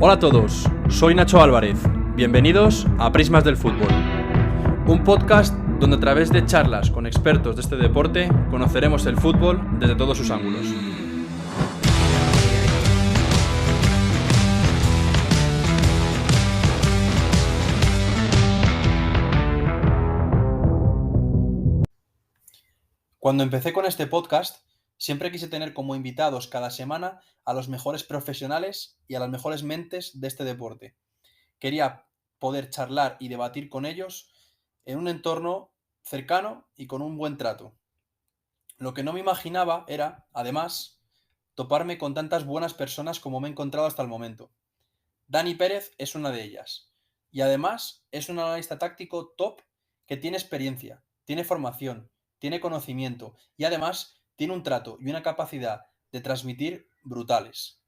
Hola a todos, soy Nacho Álvarez. Bienvenidos a Prismas del Fútbol, un podcast donde a través de charlas con expertos de este deporte conoceremos el fútbol desde todos sus ángulos. Cuando empecé con este podcast, siempre quise tener como invitados cada semana a los mejores profesionales y a las mejores mentes de este deporte. Quería poder charlar y debatir con ellos en un entorno cercano y con un buen trato. Lo que no me imaginaba era, además, toparme con tantas buenas personas como me he encontrado hasta el momento. Dani Pérez es una de ellas. Y además es un analista táctico top que tiene experiencia, tiene formación, tiene conocimiento y además tiene un trato y una capacidad de transmitir brutales.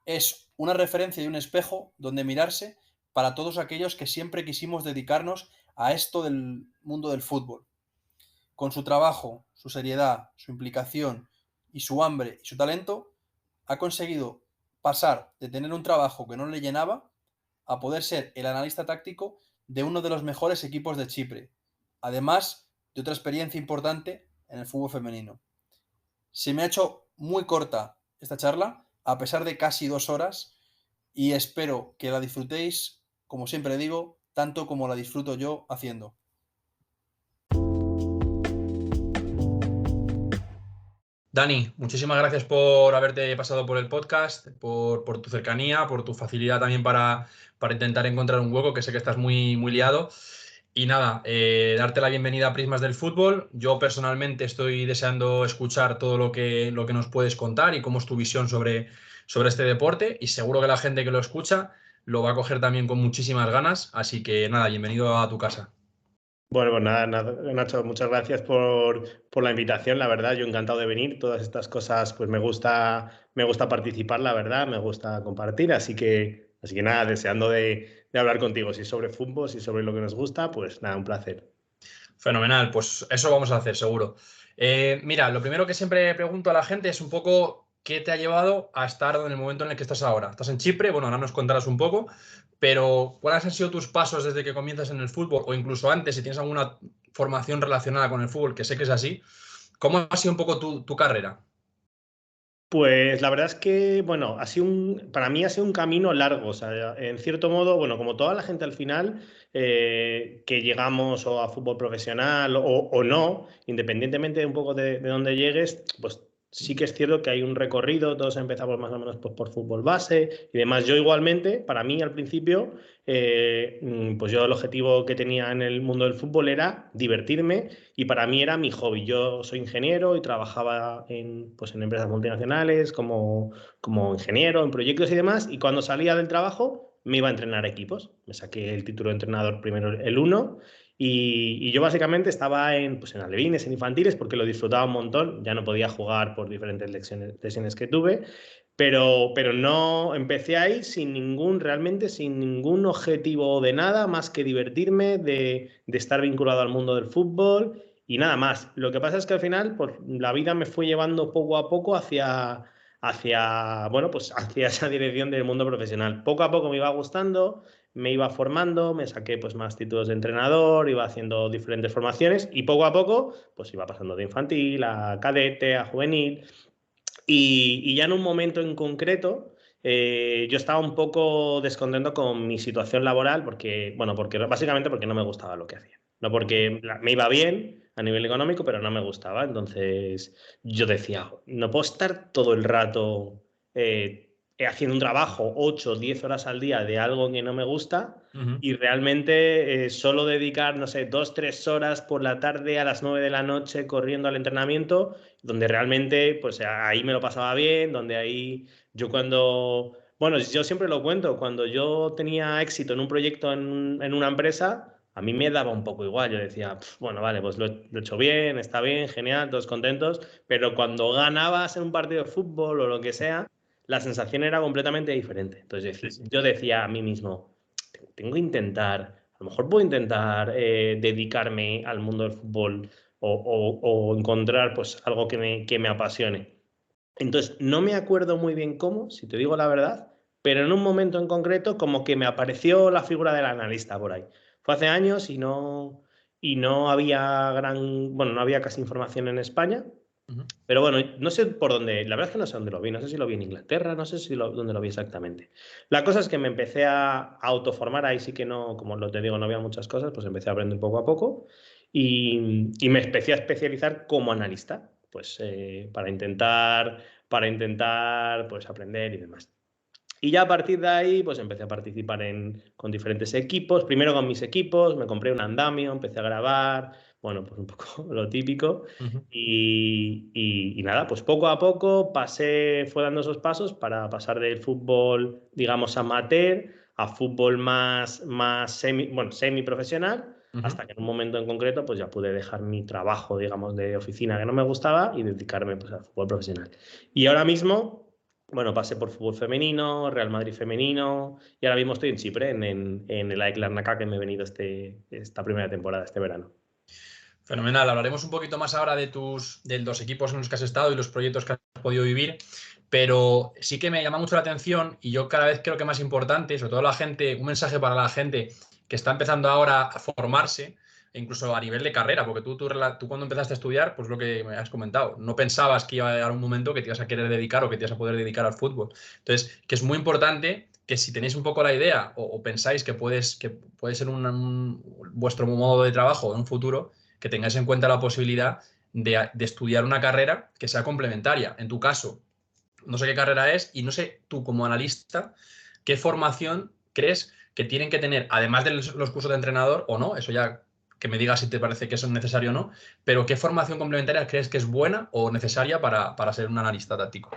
Es una referencia y un espejo donde mirarse para todos aquellos que siempre quisimos dedicarnos a esto del mundo del fútbol. Con su trabajo, su seriedad, su implicación y su hambre y su talento, ha conseguido pasar de tener un trabajo que no le llenaba a poder ser el analista táctico de uno de los mejores equipos de Chipre, además de otra experiencia importante en el fútbol femenino. Se me ha hecho muy corta esta charla, a pesar de casi 2 horas, y espero que la disfrutéis, como siempre digo, tanto como la disfruto yo haciendo. Dani, muchísimas gracias por haberte pasado por el podcast, por tu cercanía, por tu facilidad también para intentar encontrar un hueco, que sé que estás muy liado. Y nada, darte la bienvenida a Prismas del Fútbol. Yo personalmente estoy deseando escuchar todo lo que nos puedes contar y cómo es tu visión sobre este deporte. Y seguro que la gente que lo escucha lo va a coger también con muchísimas ganas. Así que nada, bienvenido a tu casa. Bueno, pues nada, Nacho, muchas gracias por la invitación, la verdad, yo encantado de venir, todas estas cosas pues me gusta participar, la verdad, me gusta compartir, así que nada, deseando de hablar contigo, si sobre fútbol, si sobre lo que nos gusta, pues nada, un placer. Fenomenal, pues eso vamos a hacer, seguro. Mira, lo primero que siempre pregunto a la gente es un poco qué te ha llevado a estar en el momento en el que estás ahora. Estás en Chipre, bueno, ahora nos contarás un poco, pero ¿cuáles han sido tus pasos desde que comienzas en el fútbol o incluso antes, si tienes alguna formación relacionada con el fútbol, que sé que es así? ¿Cómo ha sido un poco tu carrera? Pues la verdad es que, bueno, para mí ha sido un camino largo, o sea, en cierto modo, bueno, como toda la gente al final, que llegamos o a fútbol profesional o no, independientemente de un poco de dónde llegues, pues sí que es cierto que hay un recorrido, todos empezamos más o menos pues, por fútbol base y demás. Yo igualmente, para mí al principio, pues yo el objetivo que tenía en el mundo del fútbol era divertirme y para mí era mi hobby. Yo soy ingeniero y trabajaba pues en empresas multinacionales como ingeniero, en proyectos y demás. Y cuando salía del trabajo me iba a entrenar equipos. Me saqué el título de entrenador primero el 1 y yo básicamente estaba pues en alevines, en infantiles, porque lo disfrutaba un montón. Ya no podía jugar por diferentes lesiones que tuve. Pero no empecé ahí realmente sin ningún objetivo de nada más que divertirme, de estar vinculado al mundo del fútbol y nada más. Lo que pasa es que al final, pues la vida me fue llevando poco a poco bueno, pues hacia esa dirección del mundo profesional. Poco a poco me iba gustando, me iba formando, me saqué pues más títulos de entrenador, iba haciendo diferentes formaciones y poco a poco pues iba pasando de infantil a cadete, a juvenil. Y ya en un momento en concreto, yo estaba un poco descontento con mi situación laboral básicamente porque no me gustaba lo que hacía. No porque me iba bien a nivel económico, pero no me gustaba. Entonces yo decía, no puedo estar todo el rato haciendo un trabajo 8 o 10 horas al día de algo que no me gusta y realmente solo dedicar, no sé, 2 3 horas por la tarde a las 9 de la noche corriendo al entrenamiento donde realmente, pues ahí me lo pasaba bien, donde ahí bueno, yo siempre lo cuento, cuando yo tenía éxito en un proyecto en una empresa, a mí me daba un poco igual, yo decía, bueno, vale, pues lo he hecho bien, está bien, genial, todos contentos, pero cuando ganabas en un partido de fútbol o lo que sea, la sensación era completamente diferente. Entonces yo decía a mí mismo, tengo que intentar, a lo mejor puedo intentar dedicarme al mundo del fútbol o encontrar pues algo que me apasione. Entonces, no me acuerdo muy bien cómo, si te digo la verdad, pero en un momento en concreto como que me apareció la figura del analista por ahí. Fue hace años y no había no había casi información en España. Pero bueno, no sé por dónde, la verdad es que no sé dónde lo vi, no sé si lo vi en Inglaterra, no sé dónde lo vi exactamente. La cosa es que me empecé a autoformar, ahí sí que no, como lo te digo, no había muchas cosas, pues empecé a aprender poco a poco y me empecé a especializar como analista, pues para intentar pues aprender y demás. Y ya a partir de ahí, pues empecé a participar con diferentes equipos. Primero con mis equipos, me compré un andamio, empecé a grabar, bueno, pues un poco lo típico. Y nada, pues poco a poco fue dando esos pasos para pasar del fútbol, digamos, amateur a fútbol más semiprofesional, hasta que en un momento en concreto, pues ya pude dejar mi trabajo, digamos, de oficina que no me gustaba y dedicarme pues, al fútbol profesional. Y ahora mismo bueno, pasé por fútbol femenino, Real Madrid femenino y ahora mismo estoy en Chipre, en el AEK Larnaca, que me he venido esta primera temporada, este verano. Fenomenal. Hablaremos un poquito más ahora de los equipos en los que has estado y los proyectos que has podido vivir, pero sí que me llama mucho la atención y yo cada vez creo que más importante, sobre todo un mensaje para la gente que está empezando ahora a formarse, incluso a nivel de carrera, porque tú cuando empezaste a estudiar, pues lo que me has comentado, no pensabas que iba a llegar un momento que te ibas a querer dedicar o que te ibas a poder dedicar al fútbol. Entonces, que es muy importante que si tenéis un poco la idea o pensáis que puede ser vuestro modo de trabajo en un futuro, que tengáis en cuenta la posibilidad de estudiar una carrera que sea complementaria. En tu caso, no sé qué carrera es y no sé tú como analista, qué formación crees que tienen que tener, además de los cursos de entrenador o no, eso ya que me digas si te parece que eso es necesario o no, pero qué formación complementaria crees que es buena o necesaria para ser un analista táctico.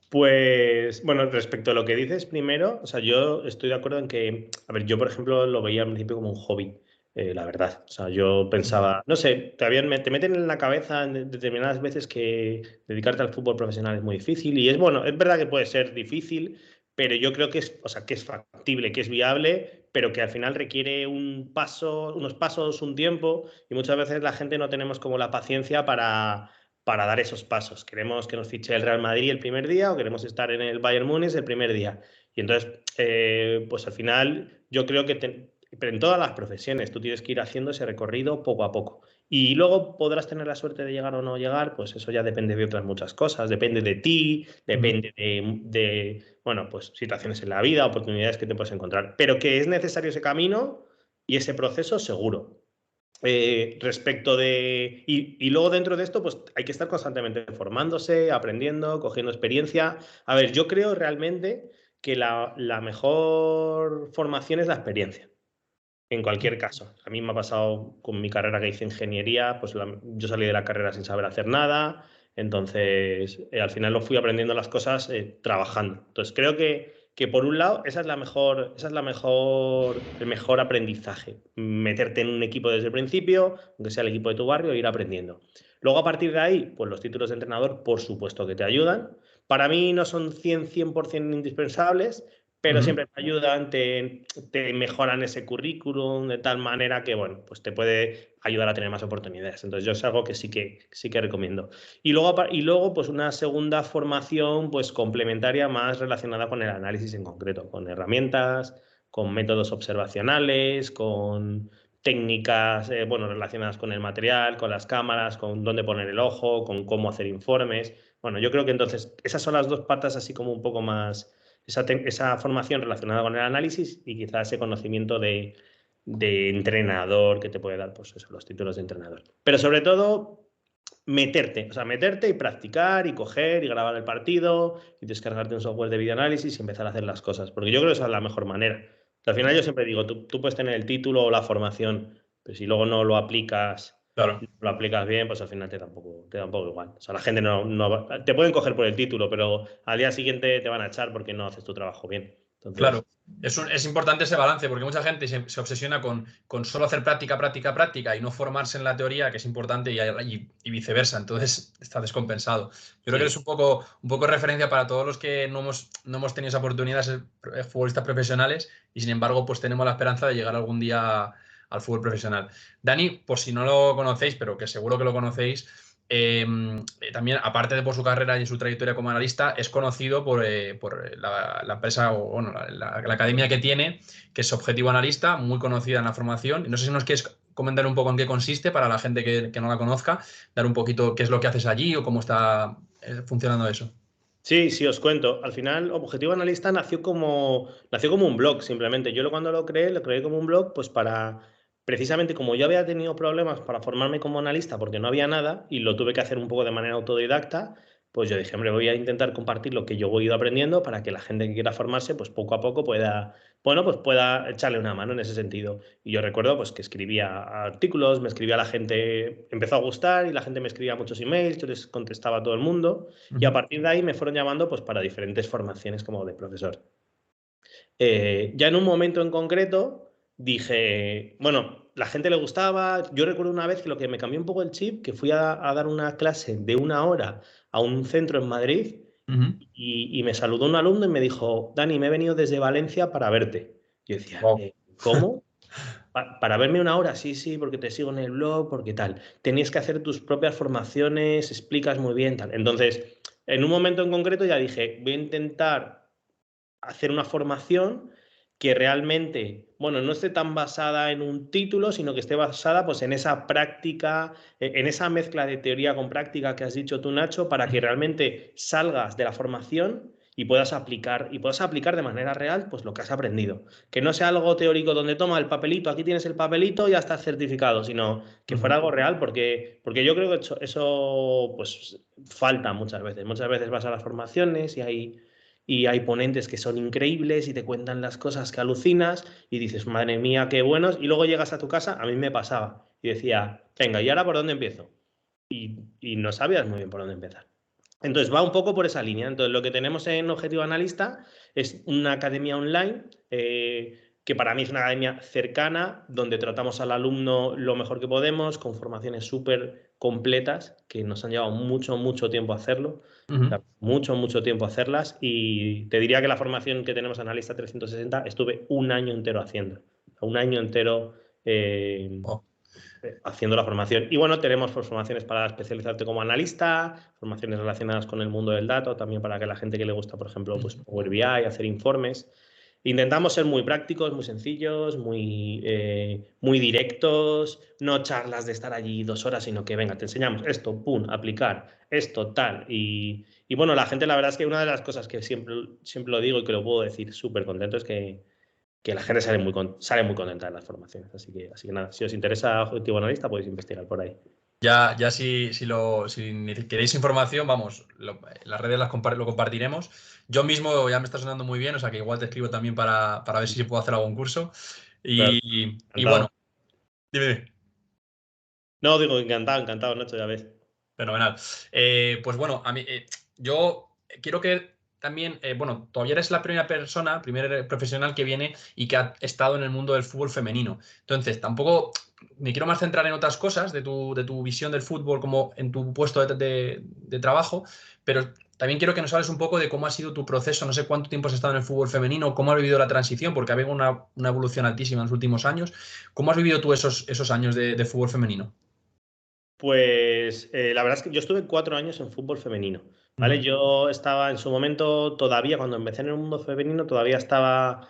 Pues, bueno, respecto a lo que dices primero, o sea, yo estoy de acuerdo en que, a ver, yo por ejemplo lo veía al principio como un hobby, la verdad. O sea, yo pensaba, no sé, te meten en la cabeza en determinadas veces que dedicarte al fútbol profesional es muy difícil y es bueno, es verdad que puede ser difícil, pero yo creo que o sea, que es factible, que es viable, pero que al final requiere unos pasos, un tiempo y muchas veces la gente no tenemos como la paciencia para dar esos pasos. Queremos que nos fiche el Real Madrid el primer día o queremos estar en el Bayern Múnich el primer día. Y entonces, pues al final yo creo que pero en todas las profesiones tú tienes que ir haciendo ese recorrido poco a poco. Y luego podrás tener la suerte de llegar o no llegar, pues eso ya depende de otras muchas cosas, depende de ti, depende bueno, pues situaciones en la vida, oportunidades que te puedes encontrar. Pero que es necesario ese camino y ese proceso seguro. Respecto de... Y luego dentro de esto, pues hay que estar constantemente formándose, aprendiendo, cogiendo experiencia. A ver, yo creo realmente que la mejor formación es la experiencia, en cualquier caso. A mí me ha pasado con mi carrera que hice ingeniería, pues yo salí de la carrera sin saber hacer nada, entonces al final lo fui aprendiendo las cosas trabajando. Entonces creo que por un lado esa es el mejor aprendizaje, meterte en un equipo desde el principio, aunque sea el equipo de tu barrio, e ir aprendiendo. Luego a partir de ahí, pues los títulos de entrenador por supuesto que te ayudan. Para mí no son 100% indispensables, pero siempre te ayudan, te mejoran ese currículum de tal manera que, bueno, pues te puede ayudar a tener más oportunidades. Entonces yo es algo que sí que recomiendo. Y luego, pues una segunda formación pues complementaria más relacionada con el análisis en concreto, con herramientas, con métodos observacionales, con técnicas, bueno, relacionadas con el material, con las cámaras, con dónde poner el ojo, con cómo hacer informes. Bueno, yo creo que entonces esas son las dos patas así como un poco más esa formación relacionada con el análisis y quizás ese conocimiento de entrenador que te puede dar, pues eso, los títulos de entrenador. Pero sobre todo, meterte y practicar y coger y grabar el partido y descargarte un software de videoanálisis y empezar a hacer las cosas. Porque yo creo que esa es la mejor manera. Al final yo siempre digo, tú puedes tener el título o la formación, pero si luego no lo aplicas Claro. lo aplicas bien, pues al final te da un poco igual. O sea, la gente te pueden coger por el título, pero al día siguiente te van a echar porque no haces tu trabajo bien. Entonces, claro, es importante ese balance porque mucha gente se obsesiona con solo hacer práctica y no formarse en la teoría, que es importante, y viceversa. Entonces está descompensado. Yo creo que es un poco referencia para todos los que no hemos tenido esa oportunidad de ser futbolistas profesionales y sin embargo pues tenemos la esperanza de llegar algún día al fútbol profesional. Dani, por si no lo conocéis, pero que seguro que lo conocéis, también, aparte de por su carrera y su trayectoria como analista, es conocido por la empresa o bueno, la academia que tiene, que es Objetivo Analista, muy conocida en la formación. No sé si nos quieres comentar un poco en qué consiste para la gente que no la conozca, dar un poquito qué es lo que haces allí o cómo está funcionando eso. Sí, sí, os cuento. Al final, Objetivo Analista nació como un blog, simplemente. Yo cuando lo creé como un blog, pues precisamente como yo había tenido problemas para formarme como analista porque no había nada y lo tuve que hacer un poco de manera autodidacta, pues yo dije, hombre, voy a intentar compartir lo que yo he ido aprendiendo para que la gente que quiera formarse, pues poco a poco pueda echarle una mano en ese sentido. Y yo recuerdo pues que escribía artículos, me escribía la gente, empezó a gustar y la gente me escribía muchos emails, yo les contestaba a todo el mundo. Y a partir de ahí me fueron llamando pues, para diferentes formaciones como de profesor. Ya en un momento en concreto dije, bueno, la gente le gustaba. Yo recuerdo una vez que lo que me cambió un poco el chip, que fui a dar una clase de 1 hora a un centro en Madrid y me saludó un alumno y me dijo, Dani, me he venido desde Valencia para verte. Yo decía, Wow. ¿cómo? Para verme 1 hora, sí, sí, porque te sigo en el blog, porque tal. Tenías que hacer tus propias formaciones, explicas muy bien, tal. Entonces, en un momento en concreto ya dije, voy a intentar hacer una formación que realmente, bueno, no esté tan basada en un título, sino que esté basada pues en esa práctica, en esa mezcla de teoría con práctica que has dicho tú, Nacho, para que realmente salgas de la formación y puedas aplicar de manera real pues lo que has aprendido. Que no sea algo teórico donde toma el papelito, aquí tienes el papelito y ya estás certificado, sino que fuera algo real porque yo creo que eso pues falta muchas veces. Muchas veces vas a las formaciones y hay ponentes que son increíbles y te cuentan las cosas que alucinas y dices, madre mía, qué buenos. Y luego llegas a tu casa, a mí me pasaba y decía, venga, ¿y ahora por dónde empiezo? Y no sabías muy bien por dónde empezar. Entonces va un poco por esa línea. Entonces lo que tenemos en Objetivo Analista es una academia online que para mí es una academia cercana donde tratamos al alumno lo mejor que podemos con formaciones súper completas que nos han llevado mucho, mucho tiempo hacerlo. O sea, mucho, mucho tiempo hacerlas y te diría que la formación que tenemos Analista 360 estuve un año entero haciendo. Un año entero Wow. haciendo la formación. Y bueno, tenemos formaciones para especializarte como analista, formaciones relacionadas con el mundo del dato, también para que la gente que le gusta, por ejemplo, pues Power BI, hacer informes. Intentamos ser muy prácticos, muy sencillos, muy directos, no charlas de estar allí 2 horas, sino que venga, te enseñamos esto, pum, aplicar, esto, tal. Y bueno, la gente, la verdad es que una de las cosas que siempre lo digo y que lo puedo decir súper contento es que la gente sale muy contenta de las formaciones. Así que nada, si os interesa Objetivo Analista, podéis investigar por ahí. Ya si queréis información, vamos, las redes lo compartiremos. Yo mismo ya me está sonando muy bien, o sea que igual te escribo también para ver si puedo hacer algún curso. Claro, Y bueno, encantado. dime. No, digo, encantado, encantado, Nacho, ya ves. Fenomenal. Pues bueno, yo quiero que también, bueno, todavía eres la primera persona, primer profesional que viene y que ha estado en el mundo del fútbol femenino. Entonces, tampoco me quiero más centrar en otras cosas de tu visión del fútbol como en tu puesto de trabajo, pero también quiero que nos hables un poco de cómo ha sido tu proceso, no sé cuánto tiempo has estado en el fútbol femenino, cómo has vivido la transición, porque ha habido una evolución altísima en los últimos años. ¿Cómo has vivido tú esos años de fútbol femenino? Pues la verdad es que yo estuve 4 años en fútbol femenino, ¿vale? Ujú, Yo estaba en su momento todavía, cuando empecé en el mundo femenino, todavía estaba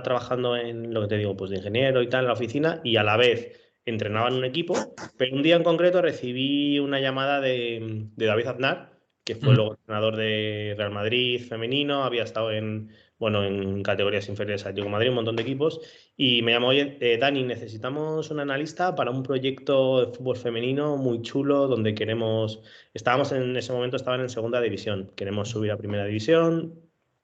trabajando en lo que te digo, pues de ingeniero y tal, en la oficina, y a la vez entrenaba en un equipo, pero un día en concreto recibí una llamada de David Aznar, que fue ujú. luego entrenador de Real Madrid femenino, había estado en categorías inferiores a Atlético de Madrid, un montón de equipos. Y me llamó, oye, Dani, necesitamos un analista para un proyecto de fútbol femenino muy chulo donde estábamos en ese momento, estaban en segunda división, queremos subir a primera división,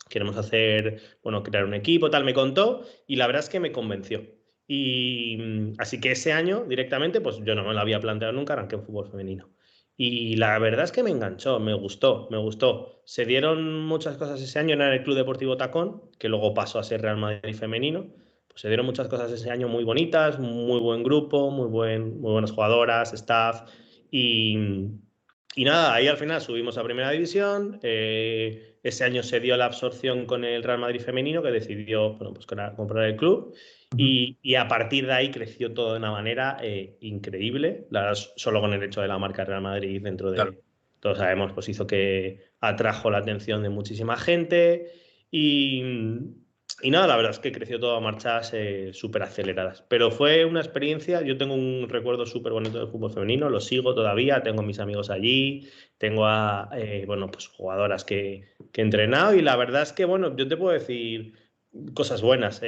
queremos crear un equipo, tal, me contó y la verdad es que me convenció. Y así que ese año directamente, pues yo no me lo había planteado nunca, arranqué en fútbol femenino. Y la verdad es que me enganchó, me gustó, me gustó. Se dieron muchas cosas ese año en el Club Deportivo Tacón, que luego pasó a ser Real Madrid femenino. Pues se dieron muchas cosas ese año muy bonitas, muy buen grupo, muy buenas jugadoras, staff. Y, y nada, ahí al final subimos a primera división. Ese año se dio la absorción con el Real Madrid femenino, que decidió, bueno, pues comprar el club. Y a partir de ahí creció todo de una manera increíble. La verdad, solo con el hecho de la marca Real Madrid dentro de, Claro. todos sabemos, pues hizo que atrajo la atención de muchísima gente y, y nada, la verdad es que creció todo a marchas súper aceleradas. Pero fue una experiencia, yo tengo un recuerdo súper bonito del fútbol femenino, lo sigo todavía, tengo mis amigos allí, tengo a bueno, pues jugadoras que he entrenado y la verdad es que, bueno, yo te puedo decir cosas buenas.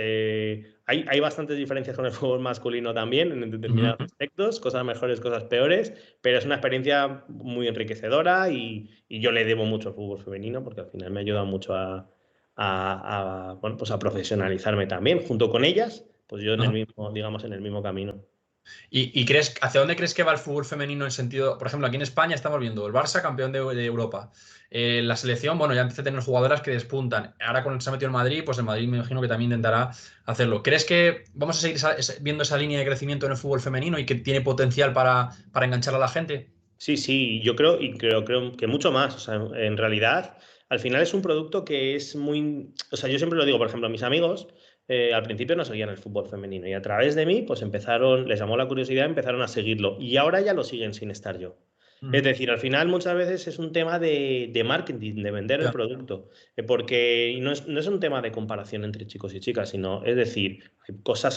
Hay bastantes diferencias con el fútbol masculino también en determinados aspectos, cosas mejores, cosas peores, pero es una experiencia muy enriquecedora y yo le debo mucho al fútbol femenino porque al final me ayuda mucho bueno, pues a profesionalizarme también. Junto con ellas, pues yo en el mismo, digamos, en el mismo camino. ¿Y crees, hacia dónde crees que va el fútbol femenino en sentido, por ejemplo, aquí en España estamos viendo el Barça campeón de Europa, la selección, bueno, ya empieza a tener jugadoras que despuntan, ahora con el que se ha metido en Madrid, pues el Madrid me imagino que también intentará hacerlo. ¿Crees que vamos a seguir viendo esa línea de crecimiento en el fútbol femenino y que tiene potencial para enganchar a la gente? Sí, sí, yo creo y creo que mucho más. O sea, en realidad, al final es un producto que es muy. O sea, yo siempre lo digo, por ejemplo, a mis amigos al principio no seguían el fútbol femenino y a través de mí, pues empezaron, les llamó la curiosidad, empezaron a seguirlo y ahora ya lo siguen sin estar yo. Es decir, al final muchas veces es un tema de marketing, de vender el Ya. producto, porque no es un tema de comparación entre chicos y chicas, sino, es decir,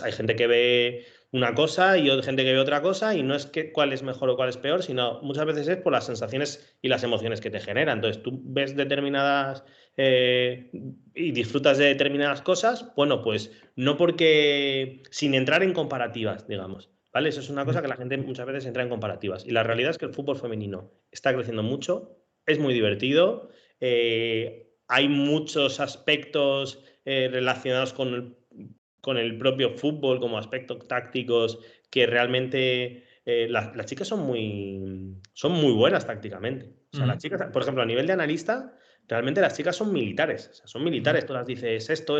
hay gente que ve una cosa y otra gente que ve otra cosa y no es que cuál es mejor o cuál es peor, sino muchas veces es por las sensaciones y las emociones que te generan. Entonces tú ves determinadas y disfrutas de determinadas cosas, bueno, pues no porque sin entrar en comparativas, digamos. ¿Vale? Eso es una cosa que la gente muchas veces entra en comparativas. Y la realidad es que el fútbol femenino está creciendo mucho, es muy divertido, hay muchos aspectos relacionados con el propio fútbol, como aspectos tácticos, que realmente las chicas son muy buenas tácticamente. O sea, las chicas, por ejemplo, a nivel de analista, realmente las chicas son militares. O sea, son militares. Tú las dices esto,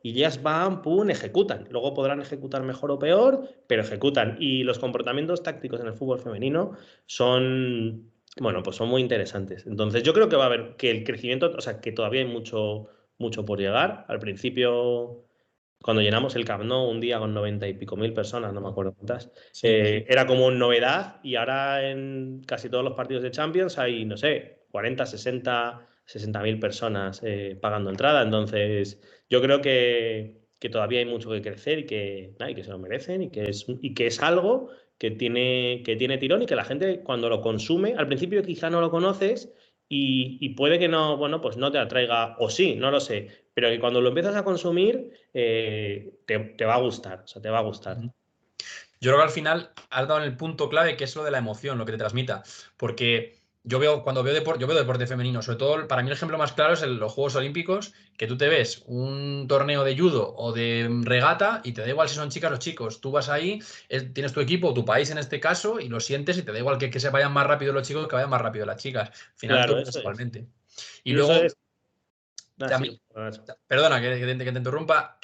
y ellas van, pum, ejecutan. Luego podrán ejecutar mejor o peor, pero ejecutan. Y los comportamientos tácticos en el fútbol femenino son, bueno, pues son muy interesantes. Entonces, yo creo que va a haber que el crecimiento, o sea, que todavía hay mucho por llegar. Al principio cuando llenamos el Camp Nou un día con 90 y pico mil personas, no me acuerdo cuántas, Sí. era como novedad y ahora en casi todos los partidos de Champions hay, no sé, 40, 60 mil personas pagando entrada. Entonces, yo creo que todavía hay mucho que crecer y que se lo merecen y que es algo que tiene tirón y que la gente cuando lo consume, al principio quizá no lo conoces y puede que no, bueno, pues no te atraiga, o sí, no lo sé, pero que cuando lo empiezas a consumir te va a gustar, o sea, te va a gustar. Yo creo que al final has dado en el punto clave que es lo de la emoción, lo que te transmita. Porque cuando veo deporte, yo veo deporte femenino, sobre todo para mí el ejemplo más claro es los Juegos Olímpicos, que tú te ves un torneo de judo o de regata y te da igual si son chicas o chicos. Tú vas ahí, tienes tu equipo, tu país en este caso, y lo sientes y te da igual que se vayan más rápido los chicos que vayan más rápido las chicas. Al final tú Claro, lo ves eso es. igualmente. Y Y eso luego es. Ah, también, sí, perdona eso. perdona que te interrumpa,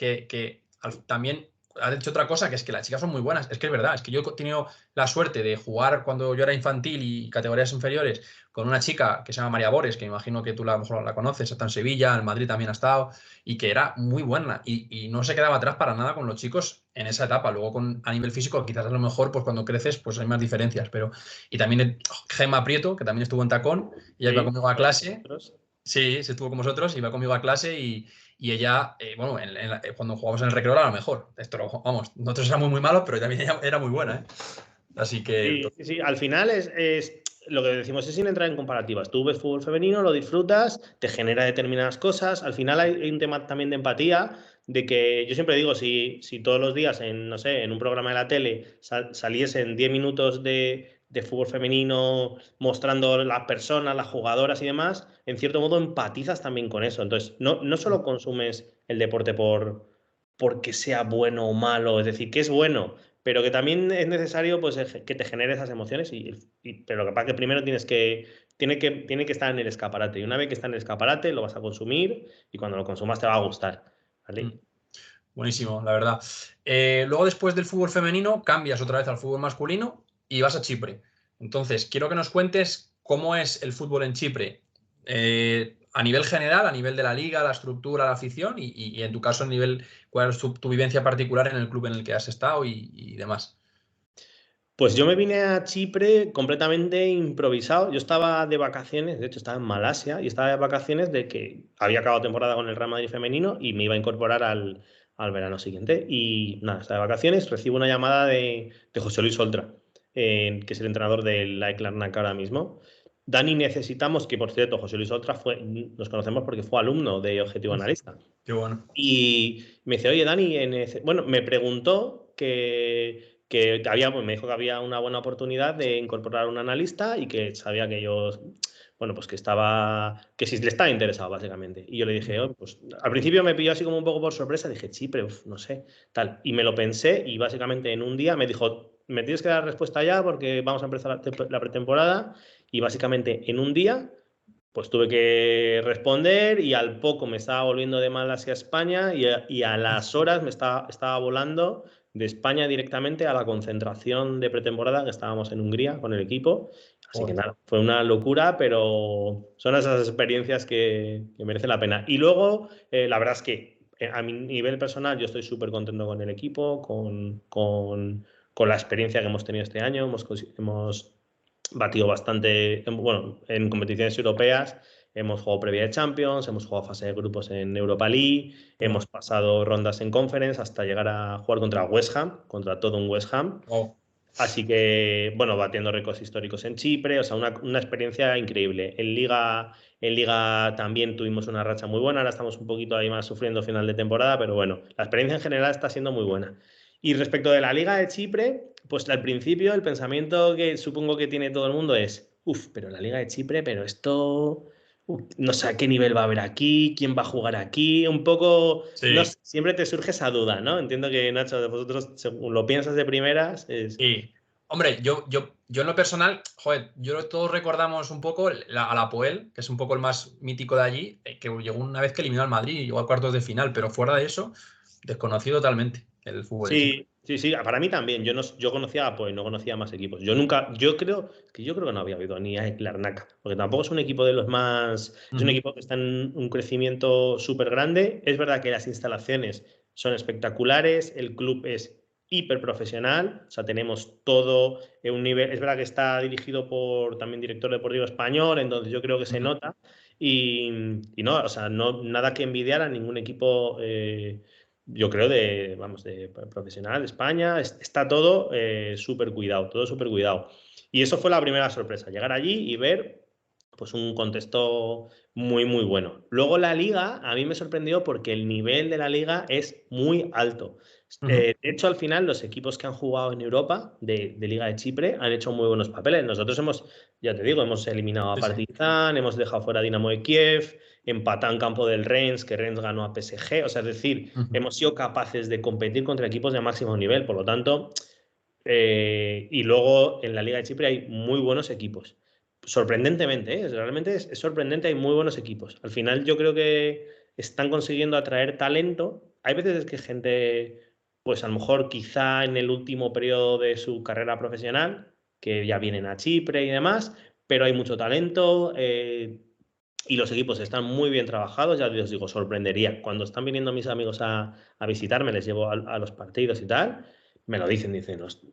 también has dicho otra cosa, que es que las chicas son muy buenas. Es que es verdad, es que yo he tenido la suerte de jugar cuando yo era infantil y categorías inferiores con una chica que se llama María Bores, que me imagino que tú a lo mejor la conoces, está en Sevilla, en Madrid también ha estado, y que era muy buena y no se quedaba atrás para nada con los chicos en esa etapa. Luego a nivel físico, quizás a lo mejor pues cuando creces pues hay más diferencias, pero. Y también Gemma Prieto, que también estuvo en tacón, y ella iba Sí, conmigo a clase. nosotros. Sí, se estuvo con vosotros, iba conmigo a clase y ella, bueno, cuando jugamos en el recreo era lo mejor. Vamos, nosotros éramos muy malos, pero también ella era muy buena, ¿eh? Así que. Sí, sí, sí, al final es lo que decimos, es sin entrar en comparativas. Tú ves fútbol femenino, lo disfrutas, te genera determinadas cosas. Al final hay un tema también de empatía, de que yo siempre digo, si todos los días no sé, en un programa de la tele saliesen 10 minutos de fútbol femenino mostrando las personas, las jugadoras y demás, en cierto modo empatizas también con eso. Entonces, no solo consumes el deporte porque sea bueno o malo, es decir, que es bueno, pero que también es necesario pues, que te genere esas emociones, pero lo que pasa es que primero tiene que estar en el escaparate, y una vez que está en el escaparate lo vas a consumir y cuando lo consumas te va a gustar, ¿vale? Buenísimo, la verdad. Luego, después del fútbol femenino, cambias otra vez al fútbol masculino y vas a Chipre. Entonces, quiero que nos cuentes cómo es el fútbol en Chipre. a nivel general, a nivel de la liga, la estructura, la afición y en tu caso, cuál es tu vivencia particular en el club en el que has estado y demás. Pues yo me vine a Chipre completamente improvisado. Yo estaba de vacaciones, de hecho estaba en Malasia y estaba de vacaciones de que había acabado temporada con el Real Madrid femenino y me iba a incorporar al verano siguiente. Y nada, estaba de vacaciones, recibo una llamada de José Luis Oltra, que es el entrenador del AEK Larnaca ahora mismo. Dani, necesitamos, que por cierto, José Luis Oltra nos conocemos porque fue alumno de Objetivo Analista. Qué bueno. Y me dice, oye, Dani, bueno, me preguntó que había, pues me dijo que había una buena oportunidad de incorporar a un analista y que sabía que yo, bueno, pues que si le estaba interesado, básicamente. Y yo le dije, oh, pues al principio me pilló así como un poco por sorpresa, dije, sí, pero no sé, tal. Y me lo pensé y básicamente en un día me dijo, me tienes que dar respuesta ya porque vamos a empezar la pretemporada y básicamente en un día pues tuve que responder y al poco me estaba volviendo de mal hacia España y a las horas me estaba volando de España directamente a la concentración de pretemporada que estábamos en Hungría con el equipo. Así que nada, fue una locura, pero son esas experiencias que merecen la pena. Y luego, la verdad es que a mi nivel personal yo estoy súper contento con el equipo, con la experiencia que hemos tenido este año. Hemos batido bastante, bueno, en competiciones europeas. Hemos jugado previa de Champions, hemos jugado fase de grupos en Europa League, hemos pasado rondas en Conference hasta llegar a jugar contra West Ham, contra todo un West Ham. Así que, bueno, batiendo récords históricos en Chipre, o sea, una experiencia increíble. En Liga también tuvimos una racha muy buena, ahora estamos un poquito ahí más sufriendo final de temporada, pero bueno, la experiencia en general está siendo muy buena. Y respecto de la Liga de Chipre, pues al principio el pensamiento que supongo que tiene todo el mundo es, pero la Liga de Chipre, pero esto, no sé a qué nivel va a haber aquí, quién va a jugar aquí, un poco, Sí. no sé, siempre te surge esa duda, ¿no? Entiendo que, Nacho, de vosotros, según lo piensas de primeras, es... Sí. Hombre, yo en lo personal, joder, todos recordamos un poco a la Poel, que es un poco el más mítico de allí, que llegó una vez que eliminó al Madrid y llegó a cuartos de final, pero fuera de eso, desconocido totalmente el fútbol de Chipre. Sí, para mí también. Yo conocía a no conocía más equipos. Yo creo que no había oído ni a Larnaca, porque tampoco es un equipo de los más. Es un equipo que está en un crecimiento súper grande. Es verdad que las instalaciones son espectaculares, el club es hiper profesional, o sea, tenemos todo en un nivel. Es verdad que está dirigido por también director deportivo español, entonces yo creo que se nota. Y no, o sea, no, nada que envidiar a ningún equipo. Yo creo de profesional de España, está todo súper cuidado, todo súper cuidado. Y eso fue la primera sorpresa, llegar allí y ver pues un contexto muy, muy bueno. Luego la liga, a mí me sorprendió porque el nivel de la liga es muy alto. De hecho, al final, los equipos que han jugado en Europa de Liga de Chipre han hecho muy buenos papeles. Nosotros ya te digo, hemos eliminado a Partizan, hemos dejado fuera a Dinamo de Kiev, empatado en campo del Rennes, que Rennes ganó a PSG. O sea, es decir, hemos sido capaces de competir contra equipos de máximo nivel. Por lo tanto, y luego en la Liga de Chipre hay muy buenos equipos. Sorprendentemente, realmente es sorprendente, hay muy buenos equipos. Al final yo creo que están consiguiendo atraer talento. Hay veces que gente, pues a lo mejor quizá en el último periodo de su carrera profesional, que ya vienen a Chipre y demás, pero hay mucho talento y los equipos están muy bien trabajados. Ya os digo, sorprendería. Cuando están viniendo mis amigos a visitarme, les llevo a los partidos y tal, me lo dicen,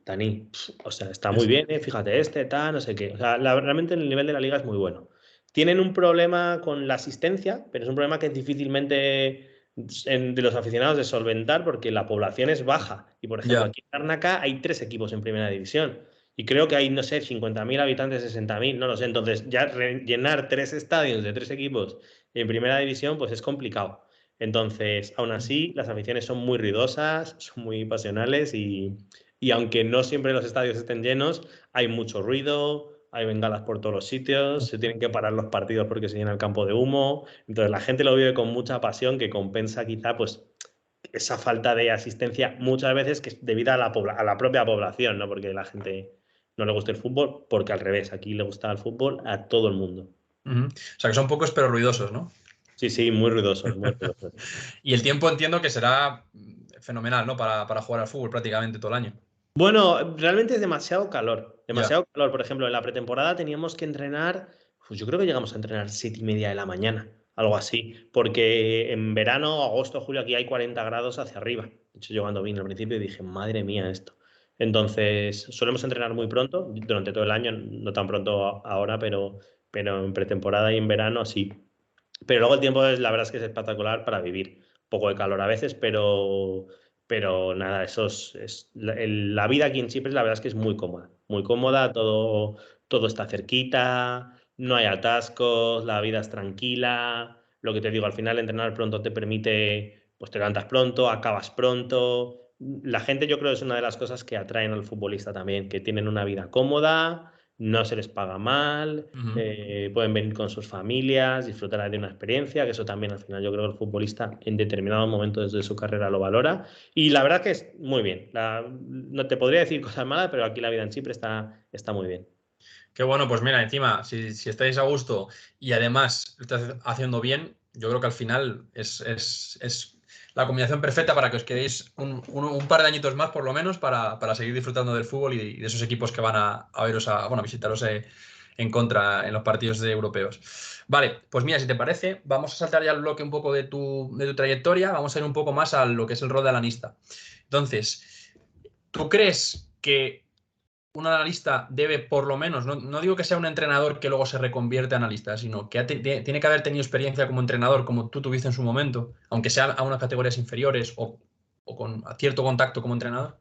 Dani, o sea, está muy bien, fíjate tal, no sé qué. O sea, realmente el nivel de la liga es muy bueno. Tienen un problema con la asistencia, pero es un problema que es difícilmente de los aficionados de solventar porque la población es baja. Y, por ejemplo, aquí en Larnaca hay 3 equipos en primera división. Y creo que hay, no sé, 50.000 habitantes, 60.000, no lo sé. Entonces, ya llenar 3 estadios de 3 equipos en primera división, pues es complicado. Entonces, aún así, las aficiones son muy ruidosas, son muy pasionales y aunque no siempre los estadios estén llenos, hay mucho ruido, hay bengalas por todos los sitios, se tienen que parar los partidos porque se llena el campo de humo. Entonces, la gente lo vive con mucha pasión que compensa quizá pues esa falta de asistencia muchas veces que es debida a la propia población, no porque a la gente no le guste el fútbol, porque al revés, aquí le gusta el fútbol a todo el mundo. O sea, que son pocos pero ruidosos, ¿no? Sí, muy ruidosos, muy ruidosos. Y el tiempo entiendo que será fenomenal, ¿no? Para jugar al fútbol prácticamente todo el año. Bueno, realmente es demasiado calor. Demasiado calor. Por ejemplo, en la pretemporada teníamos que entrenar, pues yo creo que llegamos a entrenar 7:30 de la mañana. algo así. Porque en verano, agosto, julio, aquí hay 40 grados hacia arriba. De hecho, yo cuando vine al principio dije, madre mía, esto. Entonces, solemos entrenar muy pronto, durante todo el año, no tan pronto ahora, pero en pretemporada y en verano sí. Pero luego el tiempo la verdad es que es espectacular para vivir. Un poco de calor a veces, pero nada, la vida aquí en Chipre la verdad es que es muy cómoda, todo está cerquita, no hay atascos, la vida es tranquila. Lo que te digo, al final entrenar pronto te permite, pues te levantas pronto, acabas pronto. La gente yo creo que es una de las cosas que atraen al futbolista también, que tienen una vida cómoda, no se les paga mal, pueden venir con sus familias, disfrutar de una experiencia, que eso también al final yo creo que el futbolista en determinados momentos de su carrera lo valora. Y la verdad que es muy bien. No te podría decir cosas malas, pero aquí la vida en Chipre está muy bien. Qué bueno, pues mira, encima, si estáis a gusto y además lo estáis haciendo bien, yo creo que al final es la combinación perfecta para que os quedéis un par de añitos más, por lo menos, para seguir disfrutando del fútbol y de esos equipos que van a veros, a visitaros en contra en los partidos europeos. Vale, pues mira, si te parece, vamos a saltar ya al bloque un poco de tu trayectoria, vamos a ir un poco más a lo que es el rol de analista. Entonces, ¿tú crees que un analista debe, por lo menos, no digo que sea un entrenador que luego se reconvierte a analista, sino que tiene que haber tenido experiencia como entrenador, como tú tuviste en su momento, aunque sea a unas categorías inferiores o con cierto contacto como entrenador?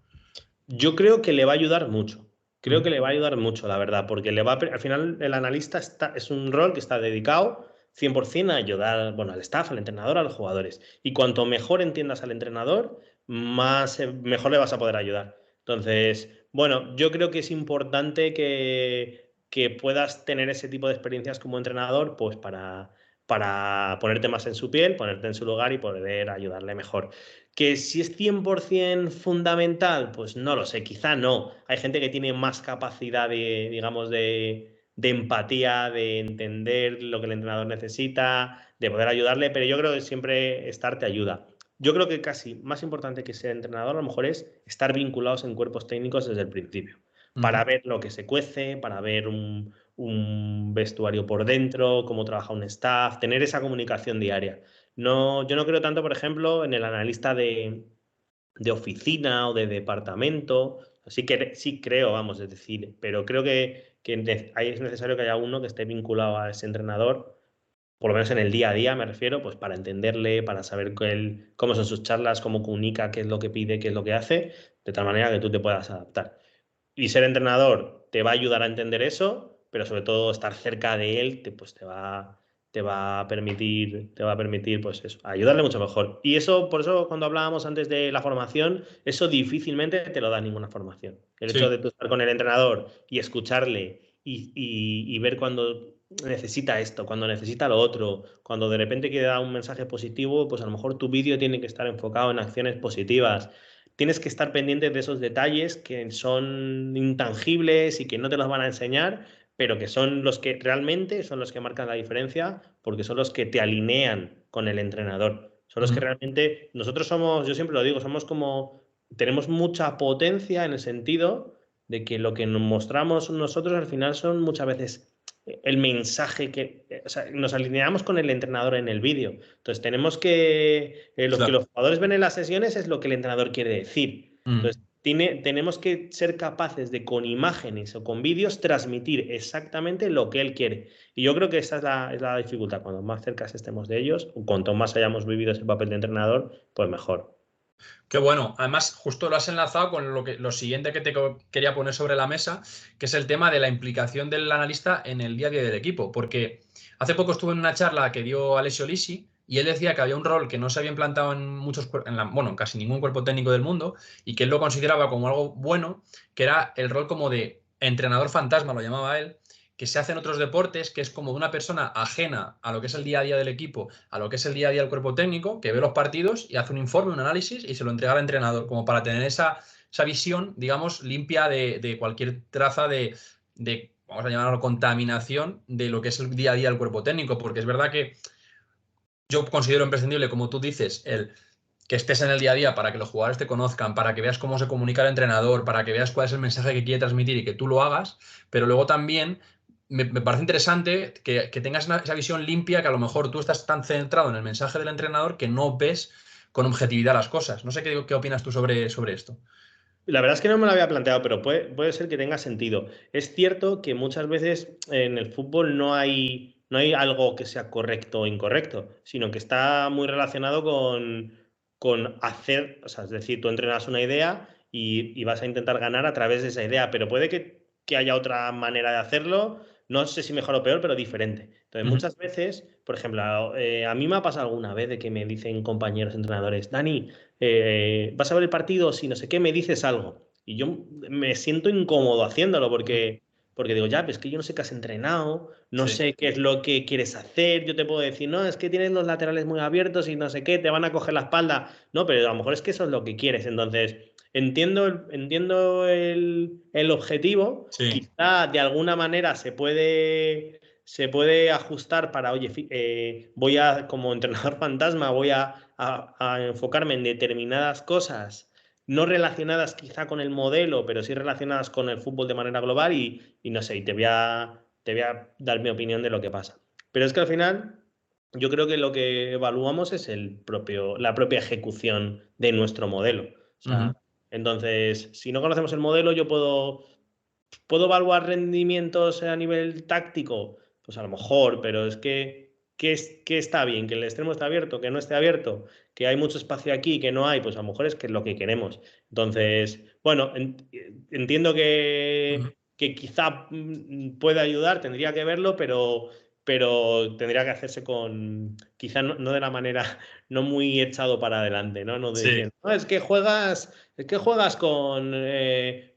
Yo creo que le va a ayudar mucho. Creo que le va a ayudar mucho, la verdad, porque al final el analista es un rol que está dedicado 100% a ayudar, bueno, al staff, al entrenador, a los jugadores. Y cuanto mejor entiendas al entrenador, mejor le vas a poder ayudar. Entonces, bueno, yo creo que es importante que puedas tener ese tipo de experiencias como entrenador, pues para ponerte más en su piel, ponerte en su lugar y poder ayudarle mejor. Que si es 100% fundamental, pues no lo sé, quizá no. Hay gente que tiene más capacidad digamos, de empatía, de entender lo que el entrenador necesita, de poder ayudarle, pero yo creo que siempre estar te ayuda. Yo creo que casi más importante que ser entrenador a lo mejor es estar vinculados en cuerpos técnicos desde el principio, para ver lo que se cuece, para ver un vestuario por dentro, cómo trabaja un staff, tener esa comunicación diaria. No, yo no creo tanto, por ejemplo, en el analista de oficina o de departamento. Sí creo, vamos, es decir, pero creo que ahí es necesario que haya uno que esté vinculado a ese entrenador, por lo menos en el día a día me refiero, pues para entenderle, para saber cómo son sus charlas, cómo comunica, qué es lo que pide, qué es lo que hace, de tal manera que tú te puedas adaptar. Y ser entrenador te va a ayudar a entender eso, pero sobre todo estar cerca de él pues te va a permitir pues eso, ayudarle mucho mejor. Y eso, por eso cuando hablábamos antes de la formación, eso difícilmente te lo da ninguna formación. El hecho Sí. de tú estar con el entrenador y escucharle y ver cuando necesita esto, cuando necesita lo otro, cuando de repente quiere dar un mensaje positivo, pues a lo mejor tu vídeo tiene que estar enfocado en acciones positivas. Tienes que estar pendiente de esos detalles que son intangibles y que no te los van a enseñar, pero que son los que realmente son los que marcan la diferencia, porque son los que te alinean con el entrenador. Son los que realmente nosotros somos, yo siempre lo digo, somos como, tenemos mucha potencia en el sentido de que lo que nos mostramos nosotros al final son muchas veces el mensaje o sea, nos alineamos con el entrenador en el vídeo. Entonces tenemos lo que los jugadores ven en las sesiones es lo que el entrenador quiere decir. Entonces tenemos que ser capaces de con imágenes o con vídeos transmitir exactamente lo que él quiere. Y yo creo que esa es la dificultad. Cuanto más cerca estemos de ellos, cuanto más hayamos vivido ese papel de entrenador, pues mejor. Qué bueno. Además, justo lo has enlazado con lo siguiente que te quería poner sobre la mesa, que es el tema de la implicación del analista en el día a día del equipo. Porque hace poco estuve en una charla que dio Alessio Lisi y él decía que había un rol que no se había implantado en en casi ningún cuerpo técnico del mundo y que él lo consideraba como algo bueno, que era el rol como de entrenador fantasma, lo llamaba él, que se hace en otros deportes, que es como de una persona ajena a lo que es el día a día del equipo, a lo que es el día a día del cuerpo técnico, que ve los partidos y hace un informe, un análisis y se lo entrega al entrenador, como para tener esa visión, digamos, limpia de cualquier traza vamos a llamarlo, contaminación de lo que es el día a día del cuerpo técnico, porque es verdad que yo considero imprescindible, como tú dices, el que estés en el día a día para que los jugadores te conozcan, para que veas cómo se comunica el entrenador, para que veas cuál es el mensaje que quiere transmitir y que tú lo hagas, pero luego también me parece interesante que tengas esa visión limpia, que a lo mejor tú estás tan centrado en el mensaje del entrenador que no ves con objetividad las cosas. No sé qué opinas tú sobre esto. La verdad es que no me lo había planteado, pero puede ser que tenga sentido. Es cierto que muchas veces en el fútbol no hay algo que sea correcto o incorrecto, sino que está muy relacionado con hacer, o sea, es decir, tú entrenas una idea y vas a intentar ganar a través de esa idea, pero puede que haya otra manera de hacerlo, no sé si mejor o peor, pero diferente. Entonces, muchas veces, por ejemplo, a mí me ha pasado alguna vez de que me dicen compañeros entrenadores, Dani, vas a ver el partido, si no sé qué, me dices algo. Y yo me siento incómodo haciéndolo porque digo, ya, pues que yo no sé qué has entrenado, no Sí. sé qué es lo que quieres hacer, yo te puedo decir, no, es que tienes los laterales muy abiertos y no sé qué, te van a coger la espalda. No, pero a lo mejor es que eso es lo que quieres. Entonces, entiendo el objetivo, Sí. quizá de alguna manera se puede ajustar para, oye, voy a, como entrenador fantasma, voy a enfocarme en determinadas cosas no relacionadas quizá con el modelo, pero sí relacionadas con el fútbol de manera global y no sé, y te voy a dar mi opinión de lo que pasa. Pero es que al final yo creo que lo que evaluamos es la propia ejecución de nuestro modelo. O sea, entonces, si no conocemos el modelo, yo ¿puedo evaluar rendimientos a nivel táctico? Pues a lo mejor, pero es que está bien, que el extremo está abierto, que no esté abierto, que hay mucho espacio aquí, que no hay, pues a lo mejor es que es lo que queremos. Entonces, bueno, entiendo que quizá pueda ayudar, tendría que verlo, pero tendría que hacerse quizá no de la manera, no muy echado para adelante, ¿no? No Sí. diciendo, no, es que juegas con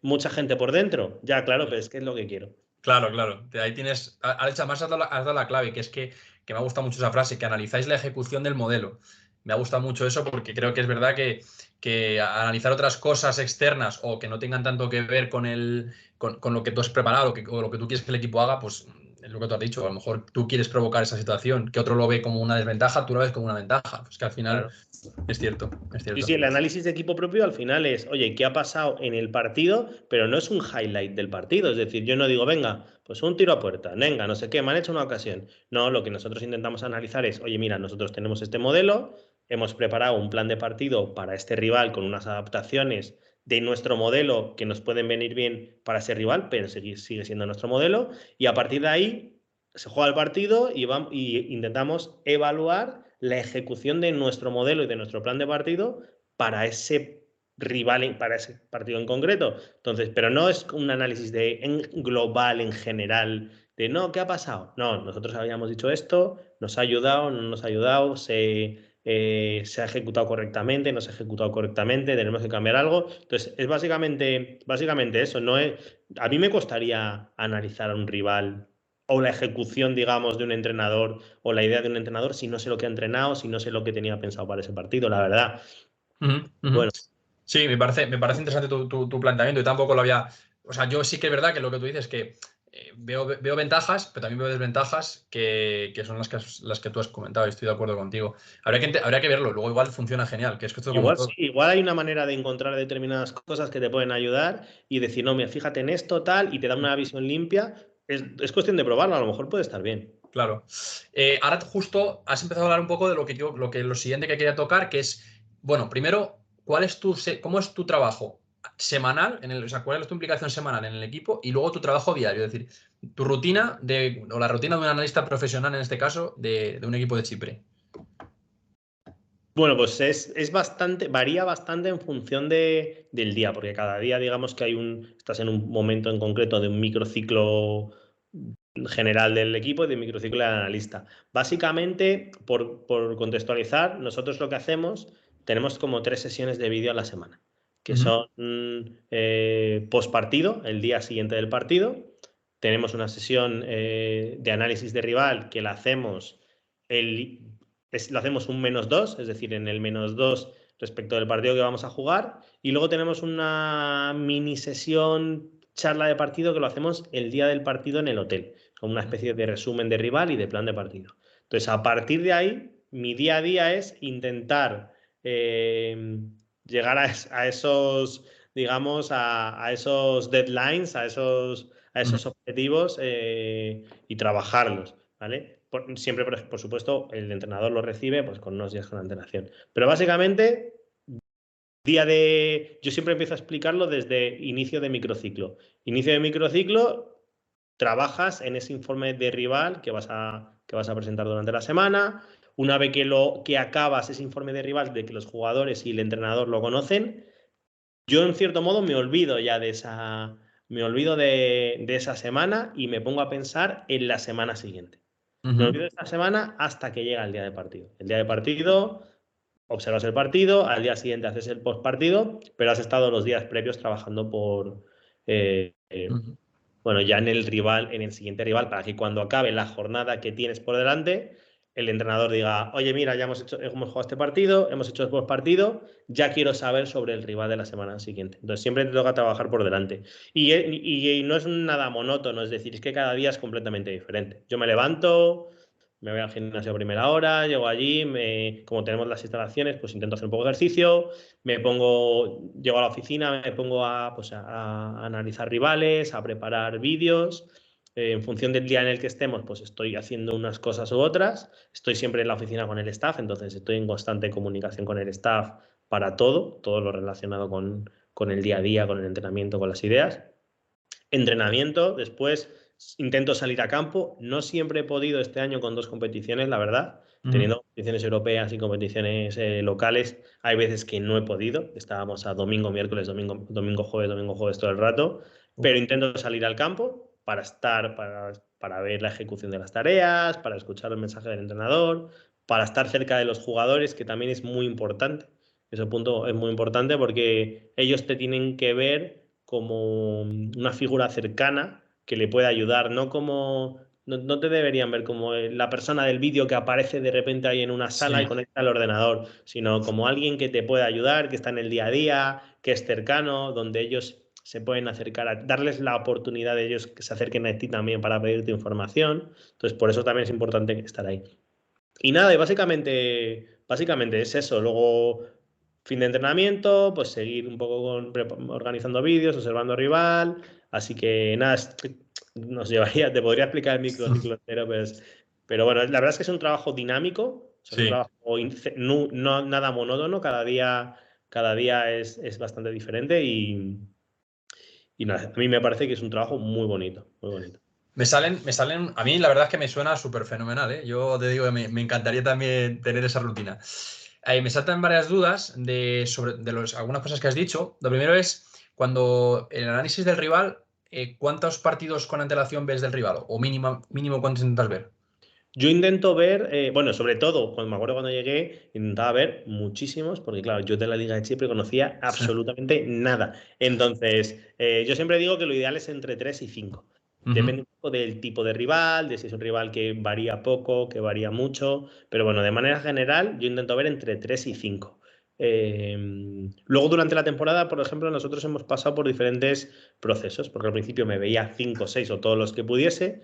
mucha gente por dentro. Ya, claro, pero es que es lo que quiero. Claro, claro. Ahí tienes. Alexa, más has dado la clave, que es que me ha gustado mucho esa frase, que analizáis la ejecución del modelo. Me ha gustado mucho eso porque creo que es verdad que analizar otras cosas externas o que no tengan tanto que ver con lo que tú has preparado o lo que tú quieres que el equipo haga, pues es lo que tú has dicho. A lo mejor tú quieres provocar esa situación, que otro lo ve como una desventaja, tú lo ves como una ventaja. Pues que al final Claro. es cierto, es Sí, cierto. sí, el análisis de equipo propio al final es, oye, ¿qué ha pasado en el partido? Pero no es un highlight del partido. Es decir, yo no digo, venga, pues un tiro a puerta, venga, no sé qué, me han hecho una ocasión. No, lo que nosotros intentamos analizar es, oye, mira, nosotros tenemos este modelo, hemos preparado un plan de partido para este rival con unas adaptaciones de nuestro modelo que nos pueden venir bien para ese rival, pero sigue siendo nuestro modelo. Y a partir de ahí se juega el partido y intentamos evaluar la ejecución de nuestro modelo y de nuestro plan de partido para ese rival, para ese partido en concreto. Entonces, pero no es un análisis global, en general, de no, ¿qué ha pasado? No, nosotros habíamos dicho esto, nos ha ayudado, no nos ha ayudado, se ha ejecutado correctamente, no se ha ejecutado correctamente, tenemos que cambiar algo. Entonces, es básicamente eso. A mí me costaría analizar a un rival o la ejecución, digamos, de un entrenador o la idea de un entrenador si no sé lo que ha entrenado, si no sé lo que tenía pensado para ese partido, la verdad. Bueno, Sí, me parece interesante tu planteamiento. Y tampoco lo había. O sea, yo sí que es verdad que lo que tú dices es que veo ventajas, pero también veo desventajas que son las que tú has comentado y estoy de acuerdo contigo. Habría que verlo, luego igual funciona genial, que es que esto como igual sí, todo. igual hay una manera de encontrar determinadas cosas que te pueden ayudar y decir, no, mira, fíjate en esto, tal, y te da una visión limpia. Es cuestión de probarlo, a lo mejor puede estar bien. Claro. Ahora justo has empezado a hablar un poco de lo siguiente que quería tocar, que es, bueno, primero, ¿cómo es tu trabajo semanal, o sea, cuál es tu implicación semanal en el equipo y luego tu trabajo diario? Es decir, tu rutina o la rutina de un analista profesional, en este caso, de un equipo de Chipre. Bueno, pues varía bastante en función del día, porque cada día, digamos que estás en un momento en concreto de un microciclo general del equipo y de microciclo del analista. Básicamente, por contextualizar, nosotros lo que hacemos, tenemos como 3 sesiones de vídeo a la semana, que Ujú. son post partido, el día siguiente del partido. Tenemos una sesión de análisis de rival que la hacemos lo hacemos un -2, es decir, en el -2 respecto del partido que vamos a jugar. Y luego tenemos una mini sesión, charla de partido, que lo hacemos el día del partido en el hotel, con una especie de resumen de rival y de plan de partido. Entonces, a partir de ahí, mi día a día es intentar llegar a esos, digamos, a esos deadlines, a a esos objetivos y trabajarlos, ¿vale? Siempre, por supuesto, el entrenador lo recibe pues, con unos días con antelación. Pero básicamente, yo siempre empiezo a explicarlo desde inicio de microciclo. Inicio de microciclo, trabajas en ese informe de rival que vas a presentar durante la semana. Una vez que acabas ese informe de rival, de que los jugadores y el entrenador lo conocen, yo en cierto modo me olvido ya de esa semana y me pongo a pensar en la semana siguiente. Me olvido de esta semana hasta que llega el día de partido. El día de partido, observas el partido, al día siguiente haces el postpartido, pero has estado los días previos trabajando bueno, ya en el siguiente rival, para que cuando acabe la jornada que tienes por delante, el entrenador diga, oye, mira, ya hemos jugado este partido, hemos hecho el postpartido, ya quiero saber sobre el rival de la semana siguiente. Entonces siempre te toca trabajar por delante. Y no es nada monótono, es decir, es que cada día es completamente diferente. Yo me levanto, me voy al gimnasio a primera hora, llego allí, como tenemos las instalaciones, pues intento hacer un poco de ejercicio, llego a la oficina, me pongo a analizar rivales, a preparar vídeos. En función del día en el que estemos, pues estoy haciendo unas cosas u otras. Estoy siempre en la oficina con el staff, entonces estoy en constante comunicación con el staff para todo lo relacionado con el día a día, con el entrenamiento, con las ideas. Entrenamiento, después intento salir a campo. No siempre he podido este año con 2 competiciones, la verdad. Teniendo competiciones europeas y competiciones locales, hay veces que no he podido. Estábamos a domingo, miércoles, domingo, jueves todo el rato. Pero intento salir al campo para ver la ejecución de las tareas, para escuchar el mensaje del entrenador, para estar cerca de los jugadores, que también es muy importante. Ese punto es muy importante porque ellos te tienen que ver como una figura cercana que le pueda ayudar, no te deberían ver como la persona del vídeo que aparece de repente ahí en una sala y conecta al ordenador, sino como alguien que te pueda ayudar, que está en el día a día, que es cercano, donde ellos se pueden acercar, darles la oportunidad de ellos que se acerquen a ti también para pedirte información. Entonces, por eso también es importante estar ahí. Y nada, y básicamente es eso. Luego, fin de entrenamiento, pues seguir un poco organizando vídeos, observando rival. Así que nada, te podría explicar el microciclo entero, pero bueno, la verdad es que es un trabajo dinámico, es un trabajo no nada monótono, cada día es bastante diferente y nada, a mí me parece que es un trabajo muy bonito, muy bonito. Me salen, a mí la verdad es que me suena súper fenomenal, ¿eh? Yo te digo que me encantaría también tener esa rutina. Me saltan varias dudas sobre algunas cosas que has dicho. Lo primero es, cuando el análisis del rival, ¿cuántos partidos con antelación ves del rival? ¿O mínimo cuántos intentas ver? Yo intento ver, bueno, sobre todo, me acuerdo cuando llegué, intentaba ver muchísimos, porque claro, yo de la Liga de Chipre conocía absolutamente nada. Entonces, yo siempre digo que lo ideal es entre 3 y 5. Depende un poco del tipo de rival, de si es un rival que varía poco, que varía mucho, pero bueno, de manera general, yo intento ver entre 3 y 5. Luego, durante la temporada, por ejemplo, nosotros hemos pasado por diferentes procesos, porque al principio me veía 5, 6 o todos los que pudiese.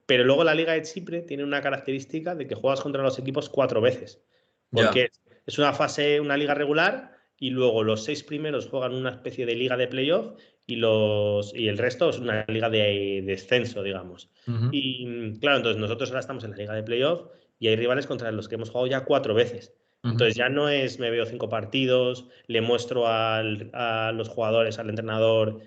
Pero luego la Liga de Chipre tiene una característica de que juegas contra los equipos 4 veces. Porque es una liga regular y luego los 6 primeros juegan una especie de liga de playoff y el resto es una liga de descenso, digamos. Y claro, entonces nosotros ahora estamos en la liga de playoff y hay rivales contra los que hemos jugado ya 4 veces. Entonces ya no es me veo 5 partidos, le muestro a los jugadores, al entrenador,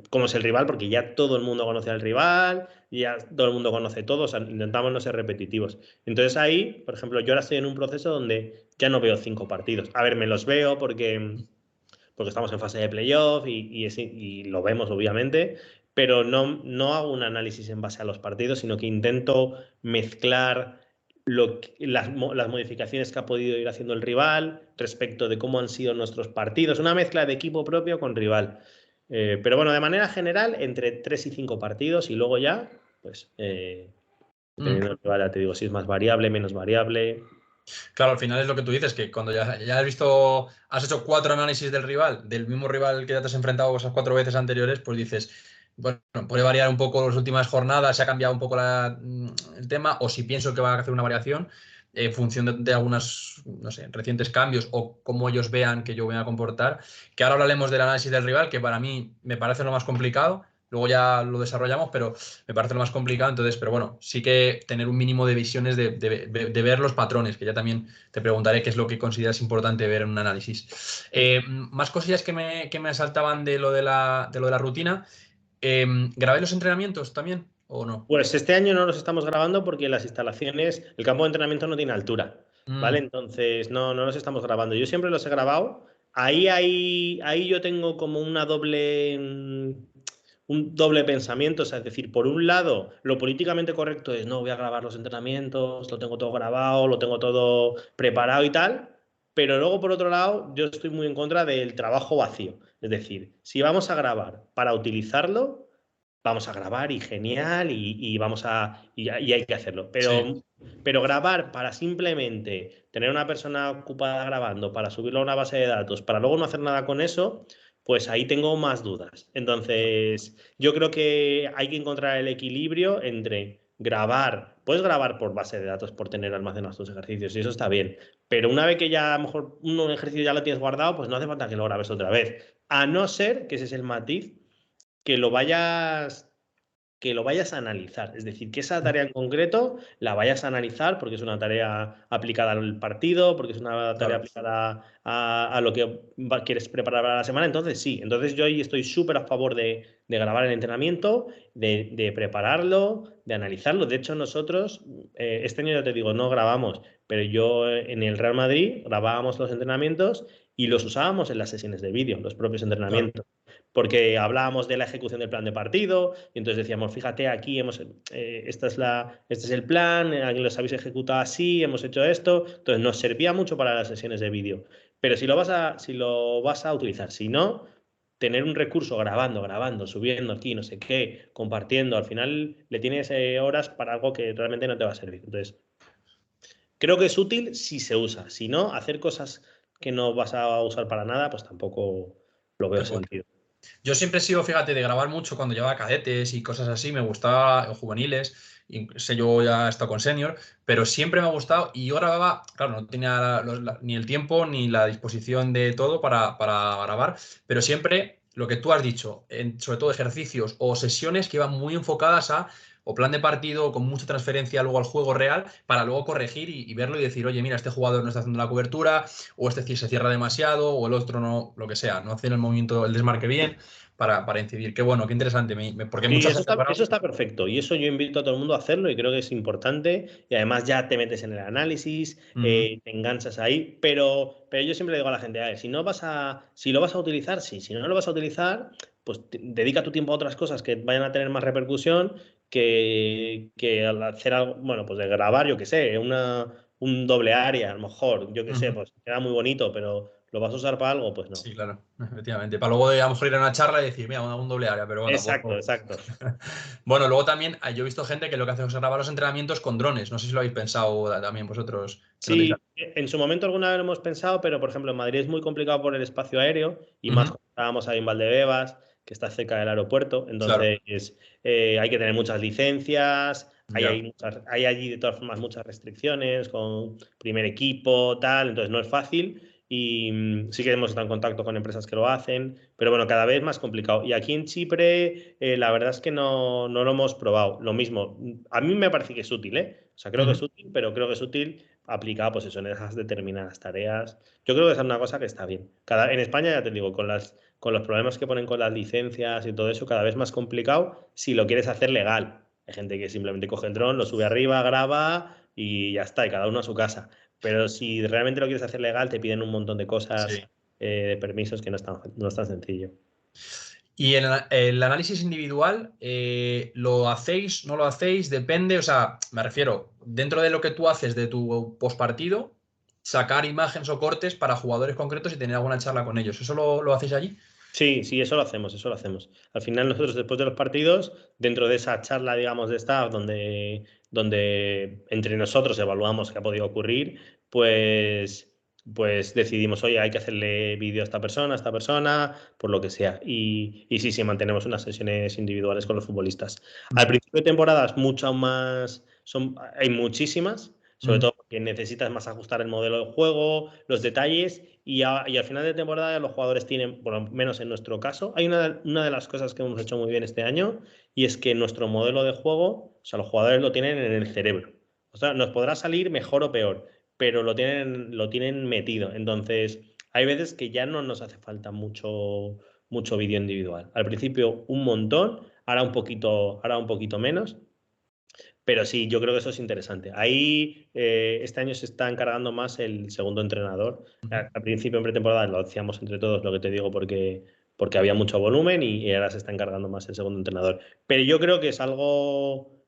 cómo es el rival, porque ya todo el mundo conoce al rival, ya todo el mundo conoce todo, o sea, intentamos no ser repetitivos. Entonces ahí, por ejemplo, yo ahora estoy en un proceso donde ya no veo 5 partidos. A ver, me los veo porque estamos en fase de playoff y lo vemos, obviamente, pero no hago un análisis en base a los partidos, sino que intento mezclar las modificaciones que ha podido ir haciendo el rival respecto de cómo han sido nuestros partidos, una mezcla de equipo propio con rival. Pero bueno, de manera general, entre 3 y 5 partidos y luego ya, pues, dependiendo del rival, ya te digo, si es más variable, menos variable. Claro, al final es lo que tú dices, que cuando ya has hecho 4 análisis del rival, del mismo rival que ya te has enfrentado esas 4 veces anteriores, pues dices, bueno, puede variar un poco las últimas jornadas, se ha cambiado un poco el tema, o si pienso que va a hacer una variación en función de algunos, no sé, recientes cambios o cómo ellos vean que yo voy a comportar. Que ahora hablaremos del análisis del rival, que para mí me parece lo más complicado, luego ya lo desarrollamos, pero me parece lo más complicado. Entonces, pero bueno, sí que tener un mínimo de visiones de ver los patrones, que ya también te preguntaré qué es lo que consideras importante ver en un análisis. Más cosillas que me saltaban de lo de la rutina. ¿Grabé los entrenamientos también o no? Pues este año no los estamos grabando porque las instalaciones, el campo de entrenamiento no tiene altura, ¿vale? Mm, Entonces no los estamos grabando. Yo siempre los he grabado. Ahí yo tengo como un doble pensamiento. O sea, es decir, por un lado, lo políticamente correcto es no voy a grabar los entrenamientos, lo tengo todo grabado, lo tengo todo preparado y tal. Pero luego, por otro lado, yo estoy muy en contra del trabajo vacío. Es decir, si vamos a grabar para utilizarlo, vamos a grabar y genial y hay que hacerlo. sí, Pero grabar para simplemente tener una persona ocupada grabando, para subirlo a una base de datos, para luego no hacer nada con eso, pues ahí tengo más dudas. Entonces, yo creo que hay que encontrar el equilibrio entre grabar, puedes grabar por base de datos, por tener almacenados tus ejercicios, y eso está bien. Pero una vez que ya a lo mejor un ejercicio ya lo tienes guardado, pues no hace falta que lo grabes otra vez. A no ser, que ese es el matiz, que lo vayas a analizar. Es decir, que esa tarea en concreto la vayas a analizar porque es una tarea aplicada al partido, porque es una tarea claro. aplicada a lo que quieres preparar para la semana. Entonces, sí, entonces yo ahí estoy súper a favor de grabar el entrenamiento, de prepararlo, de analizarlo. De hecho, nosotros, este año ya te digo, no grabamos, pero yo en el Real Madrid grabábamos los entrenamientos y los usábamos en las sesiones de vídeo, los propios Claro. entrenamientos porque hablábamos de la ejecución del plan de partido y entonces decíamos, fíjate, aquí este es el plan, aquí los habéis ejecutado así, hemos hecho esto, entonces nos servía mucho para las sesiones de vídeo. Pero si lo vas a utilizar, si no, tener un recurso grabando, subiendo aquí, no sé qué, compartiendo, al final le tienes horas para algo que realmente no te va a servir. Entonces, creo que es útil si se usa, si no, hacer cosas que no vas a usar para nada, pues tampoco lo veo Tal cual. sentido. Yo siempre he sido, fíjate, de grabar mucho cuando llevaba cadetes y cosas así, me gustaba, o juveniles, y sé, yo ya he estado con senior, pero siempre me ha gustado y yo grababa, claro, no tenía ni el tiempo ni la disposición de todo para grabar, pero siempre lo que tú has dicho, sobre todo ejercicios o sesiones que iban muy enfocadas a o plan de partido con mucha transferencia luego al juego real para luego corregir y verlo y decir, oye, mira, este jugador no está haciendo la cobertura, o este se cierra demasiado, o el otro no, lo que sea, no hace el movimiento, el desmarque bien para incidir. Qué bueno, qué interesante, porque Sí, muchas eso veces, está, ¿verdad? eso está perfecto y eso yo invito a todo el mundo a hacerlo y creo que es importante y además ya te metes en el análisis, Ujú. te enganchas ahí, pero yo siempre le digo a la gente, a ver, si lo vas a utilizar, sí, si no lo vas a utilizar, pues dedica tu tiempo a otras cosas que vayan a tener más repercusión que al hacer algo, bueno, pues de grabar, yo qué sé, un doble área, a lo mejor, yo qué sé, Ujú. pues queda muy bonito, pero ¿lo vas a usar para algo? Pues no. Sí, claro, efectivamente. Para luego a lo mejor ir a una charla y decir, mira, un doble área, pero bueno, Exacto, tampoco. exacto. Bueno, luego también yo he visto gente que lo que hace es grabar los entrenamientos con drones. No sé si lo habéis pensado también vosotros, que no tenéis. Sí, en su momento alguna vez lo hemos pensado, pero por ejemplo en Madrid es muy complicado por el espacio aéreo y más Ujú. cuando estábamos ahí en Valdebebas, que está cerca del aeropuerto, Claro, entonces hay que tener muchas licencias, ya. hay allí de todas formas muchas restricciones con primer equipo, tal, entonces no es fácil y sí que hemos estado en contacto con empresas que lo hacen, pero bueno, cada vez más complicado. Y aquí en Chipre la verdad es que no lo hemos probado. Lo mismo, a mí me parece que es útil, ¿eh? O sea, creo que es Ujú. útil, pero creo que es útil aplicado pues eso, en esas determinadas tareas. Yo creo que esa es una cosa que está bien. En España, ya te digo, con los problemas que ponen con las licencias y todo eso, cada vez más complicado si lo quieres hacer legal. Hay gente que simplemente coge el dron, lo sube arriba, graba y ya está, y cada uno a su casa. Pero si realmente lo quieres hacer legal, te piden un montón de cosas, Sí. de permisos que no es tan sencillo. Y el análisis individual, ¿lo hacéis, no lo hacéis? Depende, o sea, me refiero, dentro de lo que tú haces de tu postpartido, sacar imágenes o cortes para jugadores concretos y tener alguna charla con ellos. ¿Eso lo hacéis allí? Sí, sí, eso lo hacemos, eso lo hacemos. Al final nosotros después de los partidos, dentro de esa charla, digamos, de staff, donde entre nosotros evaluamos qué ha podido ocurrir, pues decidimos, oye, hay que hacerle vídeo a esta persona, por lo que sea. Y sí, sí, mantenemos unas sesiones individuales con los futbolistas. Al Ujú. principio de temporada es mucho más, hay muchísimas, sobre todo porque necesitas más ajustar el modelo de juego, los detalles, y al final de temporada los jugadores tienen, por lo menos en nuestro caso, hay una de las cosas que hemos hecho muy bien este año, y es que nuestro modelo de juego, o sea, los jugadores lo tienen en el cerebro. O sea, nos podrá salir mejor o peor, pero lo tienen metido. Entonces, hay veces que ya no nos hace falta mucho vídeo individual. Al principio un montón, ahora un poquito menos. Pero sí, yo creo que eso es interesante. Ahí este año se está encargando más el segundo entrenador. Al principio, en pretemporada, lo hacíamos entre todos, lo que te digo, porque había mucho volumen y ahora se está encargando más el segundo entrenador. Pero yo creo que es algo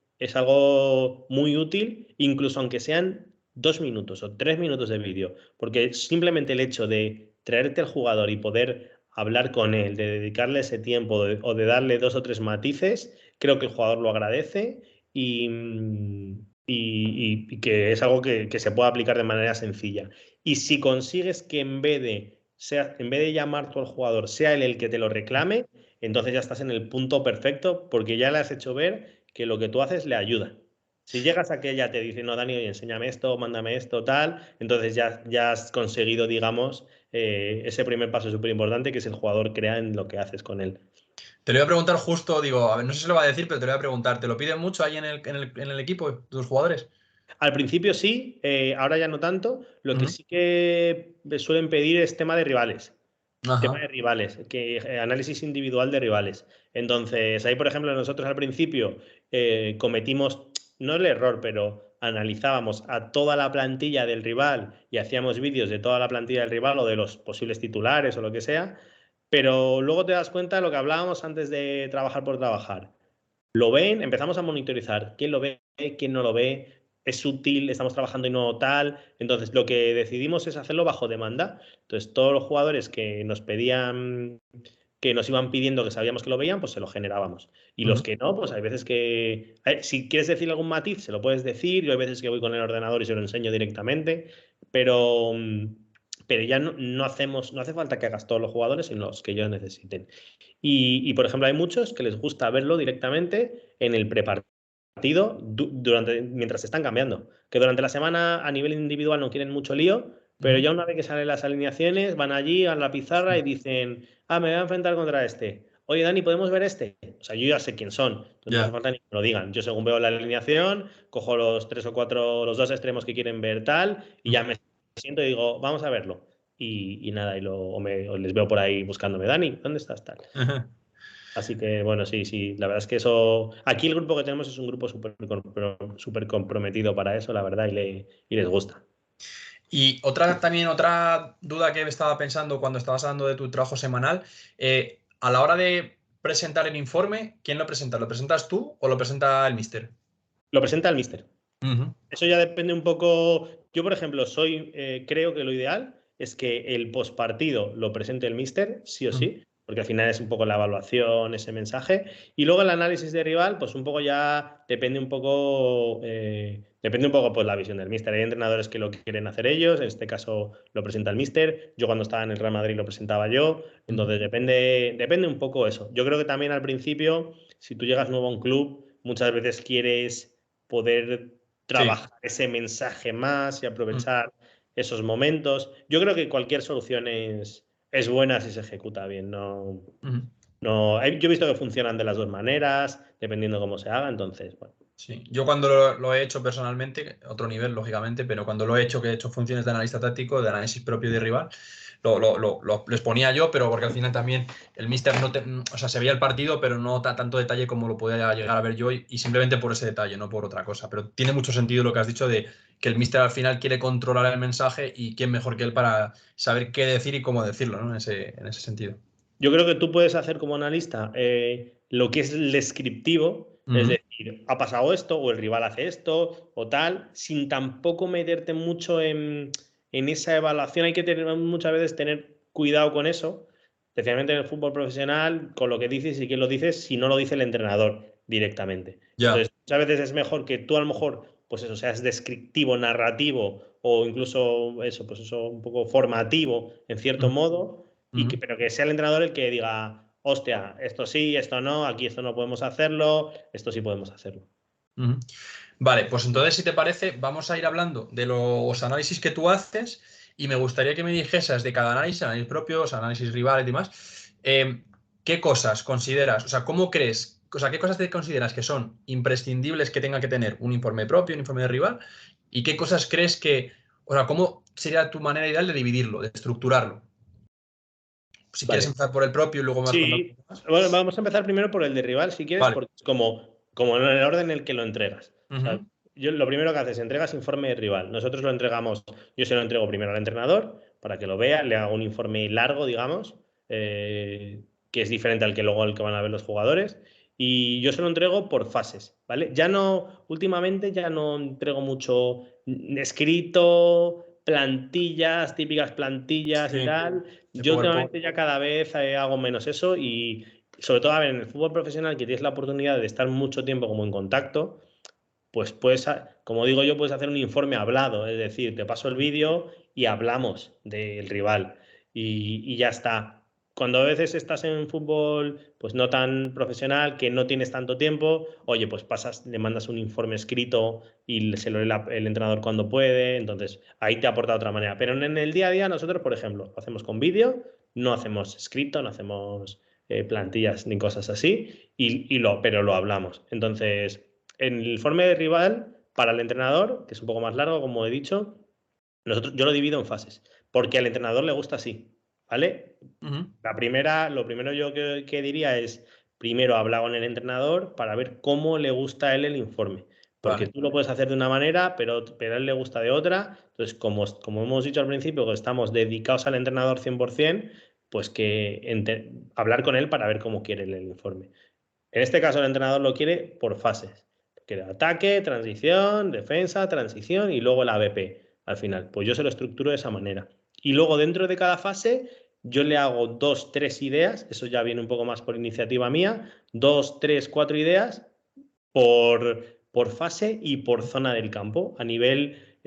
muy útil, incluso aunque sean 2 minutos o 3 minutos de vídeo, porque simplemente el hecho de traerte al jugador y poder hablar con él, de dedicarle ese tiempo o de darle 2 o 3 matices, creo que el jugador lo agradece y que es algo que se puede aplicar de manera sencilla. Y si consigues que en vez de llamar tú al jugador, sea él el que te lo reclame, entonces ya estás en el punto perfecto porque ya le has hecho ver que lo que tú haces le ayuda. Si llegas a que ella te dice, no, Dani, oye, enséñame esto, mándame esto, tal, entonces ya has conseguido, digamos, ese primer paso súper importante, que es el jugador crea en lo que haces con él. Te lo voy a preguntar justo, digo, a ver, no sé si lo va a decir, pero te lo voy a preguntar. ¿Te lo piden mucho ahí en el equipo, tus jugadores? Al principio sí, ahora ya no tanto. Lo que sí que suelen pedir es tema de rivales. Tema de Ajá. rivales, análisis individual de rivales. Entonces, ahí, por ejemplo, nosotros al principio cometimos, no el error, pero analizábamos a toda la plantilla del rival y hacíamos vídeos de toda la plantilla del rival o de los posibles titulares o lo que sea. Pero luego te das cuenta de lo que hablábamos antes de trabajar por trabajar. Lo ven, empezamos a monitorizar quién lo ve, quién no lo ve, es útil, estamos trabajando y no tal. Entonces, lo que decidimos es hacerlo bajo demanda. Entonces, todos los jugadores que nos pedían, que nos iban pidiendo que sabíamos que lo veían, pues se lo generábamos. Y los que no, pues hay veces que, si quieres decir algún matiz, se lo puedes decir. Yo hay veces que voy con el ordenador y se lo enseño directamente, pero, pero ya no hace falta que hagas todos los jugadores, sino los que ellos necesiten. Y, por ejemplo, hay muchos que les gusta verlo directamente en el prepartido mientras se están cambiando. Que durante la semana a nivel individual no quieren mucho lío, pero ya una vez que salen las alineaciones, van allí a la pizarra y dicen, me voy a enfrentar contra este. Oye, Dani, ¿podemos ver este? O sea, yo ya sé quién son. Entonces no hace falta ni que me lo digan. Yo según veo la alineación, cojo los 3 o 4, los 2 extremos que quieren ver tal, y ya me siento y digo, vamos a verlo. Y nada, o les veo por ahí buscándome, Dani, ¿dónde estás? Tal. Así que, bueno, sí, la verdad es que eso. Aquí el grupo que tenemos es un grupo súper comprometido para eso, la verdad, y les gusta. Y otra duda que estaba pensando cuando estabas hablando de tu trabajo semanal, a la hora de presentar el informe, ¿quién lo presenta? ¿Lo presentas tú o lo presenta el míster? Lo presenta el míster. Eso ya depende un poco. Yo, por ejemplo, creo que lo ideal es que el postpartido lo presente el míster, sí o sí, porque al final es un poco la evaluación, ese mensaje. Y luego el análisis de rival, pues un poco ya depende un poco pues la visión del míster. Hay entrenadores que lo quieren hacer ellos, en este caso lo presenta el míster. Yo cuando estaba en el Real Madrid lo presentaba yo. Entonces depende un poco eso. Yo creo que también al principio, si tú llegas nuevo a un club, muchas veces quieres poder trabajar ese mensaje más y aprovechar esos momentos. Yo creo que cualquier solución es buena si se ejecuta bien. Yo he visto que funcionan de las dos maneras, dependiendo cómo se haga, entonces, bueno. Sí, yo cuando lo he hecho personalmente, otro nivel, lógicamente, pero cuando lo he hecho, que he hecho funciones de analista táctico, de análisis propio de rival, les ponía yo, pero porque al final también el míster o sea, se veía el partido, pero no da tanto detalle como lo podía llegar a ver yo y simplemente por ese detalle, no por otra cosa. Pero tiene mucho sentido lo que has dicho de que el míster al final quiere controlar el mensaje y quién mejor que él para saber qué decir y cómo decirlo, ¿no? En ese sentido. Yo creo que tú puedes hacer como analista lo que es el descriptivo, es decir, ha pasado esto, o el rival hace esto, o tal, sin tampoco meterte mucho en esa evaluación. Hay que muchas veces tener cuidado con eso, especialmente en el fútbol profesional, con lo que dices y quién lo dices, si no lo dice el entrenador directamente. Entonces, muchas veces es mejor que tú a lo mejor, pues eso, seas descriptivo, narrativo, o incluso eso, pues eso, un poco formativo, en cierto modo. Pero que sea el entrenador el que diga, hostia, esto sí, esto no, aquí esto no podemos hacerlo, esto sí podemos hacerlo. Vale, pues entonces, si te parece, vamos a ir hablando de los análisis que tú haces y me gustaría que me dijeses de cada análisis propios, análisis rivales y demás, ¿qué cosas consideras, o sea, cómo crees, o sea, qué cosas te consideras que son imprescindibles que tenga que tener un informe propio, un informe de rival, y qué cosas crees que, o sea, cómo sería tu manera ideal de dividirlo, de estructurarlo? Si quieres Vale. empezar por el propio y luego me vas contando Sí, más. bueno, vamos a empezar primero por el de rival, si quieres, Vale. porque es como en el orden en el que lo entregas. O sea, Ujú. lo primero que haces, entregas informe de rival. Nosotros lo entregamos, yo se lo entrego primero al entrenador para que lo vea, le hago un informe largo, digamos, que es diferente al que luego al que van a ver los jugadores. Y yo se lo entrego por fases, ¿vale? Ya no, últimamente ya no entrego mucho escrito, plantillas, típicas plantillas y Sí, tal. de Yo PowerPoint. últimamente ya cada vez hago menos eso y sobre todo, a ver, en el fútbol profesional que tienes la oportunidad de estar mucho tiempo como en contacto, pues puedes, como digo yo, puedes hacer un informe hablado, es decir, te paso el vídeo y hablamos del rival y ya está. Cuando a veces estás en fútbol, pues no tan profesional, que no tienes tanto tiempo, oye, pues pasas, le mandas un informe escrito y se lo lee el entrenador cuando puede, entonces ahí te aporta de otra manera. Pero en el día a día nosotros, por ejemplo, lo hacemos con vídeo, no hacemos escrito, no hacemos plantillas ni cosas así, pero lo hablamos. Entonces, en el informe de rival, para el entrenador, que es un poco más largo, como he dicho, yo lo divido en fases, porque al entrenador le gusta así, ¿vale? Ujú. Lo primero yo que diría es, primero habla con el entrenador para ver cómo le gusta a él el informe, porque Vale. tú lo puedes hacer de una manera, pero a él le gusta de otra. Entonces, como hemos dicho al principio, que estamos dedicados al entrenador 100%, pues hablar con él para ver cómo quiere el informe. En este caso, el entrenador lo quiere por fases. Quiere ataque, transición, defensa, transición y luego el ABP al final. Pues yo se lo estructuro de esa manera. Y luego dentro de cada fase, yo le hago 2, 3 ideas. Eso ya viene un poco más por iniciativa mía. 2, 3, 4 ideas por fase y por zona del campo. A nivel,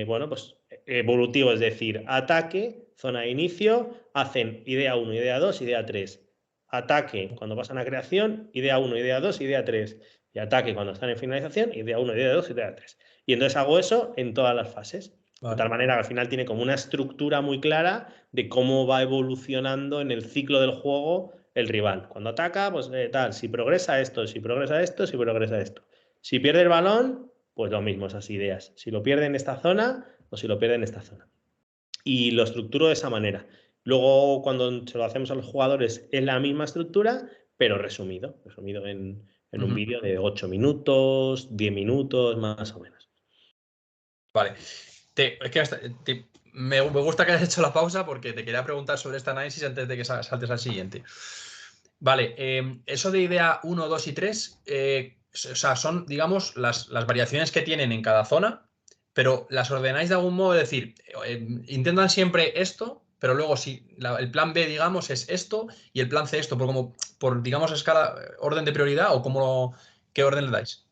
bueno, pues evolutivo, es decir, ataque, zona de inicio, hacen idea 1, idea 2, idea 3. Ataque cuando pasan a creación, idea 1, idea 2, idea 3. Y ataque cuando están en finalización, idea 1, idea 2, idea 3. Y entonces hago eso en todas las fases. De Vale. tal manera que al final tiene como una estructura muy clara de cómo va evolucionando en el ciclo del juego el rival. Cuando ataca, pues tal, si progresa esto, si progresa esto, si progresa esto. Si pierde el balón, pues lo mismo, esas ideas. Si lo pierde en esta zona o si lo pierde en esta zona. Y lo estructuro de esa manera. Luego, cuando se lo hacemos a los jugadores, es la misma estructura, pero resumido en un Ujú. vídeo de 8 minutos, 10 minutos, más o menos. Vale. Es que me gusta que hayas hecho la pausa porque te quería preguntar sobre este análisis antes de que saltes al siguiente. Vale, eso de idea 1, 2 y 3, o sea, son, digamos, las variaciones que tienen en cada zona, pero las ordenáis de algún modo, es decir, intentan siempre esto, pero luego si el plan B, digamos, es esto y el plan C esto, por digamos, escala, orden de prioridad o ¿qué orden le dais?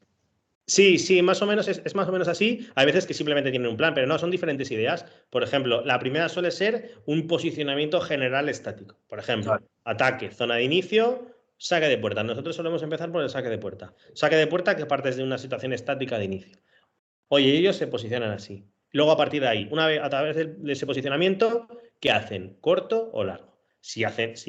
Sí, sí, más o menos es más o menos así. Hay veces que simplemente tienen un plan, pero no, son diferentes ideas. Por ejemplo, la primera suele ser un posicionamiento general estático. Por ejemplo, Vale. ataque, zona de inicio, saque de puerta. Nosotros solemos empezar por el saque de puerta. Saque de puerta que partes de una situación estática de inicio. Oye, ellos se posicionan así. Luego, a partir de ahí, una vez a través de ese posicionamiento, ¿qué hacen? ¿Corto o largo? Si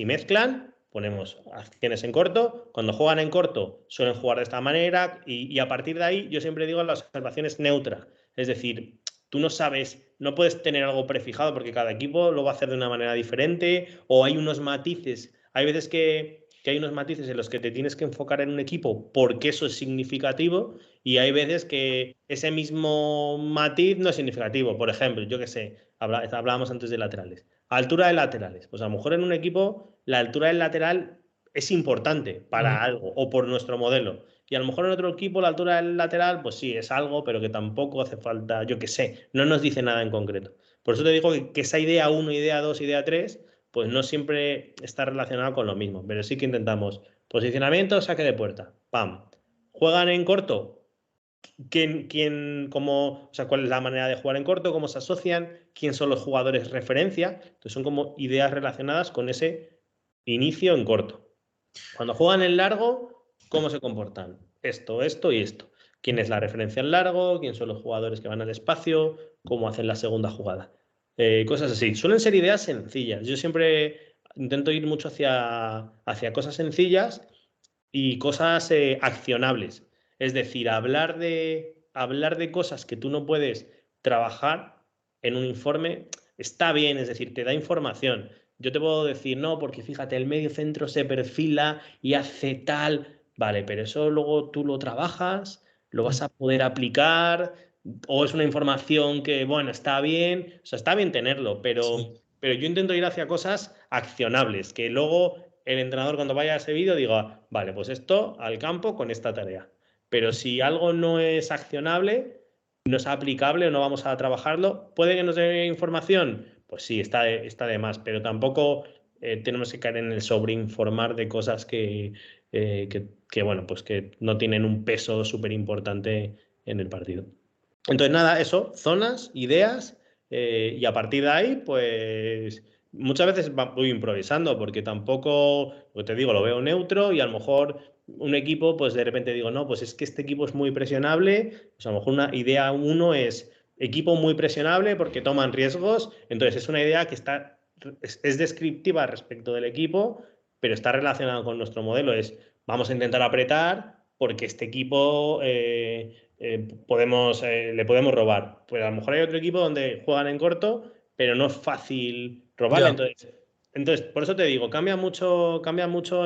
mezclan, ponemos acciones en corto. Cuando juegan en corto, suelen jugar de esta manera. Y a partir de ahí, yo siempre digo las observaciones neutras. Es decir, tú no sabes, no puedes tener algo prefijado porque cada equipo lo va a hacer de una manera diferente o hay unos matices. Hay veces que hay unos matices en los que te tienes que enfocar en un equipo porque eso es significativo y hay veces que ese mismo matiz no es significativo. Por ejemplo, yo qué sé, hablábamos antes de laterales. Altura de laterales. Pues a lo mejor en un equipo la altura del lateral es importante Ujú. para algo o por nuestro modelo. Y a lo mejor en otro equipo la altura del lateral, pues sí, es algo, pero que tampoco hace falta, yo qué sé, no nos dice nada en concreto. Por eso te digo que esa idea 1, idea 2, idea 3, pues no siempre está relacionada con lo mismo, pero sí que intentamos posicionamiento, saque de puerta, pam. ¿Juegan en corto? O sea, ¿cuál es la manera de jugar en corto? ¿Cómo se asocian? ¿Quién son los jugadores referencia? Entonces son como ideas relacionadas con ese inicio en corto. Cuando juegan en largo, ¿cómo se comportan? Esto y esto. quién es la referencia al largo, quién son los jugadores que van al espacio, cómo hacen la segunda jugada. Cosas así. Suelen ser ideas sencillas. Yo siempre intento ir mucho hacia cosas sencillas y cosas accionables. Es decir, hablar de cosas que tú no puedes trabajar en un informe está bien, es decir, te da información. Yo te puedo decir, no, porque fíjate, el medio centro se perfila y hace tal. Vale, pero eso luego tú lo trabajas, lo vas a poder aplicar, o es una información que, bueno, está bien, o sea, está bien tenerlo, pero yo intento ir hacia cosas accionables, que luego el entrenador cuando vaya a ese vídeo diga, vale, pues esto al campo con esta tarea. Pero si algo no es accionable, no es aplicable o no vamos a trabajarlo, ¿puede que nos dé información? Pues sí, está de más, pero tampoco tenemos que caer en el sobreinformar de cosas bueno, pues que no tienen un peso súper importante en el partido. Entonces, nada, eso, zonas, ideas, y a partir de ahí, pues muchas veces voy improvisando, porque tampoco, lo que te digo, lo veo neutro y a lo mejor un equipo, pues de repente digo, no, pues es que este equipo es muy presionable, pues a lo mejor una idea uno es equipo muy presionable porque toman riesgos, entonces es una idea que es descriptiva respecto del equipo, pero está relacionada con nuestro modelo, es vamos a intentar apretar porque este equipo le podemos robar. Pues a lo mejor hay otro equipo donde juegan en corto, pero no es fácil robarle. Ya. Entonces, por eso te digo, cambia mucho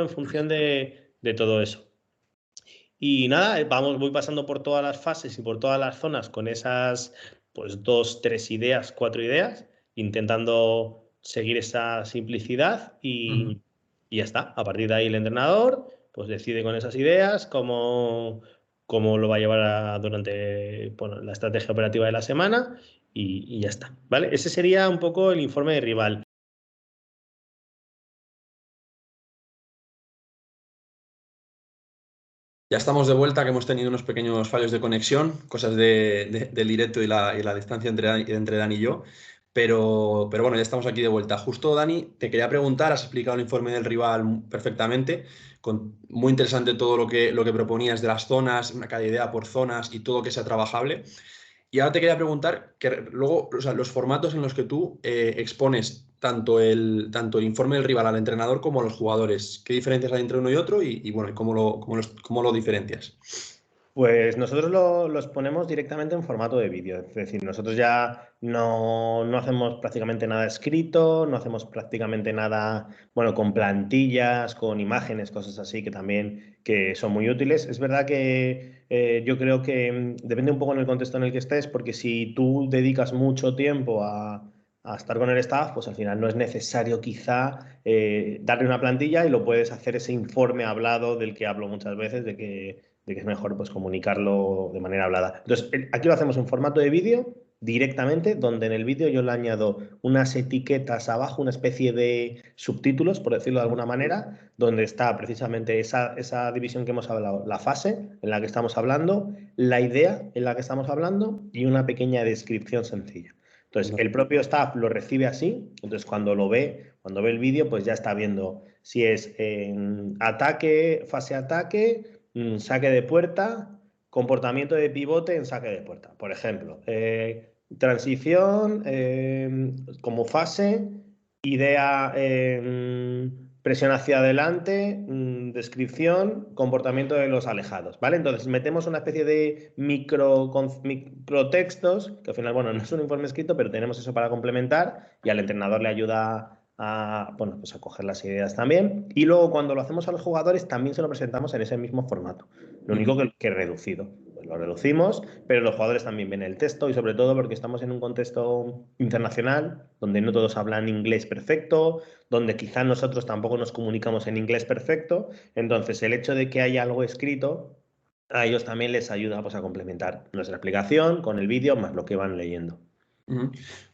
en función de todo eso. Y nada, voy pasando por todas las fases y por todas las zonas con esas, pues 2, 3 ideas, 4 ideas, intentando seguir esa simplicidad y ya está. A partir de ahí el entrenador pues decide con esas ideas cómo lo va a llevar durante la estrategia operativa de la semana y ya está. ¿Vale? Ese sería un poco el informe de rival. Ya estamos de vuelta, que hemos tenido unos pequeños fallos de conexión, cosas del directo y la distancia entre Dani y yo. Pero bueno, ya estamos aquí de vuelta. Justo, Dani, te quería preguntar, has explicado el informe del rival perfectamente, muy interesante todo lo que proponías de las zonas, cada idea por zonas y todo que sea trabajable. Y ahora te quería preguntar que luego, o sea, los formatos en los que tú expones tanto el informe del rival al entrenador como a los jugadores. ¿Qué diferencias hay entre uno y otro? Y bueno, ¿cómo lo diferencias? Pues nosotros los ponemos directamente en formato de vídeo, es decir, nosotros ya no hacemos prácticamente nada escrito, no hacemos prácticamente nada, bueno, con plantillas, con imágenes, cosas así que son muy útiles. Es verdad que yo creo que depende un poco en el contexto en el que estés, porque si tú dedicas mucho tiempo a estar con el staff, pues al final no es necesario quizá darle una plantilla y lo puedes hacer ese informe hablado del que hablo muchas veces, de que es mejor pues, comunicarlo de manera hablada. Entonces, aquí lo hacemos en formato de vídeo directamente, donde en el vídeo yo le añado unas etiquetas abajo, una especie de subtítulos, por decirlo de alguna manera, donde está precisamente esa división que hemos hablado, la fase en la que estamos hablando, la idea en la que estamos hablando y una pequeña descripción sencilla. Entonces, el propio staff lo recibe así, entonces cuando ve el vídeo, pues ya está viendo si es en ataque, fase ataque, saque de puerta, comportamiento de pivote en saque de puerta. Por ejemplo, transición como fase, idea, presión hacia adelante, descripción, comportamiento de los alejados, ¿vale? Entonces metemos una especie de microtextos, que al final, bueno, no es un informe escrito, pero tenemos eso para complementar y al entrenador le ayuda bueno, pues a coger las ideas también. Y luego cuando lo hacemos a los jugadores también se lo presentamos en ese mismo formato. Lo único que reducido. Pues lo reducimos, pero los jugadores también ven el texto y sobre todo porque estamos en un contexto internacional donde no todos hablan inglés perfecto, donde quizá nosotros tampoco nos comunicamos en inglés perfecto. Entonces el hecho de que haya algo escrito a ellos también les ayuda pues, a complementar nuestra explicación con el vídeo más lo que van leyendo.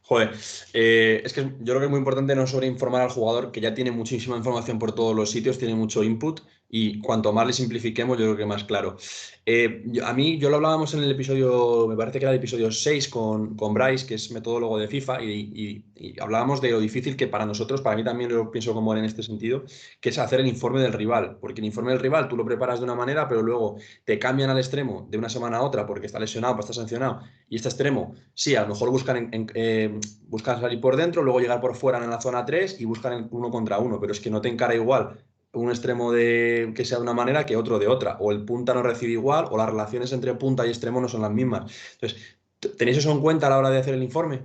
Joder, es que yo creo que es muy importante no sobreinformar al jugador, que ya tiene muchísima información por todos los sitios, tiene mucho input, Y cuanto más le simplifiquemos, yo creo que más claro. Yo lo hablábamos en el episodio, me parece que era el episodio 6 con Bryce, que es metodólogo de FIFA, y hablábamos de lo difícil que para nosotros, para mí también lo pienso como él en este sentido, que es hacer el informe del rival. Porque el informe del rival tú lo preparas de una manera, pero luego te cambian al extremo de una semana a otra porque está lesionado, porque está sancionado. Y este extremo, sí, a lo mejor buscan salir por dentro, luego llegar por fuera en la zona 3 y buscan el 1 contra 1, pero es que no te encara igual un extremo que sea de una manera que otro de otra, o el punta no recibe igual, o las relaciones entre punta y extremo no son las mismas. Entonces, ¿tenéis eso en cuenta a la hora de hacer el informe?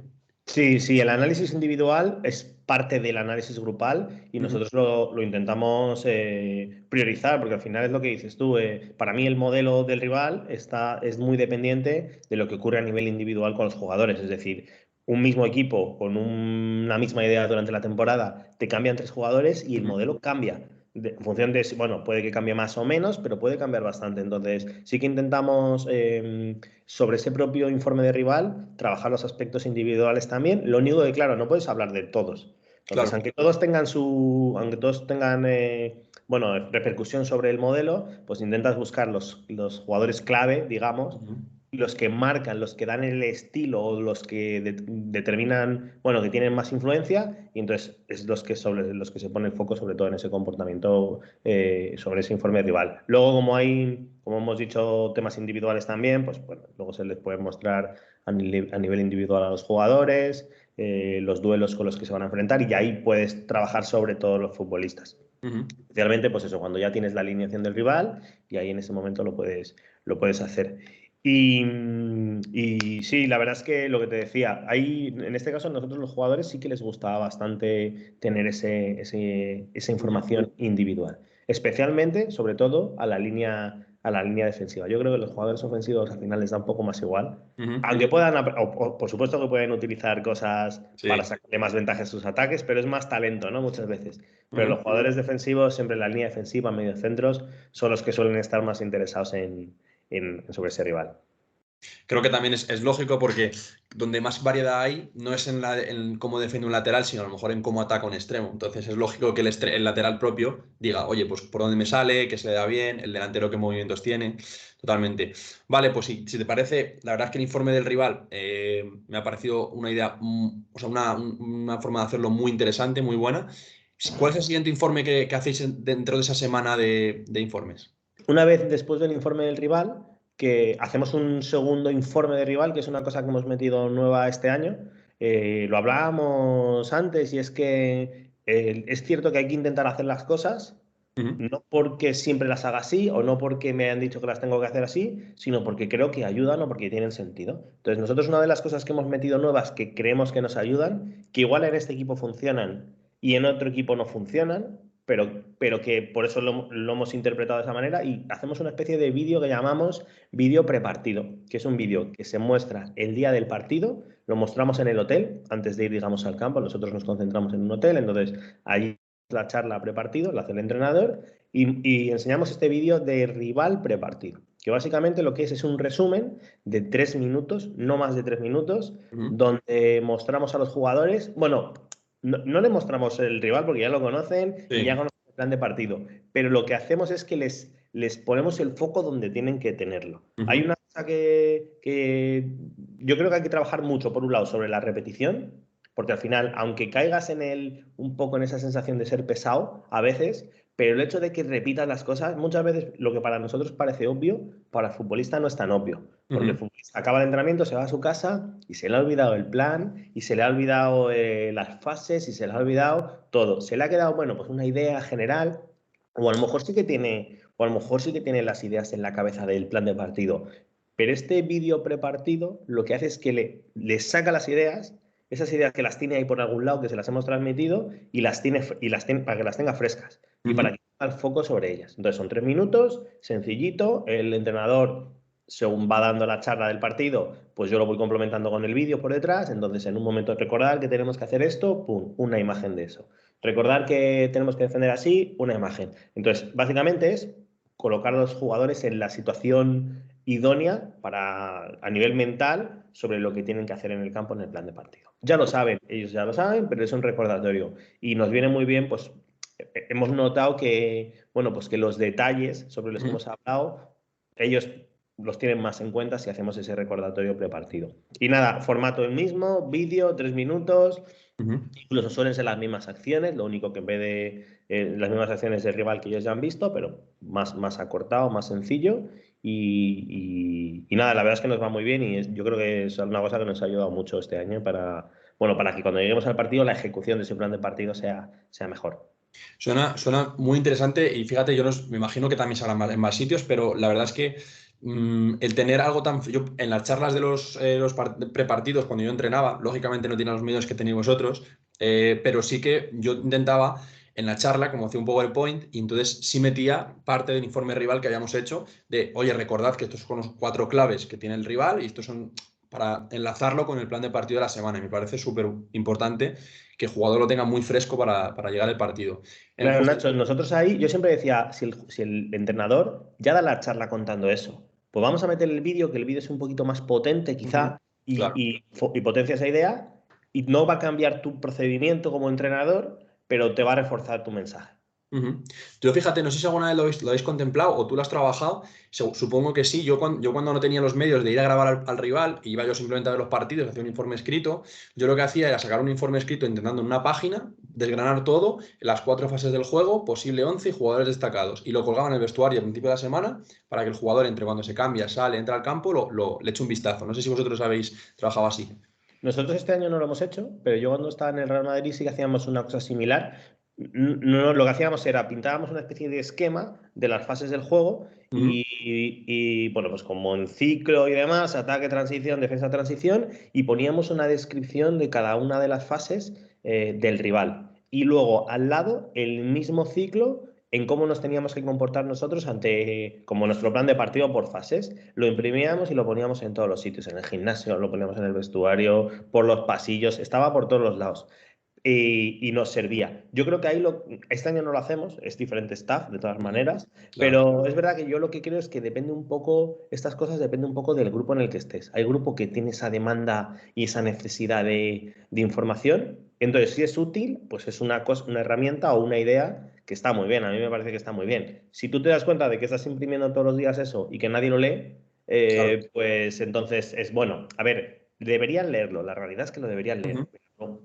Sí, sí, el análisis individual es parte del análisis grupal y nosotros lo intentamos priorizar, porque al final es lo que dices tú. Para mí el modelo del rival es muy dependiente de lo que ocurre a nivel individual con los jugadores. Es decir, un mismo equipo con una misma idea durante la temporada, te cambian 3 jugadores y el modelo cambia. En función de, bueno, puede que cambie más o menos, pero puede cambiar bastante. Entonces, sí que intentamos sobre ese propio informe de rival trabajar los aspectos individuales también. Lo único que, claro, no puedes hablar de todos. Entonces, Claro. aunque todos tengan bueno, repercusión sobre el modelo, pues intentas buscar los jugadores clave, digamos, los que marcan, los que dan el estilo o los que determinan, bueno, que tienen más influencia, y entonces es sobre los que se pone el foco sobre todo en ese comportamiento, sobre ese informe rival. Luego, como hemos dicho, temas individuales también, pues bueno, luego se les puede mostrar a nivel individual a los jugadores, los duelos con los que se van a enfrentar, y ahí puedes trabajar sobre todos los futbolistas. Especialmente, pues eso, cuando ya tienes la alineación del rival, y ahí en ese momento lo puedes hacer. Y sí, la verdad es que lo que te decía, en este caso, a nosotros los jugadores sí que les gustaba bastante tener esa información individual, especialmente, sobre todo, a la línea defensiva. Yo creo que los jugadores ofensivos al final les da un poco más igual, aunque puedan, por supuesto que pueden utilizar cosas para sacarle más ventaja a sus ataques, pero es más talento, ¿no? Muchas veces. Pero los jugadores defensivos, siempre en la línea defensiva, mediocentros, son los que suelen estar más interesados sobre ese rival. Creo que también es lógico porque donde más variedad hay no es en cómo defiende un lateral, sino a lo mejor en cómo ataca un extremo. Entonces es lógico que el lateral propio diga, oye, pues por dónde me sale, qué se le da bien, el delantero qué movimientos tiene. Totalmente. Vale, pues si te parece, la verdad es que el informe del rival me ha parecido una idea, o sea, una forma de hacerlo muy interesante, muy buena. ¿Cuál es el siguiente informe que hacéis dentro de esa semana de informes? Una vez después del informe del rival, que hacemos un segundo informe de rival, que es una cosa que hemos metido nueva este año. Lo hablábamos antes, y es que es cierto que hay que intentar hacer las cosas, no porque siempre las haga así o no porque me han dicho que las tengo que hacer así, sino porque creo que ayudan o porque tienen sentido. Entonces, nosotros, una de las cosas que hemos metido nuevas que creemos que nos ayudan, que igual en este equipo funcionan y en otro equipo no funcionan, pero que por eso lo hemos interpretado de esa manera, y hacemos una especie de vídeo que llamamos vídeo prepartido, que es un vídeo que se muestra el día del partido, lo mostramos en el hotel antes de ir, digamos, al campo. Nosotros nos concentramos en un hotel, entonces allí la charla prepartido, la hace el entrenador, y enseñamos este vídeo de rival prepartido, que básicamente lo que es un resumen de 3 minutos, no más de 3 minutos, donde mostramos a los jugadores, bueno, no le mostramos el rival porque ya lo conocen y ya conocen el plan de partido, pero lo que hacemos es que les ponemos el foco donde tienen que tenerlo. Hay una cosa que yo creo que hay que trabajar mucho, por un lado, sobre la repetición, porque al final, aunque caigas un poco en esa sensación de ser pesado a veces, pero el hecho de que repitas las cosas, muchas veces lo que para nosotros parece obvio, para el futbolista no es tan obvio. Porque el futbolista acaba el entrenamiento, se va a su casa y se le ha olvidado el plan, y se le ha olvidado las fases, y se le ha olvidado todo. Se le ha quedado, bueno, pues una idea general, o a lo mejor sí que tiene las ideas en la cabeza del plan de partido. Pero este vídeo prepartido lo que hace es que le saca las ideas, esas ideas que las tiene ahí por algún lado, que se las hemos transmitido, y las tiene para que las tenga frescas y para que ponga el foco sobre ellas. Entonces son 3 minutos, sencillito. El entrenador, según va dando la charla del partido, pues yo lo voy complementando con el vídeo por detrás. Entonces, en un momento, recordar que tenemos que hacer esto, pum, una imagen de eso. Recordar que tenemos que defender así, una imagen. Entonces, básicamente es colocar a los jugadores en la situación idónea a nivel mental, sobre lo que tienen que hacer en el campo en el plan de partido. Ya lo saben, ellos ya lo saben, pero es un recordatorio. Y nos viene muy bien, pues, hemos notado que, bueno, pues que los detalles sobre los que hemos hablado, ellos los tienen más en cuenta si hacemos ese recordatorio prepartido. Y nada, formato el mismo, vídeo, 3 minutos, incluso suelen ser las mismas acciones, lo único que en vez de las mismas acciones del rival que ellos ya han visto, pero más acortado, más sencillo. Y nada, la verdad es que nos va muy bien y yo creo que es una cosa que nos ha ayudado mucho este año para que cuando lleguemos al partido la ejecución de ese plan de partido sea mejor. Suena muy interesante y fíjate, me imagino que también se hará en más sitios, pero la verdad es que el tener algo tan... Yo, en las charlas de los prepartidos, cuando yo entrenaba, lógicamente no tenía los medios que tenéis vosotros, pero sí que yo intentaba en la charla, como hacía un PowerPoint, y entonces sí metía parte del informe rival que habíamos hecho de, oye, recordad que estos son los 4 claves que tiene el rival y estos son para enlazarlo con el plan de partido de la semana. Y me parece súper importante que el jugador lo tenga muy fresco para llegar al partido. Claro, Nacho, nosotros ahí, yo siempre decía, si el entrenador ya da la charla contando eso, pues vamos a meter el vídeo, que el vídeo es un poquito más potente quizá, Claro. y potencia esa idea, y no va a cambiar tu procedimiento como entrenador, pero te va a reforzar tu mensaje. Tú fíjate, no sé si alguna vez lo habéis contemplado o tú lo has trabajado, supongo que sí. Yo cuando no tenía los medios de ir a grabar al rival, y iba yo simplemente a ver los partidos, hacía un informe escrito, yo lo que hacía era sacar un informe escrito intentando en una página, desgranar todo, las 4 fases del juego, posible 11 y jugadores destacados, y lo colgaba en el vestuario al principio de la semana para que el jugador entre cuando se cambia, sale, entra al campo, le eche un vistazo. No sé si vosotros habéis trabajado así. Nosotros este año no lo hemos hecho, pero yo cuando estaba en el Real Madrid sí que hacíamos una cosa similar. No, lo que hacíamos era pintábamos una especie de esquema de las fases del juego y bueno, pues como en ciclo y demás, ataque, transición, defensa, transición, y poníamos una descripción de cada una de las fases del rival. Y luego al lado el mismo ciclo en cómo nos teníamos que comportar nosotros ante, como nuestro plan de partido por fases. Lo imprimíamos y lo poníamos en todos los sitios, en el gimnasio, lo poníamos en el vestuario, por los pasillos, estaba por todos los lados. Y nos servía. Yo creo que ahí este año no lo hacemos, es diferente staff de todas maneras, Claro. pero es verdad que yo lo que creo es que depende un poco, estas cosas dependen un poco del grupo en el que estés. Hay grupo que tiene esa demanda y esa necesidad de información, entonces si es útil, pues es una herramienta o una idea que está muy bien, a mí me parece que está muy bien. Si tú te das cuenta de que estás imprimiendo todos los días eso y que nadie lo lee, Claro. pues entonces es bueno. A ver, deberían leerlo, la realidad es que lo deberían leer,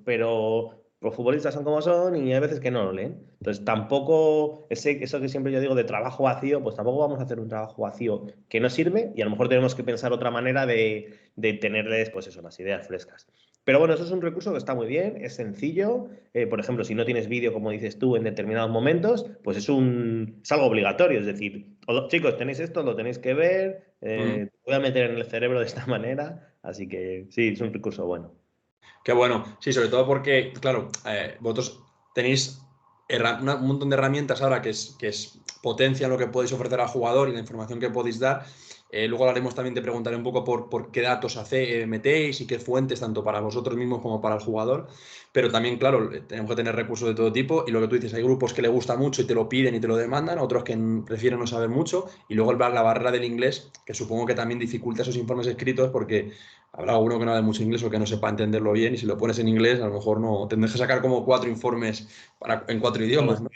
pero los futbolistas son como son y hay veces que no lo leen. Entonces, tampoco, eso que siempre yo digo de trabajo vacío, pues tampoco vamos a hacer un trabajo vacío que no sirve y a lo mejor tenemos que pensar otra manera de tenerles, pues eso, las ideas frescas. Pero bueno, eso es un recurso que está muy bien, es sencillo. Por ejemplo, si no tienes vídeo, como dices tú, en determinados momentos, pues es algo obligatorio. Es decir, chicos, tenéis esto, lo tenéis que ver, voy a meter en el cerebro de esta manera. Así que sí, es un recurso bueno. Qué bueno, sí, sobre todo porque, claro, vosotros tenéis un montón de herramientas ahora que es potencia lo que podéis ofrecer al jugador y la información que podéis dar. Luego hablaremos también, te preguntaré un poco por qué datos metéis y qué fuentes, tanto para vosotros mismos como para el jugador. Pero también, claro, tenemos que tener recursos de todo tipo. Y lo que tú dices, hay grupos que le gusta mucho y te lo piden y te lo demandan, otros que prefieren no saber mucho. Y luego la barrera del inglés, que supongo que también dificulta esos informes escritos porque habrá alguno que no hable mucho inglés o que no sepa entenderlo bien y si lo pones en inglés a lo mejor no tendrás que sacar como 4 informes en 4 idiomas, ¿no?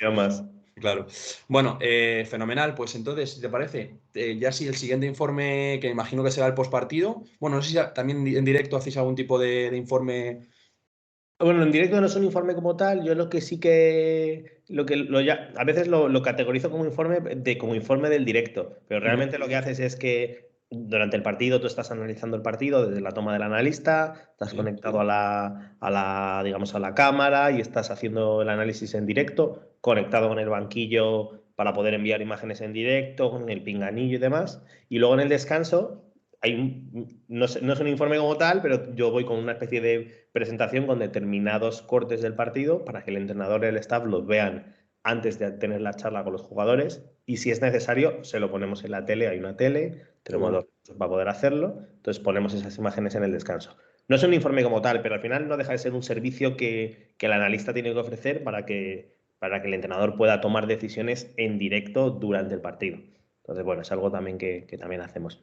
Claro. Bueno, fenomenal. Pues entonces, si te parece, ya si el siguiente informe, que imagino que será el postpartido, bueno, no sé si también en directo hacéis algún tipo de informe. Bueno, en directo no es un informe como tal, yo lo que sí que, a veces lo categorizo como informe del directo, pero realmente lo que haces es que durante el partido tú estás analizando el partido desde la toma del analista, estás conectado digamos, a la cámara y estás haciendo el análisis en directo, conectado con el banquillo para poder enviar imágenes en directo, con el pinganillo y demás, y luego en el descanso no es un informe como tal, pero yo voy con una especie de presentación con determinados cortes del partido para que el entrenador y el staff los vean antes de tener la charla con los jugadores y si es necesario se lo ponemos en la tele, hay una tele, tenemos dos para poder hacerlo, entonces ponemos esas imágenes en el descanso. No es un informe como tal, pero al final no deja de ser un servicio que el analista tiene que ofrecer para que el entrenador pueda tomar decisiones en directo durante el partido. Entonces, bueno, es algo también que también hacemos.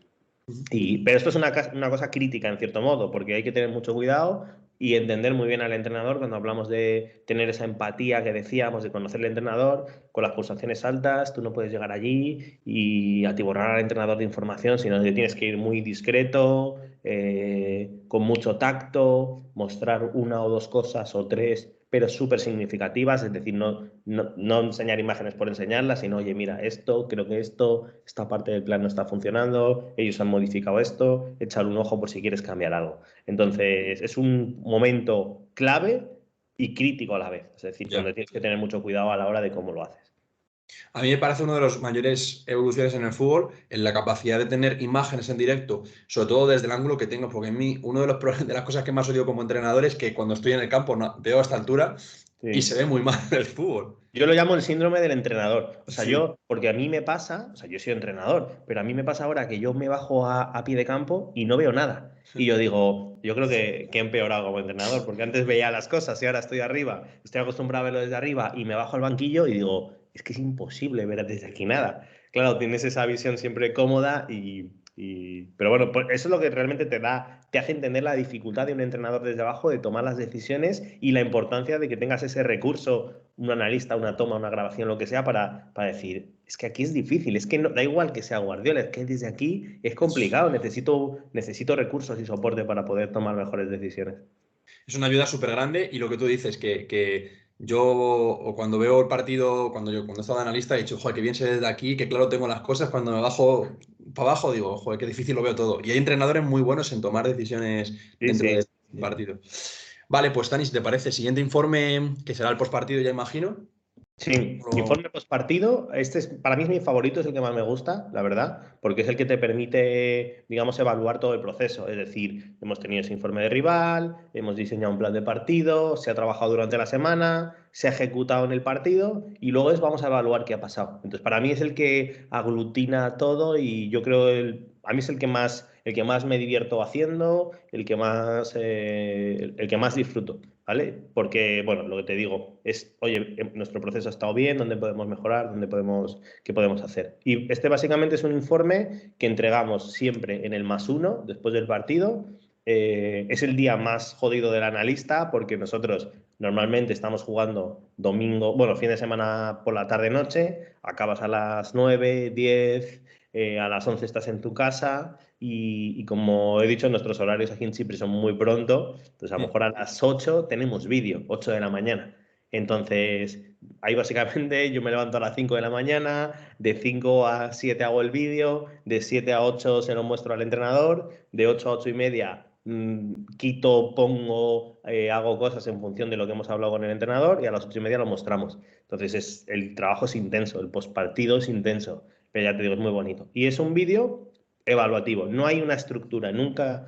Pero esto es una cosa crítica, en cierto modo, porque hay que tener mucho cuidado y entender muy bien al entrenador cuando hablamos de tener esa empatía que decíamos, de conocer al entrenador, con las pulsaciones altas, tú no puedes llegar allí y atiborrar al entrenador de información, sino que tienes que ir muy discreto, con mucho tacto, mostrar una o dos cosas o tres, pero súper significativas, es decir, no enseñar imágenes por enseñarlas, sino, oye, mira, esto, creo que esta parte del plan no está funcionando, ellos han modificado esto, échale un ojo por si quieres cambiar algo. Entonces, es un momento clave y crítico a la vez, es decir, donde tienes que tener mucho cuidado a la hora de cómo lo haces. A mí me parece una de las mayores evoluciones en el fútbol, en la capacidad de tener imágenes en directo, sobre todo desde el ángulo que tengo, porque a mí una de las cosas que más odio como entrenador es que cuando estoy en el campo veo a esta altura y se ve muy mal el fútbol. Yo lo llamo el síndrome del entrenador. O sea, Sí. porque a mí me pasa, o sea, yo soy entrenador, pero a mí me pasa ahora que yo me bajo a pie de campo y no veo nada. Y yo digo, yo creo que he empeorado como entrenador, porque antes veía las cosas y ahora estoy arriba, estoy acostumbrado a verlo desde arriba y me bajo al banquillo y digo, es que es imposible ver desde aquí nada. Claro, tienes esa visión siempre cómoda pero bueno, pues eso es lo que realmente te hace entender la dificultad de un entrenador desde abajo de tomar las decisiones y la importancia de que tengas ese recurso, un analista, una toma, una grabación, lo que sea, para decir, es que aquí es difícil, es que no, da igual que sea Guardiola, es que desde aquí es complicado, necesito recursos y soporte para poder tomar mejores decisiones. Es una ayuda súper grande y lo que tú dices, que yo cuando veo el partido, cuando estaba de analista, he dicho, joder, qué bien se ve desde aquí, que claro tengo las cosas, cuando me bajo para abajo digo, joder, qué difícil lo veo todo. Y hay entrenadores muy buenos en tomar decisiones dentro del partido. Vale, pues Tani, si te parece, siguiente informe, que será el postpartido, ya imagino. Sí, informe postpartido, para mí es mi favorito, es el que más me gusta, la verdad, porque es el que te permite, digamos, evaluar todo el proceso. Es decir, hemos tenido ese informe de rival, hemos diseñado un plan de partido, se ha trabajado durante la semana, se ha ejecutado en el partido y luego vamos a evaluar qué ha pasado. Entonces, para mí es el que aglutina todo y yo creo a mí es el que más me divierto haciendo, el que más disfruto. ¿Vale? Porque, bueno, lo que te digo es, oye, nuestro proceso ha estado bien, ¿dónde podemos mejorar? ¿Qué podemos hacer? Y este básicamente es un informe que entregamos siempre en el +1 después del partido. Es el día más jodido del analista porque nosotros normalmente estamos jugando domingo, bueno, fin de semana por la tarde-noche, acabas a las 9, 10, a las 11 estás en tu casa y como he dicho, nuestros horarios aquí en Chipre son muy pronto, entonces a lo mejor a las 8 tenemos vídeo, 8 de la mañana. Entonces, ahí básicamente yo me levanto a las 5 de la mañana, de 5 a 7 hago el vídeo, de 7 a 8 se lo muestro al entrenador, de 8 a 8 y media quito, pongo, hago cosas en función de lo que hemos hablado con el entrenador y a las 8 y media lo mostramos. Entonces, el trabajo es intenso, el postpartido es intenso, pero ya te digo, es muy bonito. Y es un vídeo evaluativo, no hay una estructura, nunca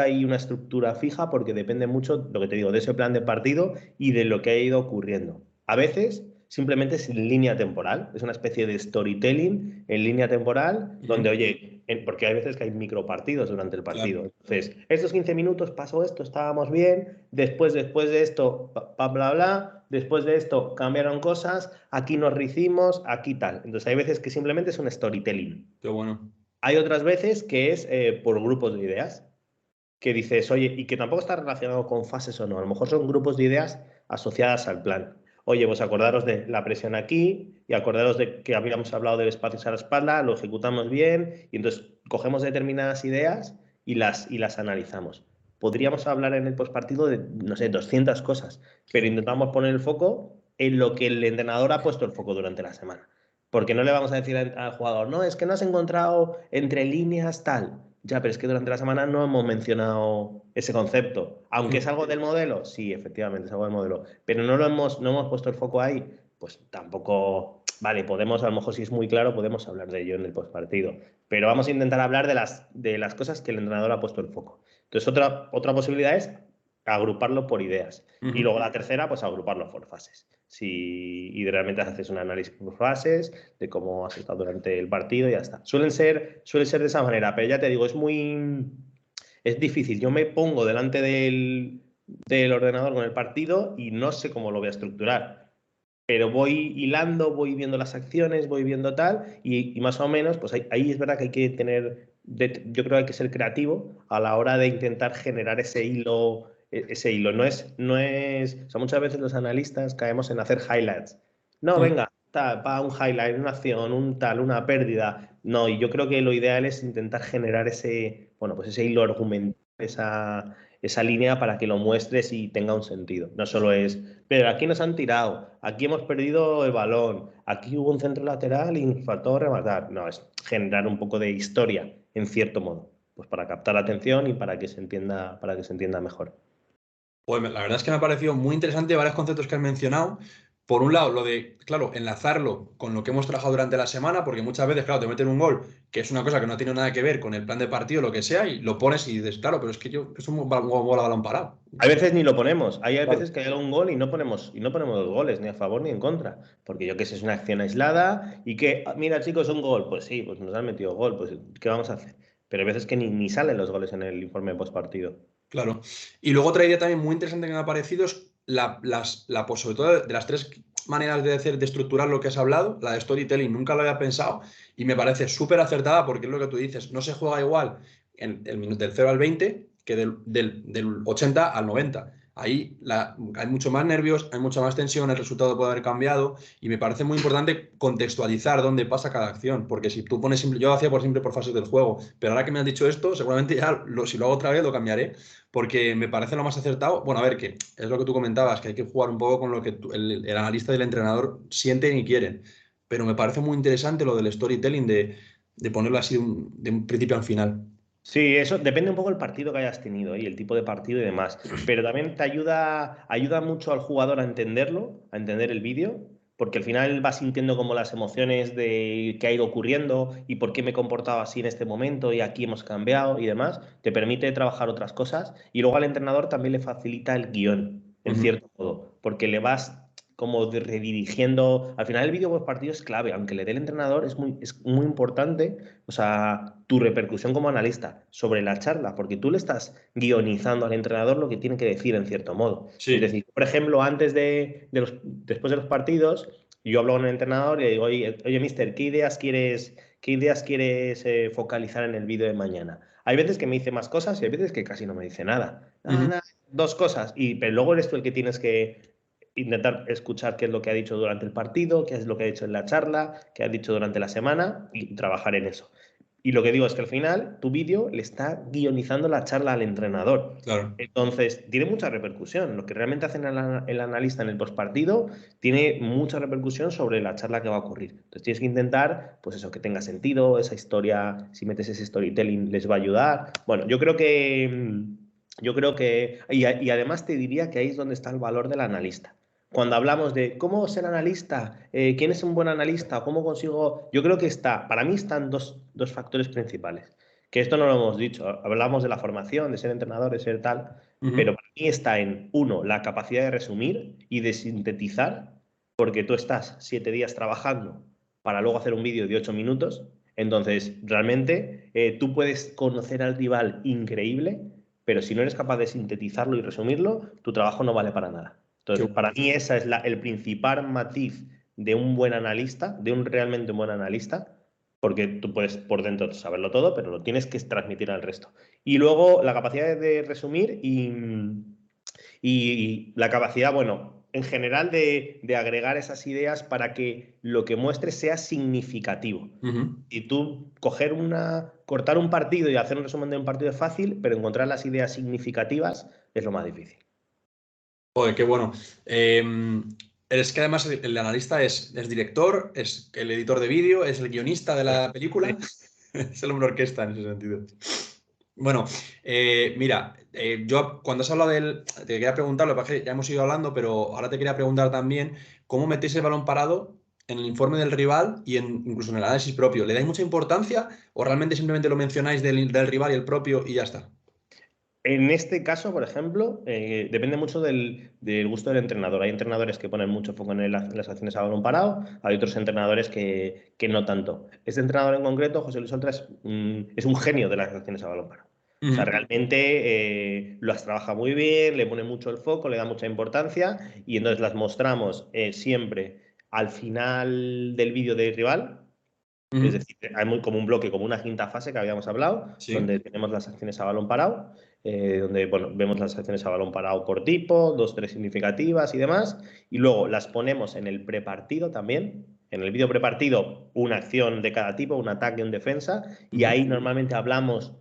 hay una estructura fija porque depende mucho, lo que te digo, de ese plan de partido y de lo que ha ido ocurriendo. A veces simplemente es en línea temporal, es una especie de storytelling en línea temporal donde, oye, porque hay veces que hay micropartidos durante el partido. Claro. Entonces, estos 15 minutos pasó esto, estábamos bien, después de esto, bla, bla, después de esto cambiaron cosas, aquí nos rehicimos, aquí tal. Entonces, hay veces que simplemente es un storytelling. Qué bueno. Hay otras veces que es por grupos de ideas, que dices, oye, y que tampoco está relacionado con fases o no, a lo mejor son grupos de ideas asociadas al plan. Oye, pues acordaros de la presión aquí y acordaros de que habíamos hablado del espacio a la espalda, lo ejecutamos bien y entonces cogemos determinadas ideas y las analizamos. Podríamos hablar en el postpartido de, no sé, 200 cosas, pero intentamos poner el foco en lo que el entrenador ha puesto el foco durante la semana. Porque no le vamos a decir al jugador, no, es que no has encontrado entre líneas tal. Ya, pero es que durante la semana no hemos mencionado ese concepto. Aunque es algo del modelo, sí, efectivamente, es algo del modelo. Pero no hemos puesto el foco ahí, pues tampoco. Vale, podemos, a lo mejor si es muy claro, podemos hablar de ello en el postpartido. Pero vamos a intentar hablar de las cosas que el entrenador ha puesto el foco. Entonces, otra posibilidad es agruparlo por ideas. Y luego la tercera, pues agruparlo por fases. Y realmente haces un análisis por fases de cómo has estado durante el partido y ya está. Suele ser de esa manera, pero ya te digo, es difícil. Yo me pongo delante del ordenador con el partido y no sé cómo lo voy a estructurar. Pero voy hilando, voy viendo las acciones, voy viendo tal, y más o menos, pues ahí es verdad que hay que tener, yo creo que hay que ser creativo a la hora de intentar generar ese hilo ese hilo. No es, o sea, muchas veces los analistas caemos en hacer highlights. No, Mm. venga, va un highlight, una acción, una pérdida. No, y yo creo que lo ideal es intentar generar ese, bueno, pues ese hilo argumental, esa línea para que lo muestres y tenga un sentido. No solo es, pero aquí nos han tirado, aquí hemos perdido el balón, aquí hubo un centro lateral y nos faltó rematar. No, es generar un poco de historia, en cierto modo, pues para captar la atención y para que se entienda mejor. Pues la verdad es que me ha parecido muy interesante varios conceptos que has mencionado. Por un lado, lo de, claro, enlazarlo con lo que hemos trabajado durante la semana, porque muchas veces, claro, te meten un gol, que es una cosa que no tiene nada que ver con el plan de partido, lo que sea, y lo pones y dices, claro, pero es que yo, es un gol a balón parado. Hay veces ni lo ponemos, hay Claro. veces que hay algún gol y no ponemos los goles, ni a favor ni en contra, porque yo que sé, es una acción aislada y que, mira chicos, un gol, pues sí, pues nos han metido gol, pues ¿qué vamos a hacer? Pero hay veces que ni salen los goles en el informe postpartido. Claro. Y luego otra idea también muy interesante que me ha parecido es sobre todo de las tres maneras de hacer, de estructurar lo que has hablado, la de storytelling, nunca lo había pensado y me parece súper acertada porque es lo que tú dices, no se juega igual en el minuto del 0 al 20 que del 80 al 90. Ahí hay mucho más nervios, hay mucha más tensión, el resultado puede haber cambiado y me parece muy importante contextualizar dónde pasa cada acción, porque si tú pones yo hacía por fases del juego, pero ahora que me has dicho esto, seguramente ya si lo hago otra vez lo cambiaré porque me parece lo más acertado. Bueno, a ver, que es lo que tú comentabas, que hay que jugar un poco con lo que el analista y el entrenador sienten y quieren. Pero me parece muy interesante lo del storytelling, de ponerlo así de un principio a un final. Sí, eso depende un poco del partido que hayas tenido y el tipo de partido y demás. Pero también te ayuda mucho al jugador a entenderlo, a entender el vídeo, porque al final vas sintiendo como las emociones de qué ha ido ocurriendo y por qué me he comportado así en este momento y aquí hemos cambiado y demás. Te permite trabajar otras cosas y luego al entrenador también le facilita el guión, en Ujú. cierto modo, porque le vas como redirigiendo. Al final el vídeo post partido es clave, aunque le dé el entrenador, es muy importante, o sea, tu repercusión como analista sobre la charla, porque tú le estás guionizando al entrenador lo que tiene que decir en cierto modo. Es Sí. decir, por ejemplo, después de los partidos, yo hablo con el entrenador y le digo, oye, mister, ¿qué ideas quieres focalizar en el vídeo de mañana? Hay veces que me dice más cosas y hay veces que casi no me dice nada. Ujú. Dos cosas, pero luego eres tú el que tienes que intentar escuchar qué es lo que ha dicho durante el partido, qué es lo que ha dicho en la charla, qué ha dicho durante la semana y trabajar en eso. Y lo que digo es que al final tu vídeo le está guionizando la charla al entrenador. Claro. Entonces, tiene mucha repercusión. Lo que realmente hace el analista en el postpartido tiene mucha repercusión sobre la charla que va a ocurrir. Entonces, tienes que intentar, pues eso, que tenga sentido, esa historia, si metes ese storytelling, les va a ayudar. Bueno, y además te diría que ahí es donde está el valor del analista. Cuando hablamos de cómo ser analista, quién es un buen analista, cómo consigo, yo creo que para mí están dos factores principales. Que esto no lo hemos dicho, hablamos de la formación, de ser entrenador, de ser tal, pero Ujú. para mí está en, uno, la capacidad de resumir y de sintetizar, porque tú estás 7 días trabajando para luego hacer un vídeo de 8 minutos, entonces realmente tú puedes conocer al rival increíble, pero si no eres capaz de sintetizarlo y resumirlo, tu trabajo no vale para nada. Qué Entonces, para bueno. mí esa es el principal matiz de un buen analista, de un realmente buen analista, porque tú puedes por dentro saberlo todo, pero lo tienes que transmitir al resto. Y luego la capacidad de resumir y la capacidad, bueno, en general de agregar esas ideas para que lo que muestres sea significativo. Ujú. Y tú cortar un partido y hacer un resumen de un partido es fácil, pero encontrar las ideas significativas es lo más difícil. Joder, qué bueno. Es que además el analista es director, es el editor de vídeo, es el guionista de la película, es el hombre orquesta en ese sentido. Bueno, mira, yo cuando has hablado te quería preguntar, lo que pasa es que ya hemos ido hablando, pero ahora te quería preguntar también, ¿cómo metéis el balón parado en el informe del rival y incluso en el análisis propio? ¿Le dais mucha importancia o realmente simplemente lo mencionáis del rival y el propio y ya está? En este caso, por ejemplo, depende mucho del gusto del entrenador. Hay entrenadores que ponen mucho foco en las acciones a balón parado, hay otros entrenadores que no tanto. Este entrenador en concreto, José Luis Oltra, es un genio de las acciones a balón parado. O sea, Ujú. realmente las trabaja muy bien, le pone mucho el foco, le da mucha importancia y entonces las mostramos siempre al final del vídeo del rival. Es Ujú. decir, hay como un bloque, como una quinta fase que habíamos hablado, Sí. donde tenemos las acciones a balón parado. donde bueno, vemos las acciones a balón parado por tipo, 2, 3 significativas y demás, y luego las ponemos en el prepartido también. En el vídeo prepartido, una acción de cada tipo, un ataque, un defensa, y ahí normalmente hablamos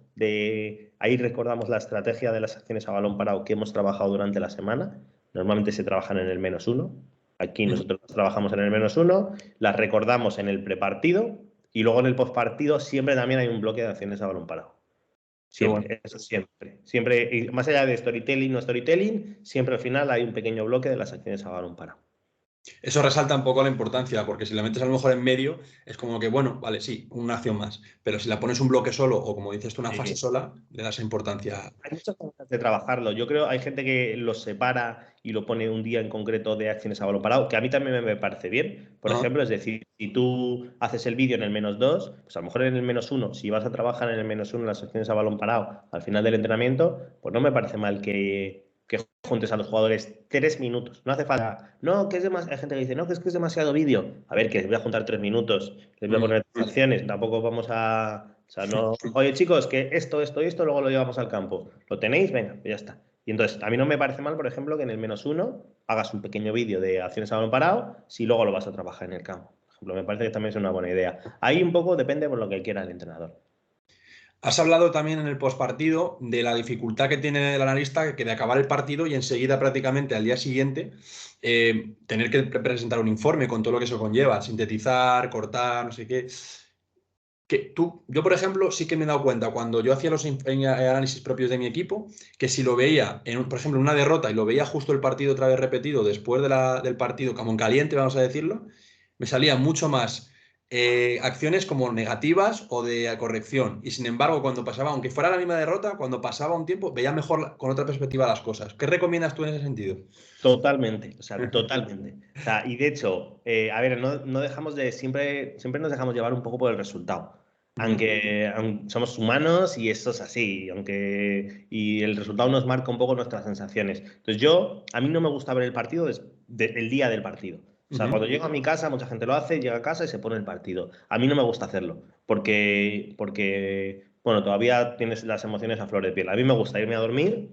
ahí recordamos la estrategia de las acciones a balón parado que hemos trabajado durante la semana. Normalmente se trabajan en el -1. Aquí nosotros las trabajamos en el -1, las recordamos en el prepartido y luego en el postpartido siempre también hay un bloque de acciones a balón parado. Siempre, bueno. eso siempre. Siempre, y más allá de storytelling o no storytelling, siempre al final hay un pequeño bloque de las acciones a balón parado. Eso resalta un poco la importancia, porque si la metes a lo mejor en medio, es como que, bueno, vale, sí, una acción más. Pero si la pones un bloque solo o, como dices tú, una fase sola, le das importancia. Hay muchas formas de trabajarlo. Yo creo hay gente que lo separa y lo pone un día en concreto de acciones a balón parado, que a mí también me parece bien. Por Ajá. ejemplo, es decir, si tú haces el vídeo en el -2, pues a lo mejor en el -1, si vas a trabajar en el -1 las acciones a balón parado al final del entrenamiento, pues no me parece mal que juntes a los jugadores 3 minutos. No hace falta. No, que es demasiado. Hay gente que dice, no, que es demasiado vídeo. A ver, que les voy a juntar 3 minutos, les voy a poner 3 acciones. Tampoco vamos a. O sea, no. Oye, chicos, que esto y esto, luego lo llevamos al campo. ¿Lo tenéis? Venga, pues ya está. Y entonces, a mí no me parece mal, por ejemplo, que en el -1 hagas un pequeño vídeo de acciones a balón parado si luego lo vas a trabajar en el campo. Por ejemplo, me parece que también es una buena idea. Ahí un poco depende por lo que quiera el entrenador. Has hablado también en el postpartido de la dificultad que tiene el analista que de acabar el partido y enseguida prácticamente al día siguiente tener que presentar un informe con todo lo que eso conlleva, sintetizar, cortar, no sé qué. Yo, por ejemplo, sí que me he dado cuenta cuando yo hacía los análisis propios de mi equipo, que si lo veía, por ejemplo, en una derrota y lo veía justo el partido otra vez repetido después del partido, como en caliente, vamos a decirlo, me salían mucho más acciones como negativas o de corrección. Y sin embargo, cuando pasaba, aunque fuera la misma derrota, cuando pasaba un tiempo, veía mejor con otra perspectiva las cosas. ¿Qué recomiendas tú en ese sentido? Totalmente, o sea, totalmente. O sea, y de hecho, a ver, no dejamos de, siempre nos dejamos llevar un poco por el resultado. Aunque somos humanos y eso es así, y el resultado nos marca un poco nuestras sensaciones. Entonces a mí no me gusta ver el partido el día del partido. O sea, cuando llego a mi casa, mucha gente lo hace, llega a casa y se pone el partido. A mí no me gusta hacerlo, porque bueno, todavía tienes las emociones a flor de piel. A mí me gusta irme a dormir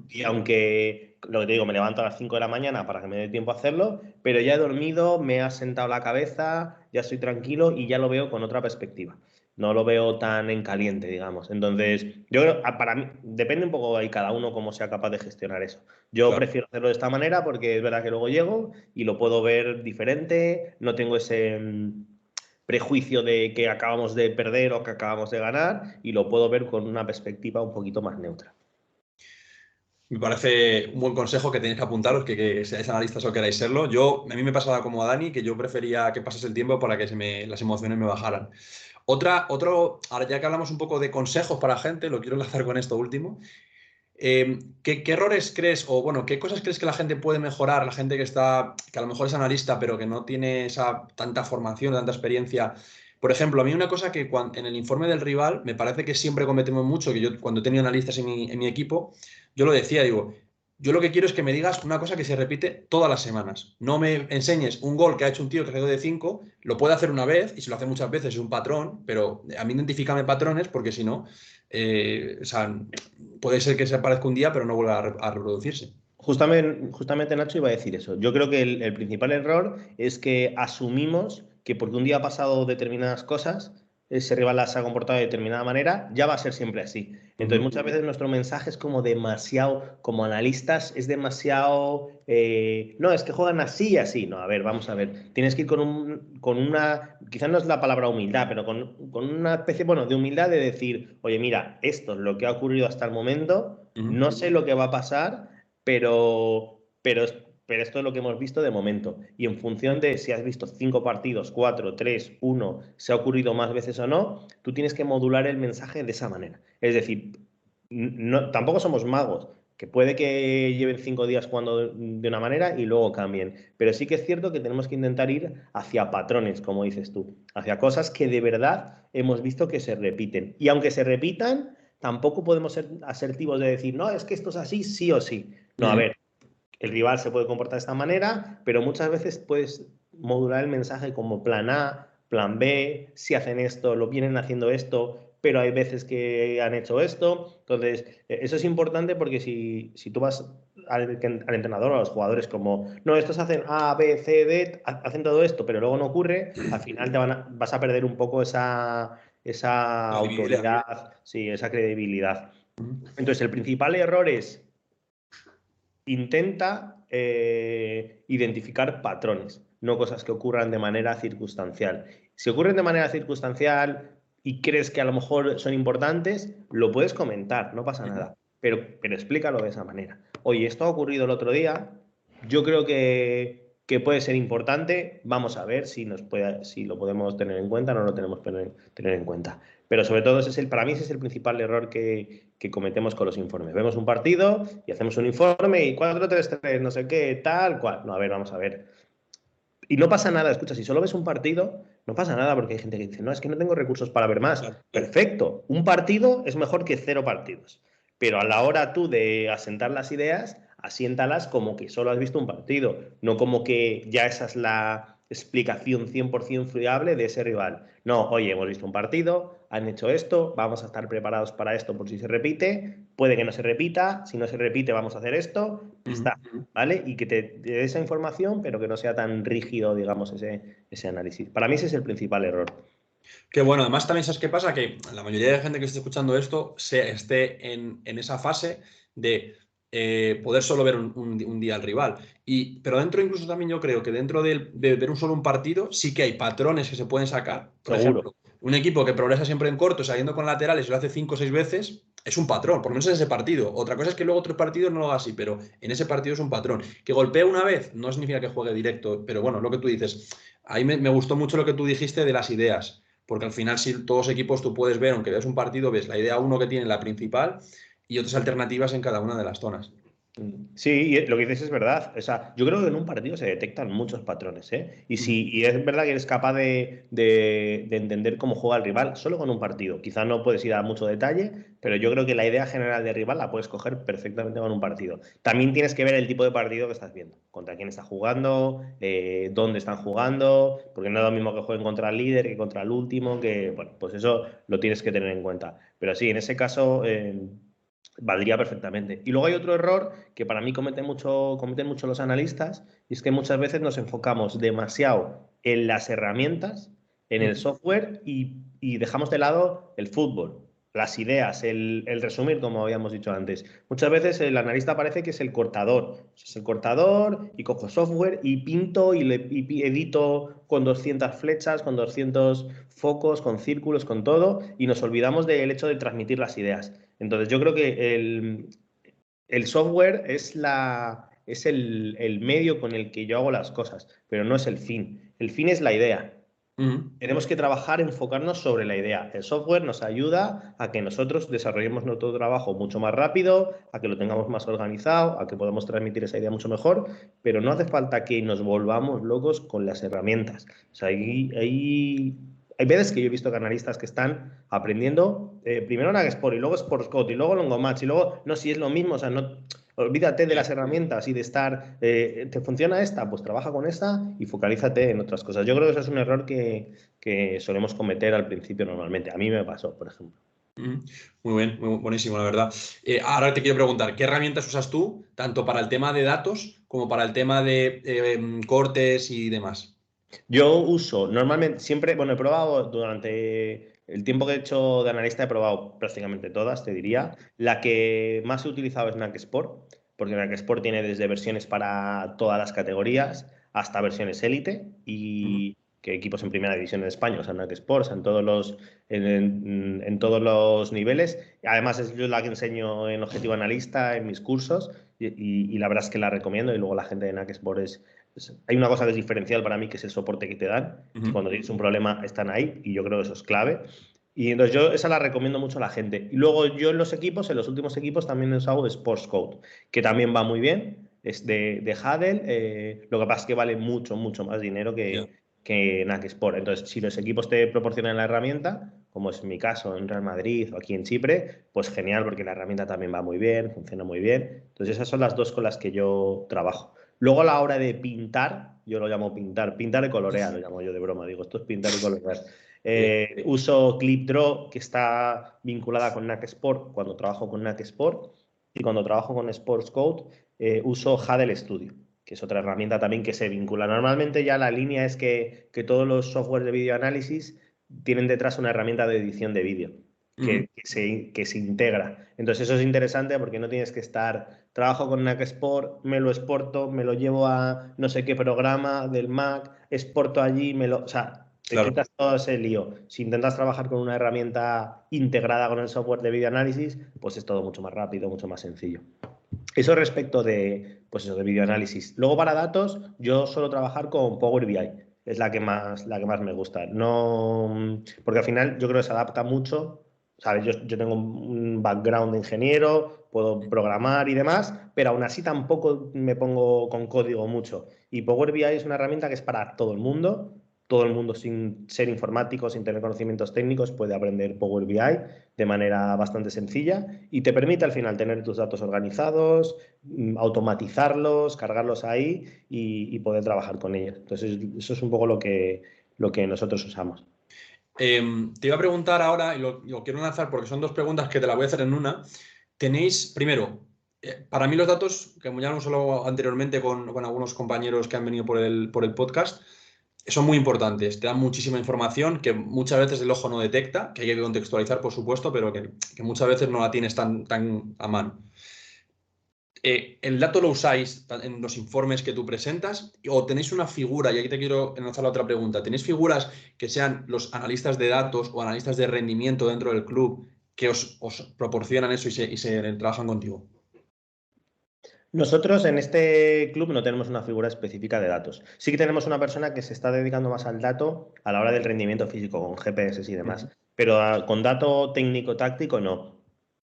y aunque, lo que te digo, me levanto a las 5 de la mañana para que me dé tiempo a hacerlo, pero ya he dormido, me ha sentado la cabeza, ya estoy tranquilo y ya lo veo con otra perspectiva. No lo veo tan en caliente, digamos. Entonces, yo creo, para mí, depende un poco de cada uno cómo sea capaz de gestionar eso. Yo Claro. prefiero hacerlo de esta manera porque es verdad que luego llego y lo puedo ver diferente, no tengo ese prejuicio de que acabamos de perder o que acabamos de ganar y lo puedo ver con una perspectiva un poquito más neutra. Me parece un buen consejo que tenéis que apuntaros, que seáis analistas o queráis serlo. A mí me pasaba como a Dani, que yo prefería que pasase el tiempo para que las emociones me bajaran. Ahora ya que hablamos un poco de consejos para gente, lo quiero enlazar con esto último. ¿Qué errores crees o bueno, qué cosas crees que la gente puede mejorar? La gente que a lo mejor es analista, pero que no tiene tanta formación, tanta experiencia. Por ejemplo, a mí una cosa que en el informe del rival me parece que siempre cometemos mucho, que yo cuando he tenido analistas en mi equipo, yo lo decía, digo, yo lo que quiero es que me digas una cosa que se repite todas las semanas. No me enseñes un gol que ha hecho un tío que ha de 5, lo puede hacer una vez y si lo hace muchas veces es un patrón, pero a mí identifícame patrones porque si no, o sea, puede ser que se aparezca un día, pero no vuelva a reproducirse. Justamente, Nacho, iba a decir eso. Yo creo que el principal error es que asumimos que porque un día ha pasado determinadas cosas, ese rival se ha comportado de determinada manera, ya va a ser siempre así. Entonces, muchas veces nuestro mensaje es como demasiado, como analistas, es demasiado. No, es que juegan así y así. No, a ver, vamos a ver. Tienes que ir con una. Quizás no es la palabra humildad, pero con una especie, bueno, de humildad de decir, oye, mira, esto es lo que ha ocurrido hasta el momento, no sé lo que va a pasar pero esto es lo que hemos visto de momento. Y en función de si has visto 5 partidos, 4, 3, 1, se ha ocurrido más veces o no, tú tienes que modular el mensaje de esa manera. Es decir, tampoco somos magos, que puede que lleven 5 días jugando de una manera y luego cambien. Pero sí que es cierto que tenemos que intentar ir hacia patrones, como dices tú, hacia cosas que de verdad hemos visto que se repiten. Y aunque se repitan, tampoco podemos ser asertivos de decir, no, es que esto es así, sí o sí. No, a ver, el rival se puede comportar de esta manera, pero muchas veces puedes modular el mensaje como plan A, plan B, si hacen esto, lo vienen haciendo esto, pero hay veces que han hecho esto. Entonces, eso es importante porque si tú vas al entrenador o a los jugadores como, no, estos hacen A, B, C, D, hacen todo esto, pero luego no ocurre, al final vas a perder un poco esa autoridad, sí, esa credibilidad. Entonces, el principal error es intenta identificar patrones, no cosas que ocurran de manera circunstancial. Si ocurren de manera circunstancial y crees que a lo mejor son importantes, lo puedes comentar, no pasa nada, pero explícalo de esa manera. Oye, esto ha ocurrido el otro día, yo creo que puede ser importante, vamos a ver si lo podemos tener en cuenta o no lo tenemos que tener en cuenta. Pero sobre todo, para mí ese es el principal error que cometemos con los informes. Vemos un partido y hacemos un informe y 4-3-3, no sé qué, tal, cual. No, a ver, vamos a ver. Y no pasa nada, escucha, si solo ves un partido, no pasa nada porque hay gente que dice, no, es que no tengo recursos para ver más. Perfecto, un partido es mejor que 0 partidos. Pero a la hora tú de asentar las ideas, asiéntalas como que solo has visto un partido, no como que ya esa es la explicación 100% fiable de ese rival. No, oye, hemos visto un partido, han hecho esto, vamos a estar preparados para esto por si se repite, puede que no se repita, si no se repite vamos a hacer esto, y está, ¿vale? Y que te dé esa información, pero que no sea tan rígido, digamos, ese análisis. Para mí ese es el principal error. Que bueno, además también sabes qué pasa, que la mayoría de gente que esté escuchando esto esté en esa fase de poder solo ver un día al rival. Pero dentro incluso también yo creo que dentro de ver solo un partido sí que hay patrones que se pueden sacar. Por ejemplo, un equipo que progresa siempre en corto, saliendo con laterales y lo hace 5 o 6 veces, es un patrón, por lo menos en ese partido. Otra cosa es que luego otros partidos no lo haga así, pero en ese partido es un patrón. Que golpee una vez no significa que juegue directo, pero bueno, lo que tú dices. Ahí me gustó mucho lo que tú dijiste de las ideas. Porque al final, si todos los equipos tú puedes ver, aunque veas un partido, ves la idea uno que tiene la principal y otras alternativas en cada una de las zonas. Sí, y lo que dices es verdad. O sea, yo creo que en un partido se detectan muchos patrones, ¿eh? Y es verdad que eres capaz de entender cómo juega el rival solo con un partido. Quizás no puedes ir a mucho detalle, pero yo creo que la idea general del rival la puedes coger perfectamente con un partido. También tienes que ver el tipo de partido que estás viendo, contra quién está jugando, dónde están jugando, porque no es lo mismo que jueguen contra el líder que contra el último, que, bueno, pues eso lo tienes que tener en cuenta. Pero sí, en ese caso valdría perfectamente. Y luego hay otro error que para mí cometen mucho los analistas, y es que muchas veces nos enfocamos demasiado en las herramientas, en el software, y dejamos de lado el fútbol, las ideas, el resumir, como habíamos dicho antes. Muchas veces el analista parece que es el cortador. Es el cortador y cojo software y pinto y edito con 200 flechas, con 200 focos, con círculos, con todo, y nos olvidamos del hecho de transmitir las ideas. Entonces yo creo que el software es el medio con el que yo hago las cosas, pero no es el fin. El fin es la idea. Tenemos que trabajar, enfocarnos sobre la idea. El software nos ayuda a que nosotros desarrollemos nuestro trabajo mucho más rápido, a que lo tengamos más organizado, a que podamos transmitir esa idea mucho mejor, pero no hace falta que nos volvamos locos con las herramientas. O sea, hay veces que yo he visto canalistas que están aprendiendo primero Nagsport y luego Sportscode y luego Longomatch y luego, no, si es lo mismo, o sea, no, olvídate de las herramientas y de estar, ¿te funciona esta? Pues trabaja con esta y focalízate en otras cosas. Yo creo que eso es un error que solemos cometer al principio normalmente. A mí me pasó, por ejemplo. Muy bien, muy buenísimo, la verdad. Ahora te quiero preguntar, ¿qué herramientas usas tú, tanto para el tema de datos como para el tema de cortes y demás? Yo uso normalmente, siempre, bueno, he probado durante el tiempo que he hecho de analista, he probado prácticamente todas, te diría. La que más he utilizado es Nagsport, porque Nagsport tiene desde versiones para todas las categorías hasta versiones élite y que equipos en primera división en España, o sea, Nagsport, o sea, en todos los niveles. Además, es yo la que enseño en Objetivo Analista, en mis cursos, y la verdad es que la recomiendo. Y luego la gente de Nagsport hay una cosa que es diferencial para mí, que es el soporte que te dan. Que cuando tienes un problema están ahí y yo creo que eso es clave. Y entonces yo esa la recomiendo mucho a la gente. Y luego yo en los últimos equipos también he usado Sportscode, que también va muy bien. Es de Hadel. Lo que pasa es que vale mucho, mucho más dinero que Nagsport. Entonces, si los equipos te proporcionan la herramienta, como es mi caso en Real Madrid o aquí en Chipre, pues genial, porque la herramienta también va muy bien, funciona muy bien. Entonces, esas son las dos con las que yo trabajo. Luego a la hora de pintar, yo lo llamo pintar y colorear, lo llamo yo de broma, digo, esto es pintar y colorear. Uso ClipDraw, que está vinculada con NAC Sport cuando trabajo con NAC Sport, y cuando trabajo con Sports Code uso Hadel Studio, que es otra herramienta también que se vincula. Normalmente ya la línea es que todos los software de videoanálisis tienen detrás una herramienta de edición de vídeo que se integra. Entonces eso es interesante porque no tienes que trabajo con NAC Sport, me lo exporto, me lo llevo a no sé qué programa del Mac, exporto allí, o sea, te quitas todo ese lío. Si intentas trabajar con una herramienta integrada con el software de videoanálisis, pues es todo mucho más rápido, mucho más sencillo. Eso respecto de, pues eso, de videoanálisis. Luego para datos, yo suelo trabajar con Power BI. Es la que más me gusta. No, porque al final yo creo que se adapta mucho. ¿Sabes? Yo tengo un background de ingeniero, puedo programar y demás, pero aún así tampoco me pongo con código mucho. Y Power BI es una herramienta que es para todo el mundo. Todo el mundo sin ser informático, sin tener conocimientos técnicos, puede aprender Power BI de manera bastante sencilla y te permite al final tener tus datos organizados, automatizarlos, cargarlos ahí y poder trabajar con ellos. Entonces, eso es un poco lo que nosotros usamos. Te iba a preguntar ahora, y lo quiero lanzar porque son dos preguntas que te las voy a hacer en una. Tenéis, primero, para mí los datos, que como ya hemos hablado anteriormente con algunos compañeros que han venido por el podcast, son muy importantes. Te dan muchísima información que muchas veces el ojo no detecta, que hay que contextualizar, por supuesto, pero que muchas veces no la tienes tan a mano. ¿El dato lo usáis en los informes que tú presentas o tenéis una figura? Y aquí te quiero enlazar la otra pregunta. ¿Tenéis figuras que sean los analistas de datos o analistas de rendimiento dentro del club que os proporcionan eso y se trabajan contigo? Nosotros en este club no tenemos una figura específica de datos. Sí que tenemos una persona que se está dedicando más al dato a la hora del rendimiento físico, con GPS y demás. Pero con dato técnico-táctico no.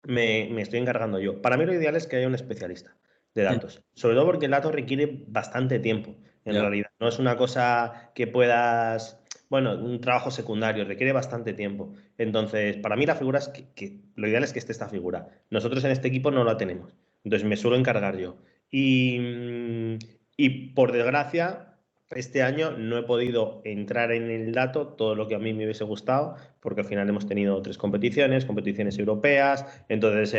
Me estoy encargando yo. Para mí lo ideal es que haya un especialista de datos. Sobre todo porque el dato requiere bastante tiempo, en realidad. No es una cosa que puedas... Bueno, un trabajo secundario, requiere bastante tiempo. Entonces, para mí la figura es que lo ideal es que esté esta figura. Nosotros en este equipo no la tenemos. Entonces me suelo encargar yo. Y por desgracia, este año no he podido entrar en el dato todo lo que a mí me hubiese gustado, porque al final hemos tenido 3 competiciones europeas, entonces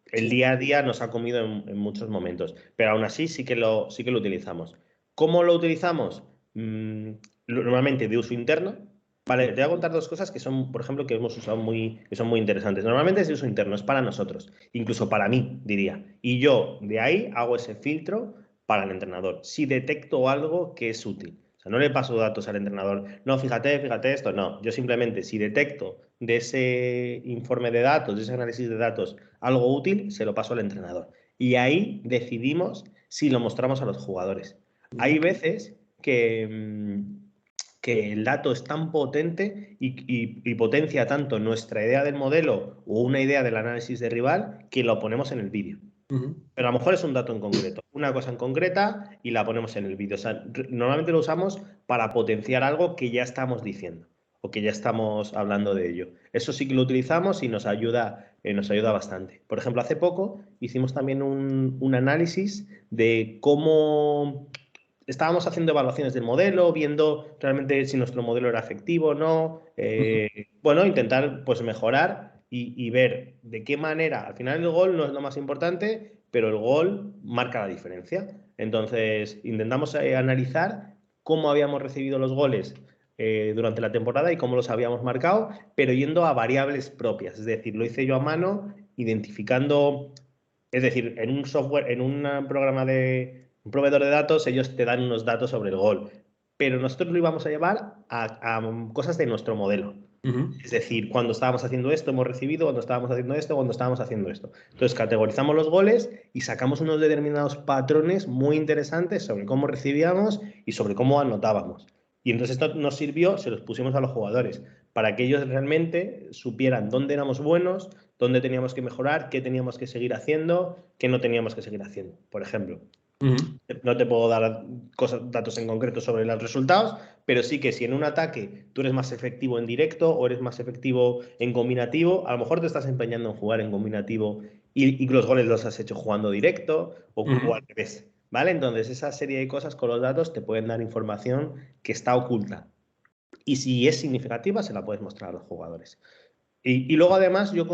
el día a día nos ha comido en muchos momentos. Pero aún así sí que lo utilizamos. ¿Cómo lo utilizamos? Normalmente de uso interno. Vale, te voy a contar 2 cosas que son, por ejemplo, que hemos usado que son muy interesantes. Normalmente es de uso interno, es para nosotros, incluso para mí, diría. Y yo de ahí hago ese filtro para el entrenador. Si detecto algo que es útil. O sea, no le paso datos al entrenador. No, fíjate esto. No, yo simplemente si detecto de ese informe de datos, de ese análisis de datos, algo útil, se lo paso al entrenador. Y ahí decidimos si lo mostramos a los jugadores. Hay veces que el dato es tan potente y potencia tanto nuestra idea del modelo o una idea del análisis de rival que lo ponemos en el vídeo. Pero a lo mejor es un dato en concreto, una cosa en concreta y la ponemos en el vídeo. O sea, normalmente lo usamos para potenciar algo que ya estamos diciendo o que ya estamos hablando de ello. Eso sí que lo utilizamos y nos ayuda bastante. Por ejemplo, hace poco hicimos también un análisis de cómo estábamos haciendo evaluaciones del modelo, viendo realmente si nuestro modelo era efectivo o no. Bueno, intentar pues mejorar y ver de qué manera. Al final el gol no es lo más importante, pero el gol marca la diferencia. Entonces intentamos analizar cómo habíamos recibido los goles durante la temporada y cómo los habíamos marcado, pero yendo a variables propias. Es decir, lo hice yo a mano, identificando, es decir, en un software, en un programa de un proveedor de datos, ellos te dan unos datos sobre el gol, pero nosotros lo íbamos a llevar a cosas de nuestro modelo. Es decir, cuando estábamos haciendo esto hemos recibido, cuando estábamos haciendo esto, cuando estábamos haciendo esto. Entonces categorizamos los goles y sacamos unos determinados patrones muy interesantes sobre cómo recibíamos y sobre cómo anotábamos. Y entonces esto nos sirvió, se los pusimos a los jugadores, para que ellos realmente supieran dónde éramos buenos, dónde teníamos que mejorar, qué teníamos que seguir haciendo, qué no teníamos que seguir haciendo. Por ejemplo, no te puedo dar datos en concreto sobre los resultados, pero sí que si en un ataque tú eres más efectivo en directo o eres más efectivo en combinativo, a lo mejor te estás empeñando en jugar en combinativo y los goles los has hecho jugando directo o al revés, ¿vale? Entonces esa serie de cosas con los datos te pueden dar información que está oculta. Y si es significativa, se la puedes mostrar a los jugadores. Y luego, además, yo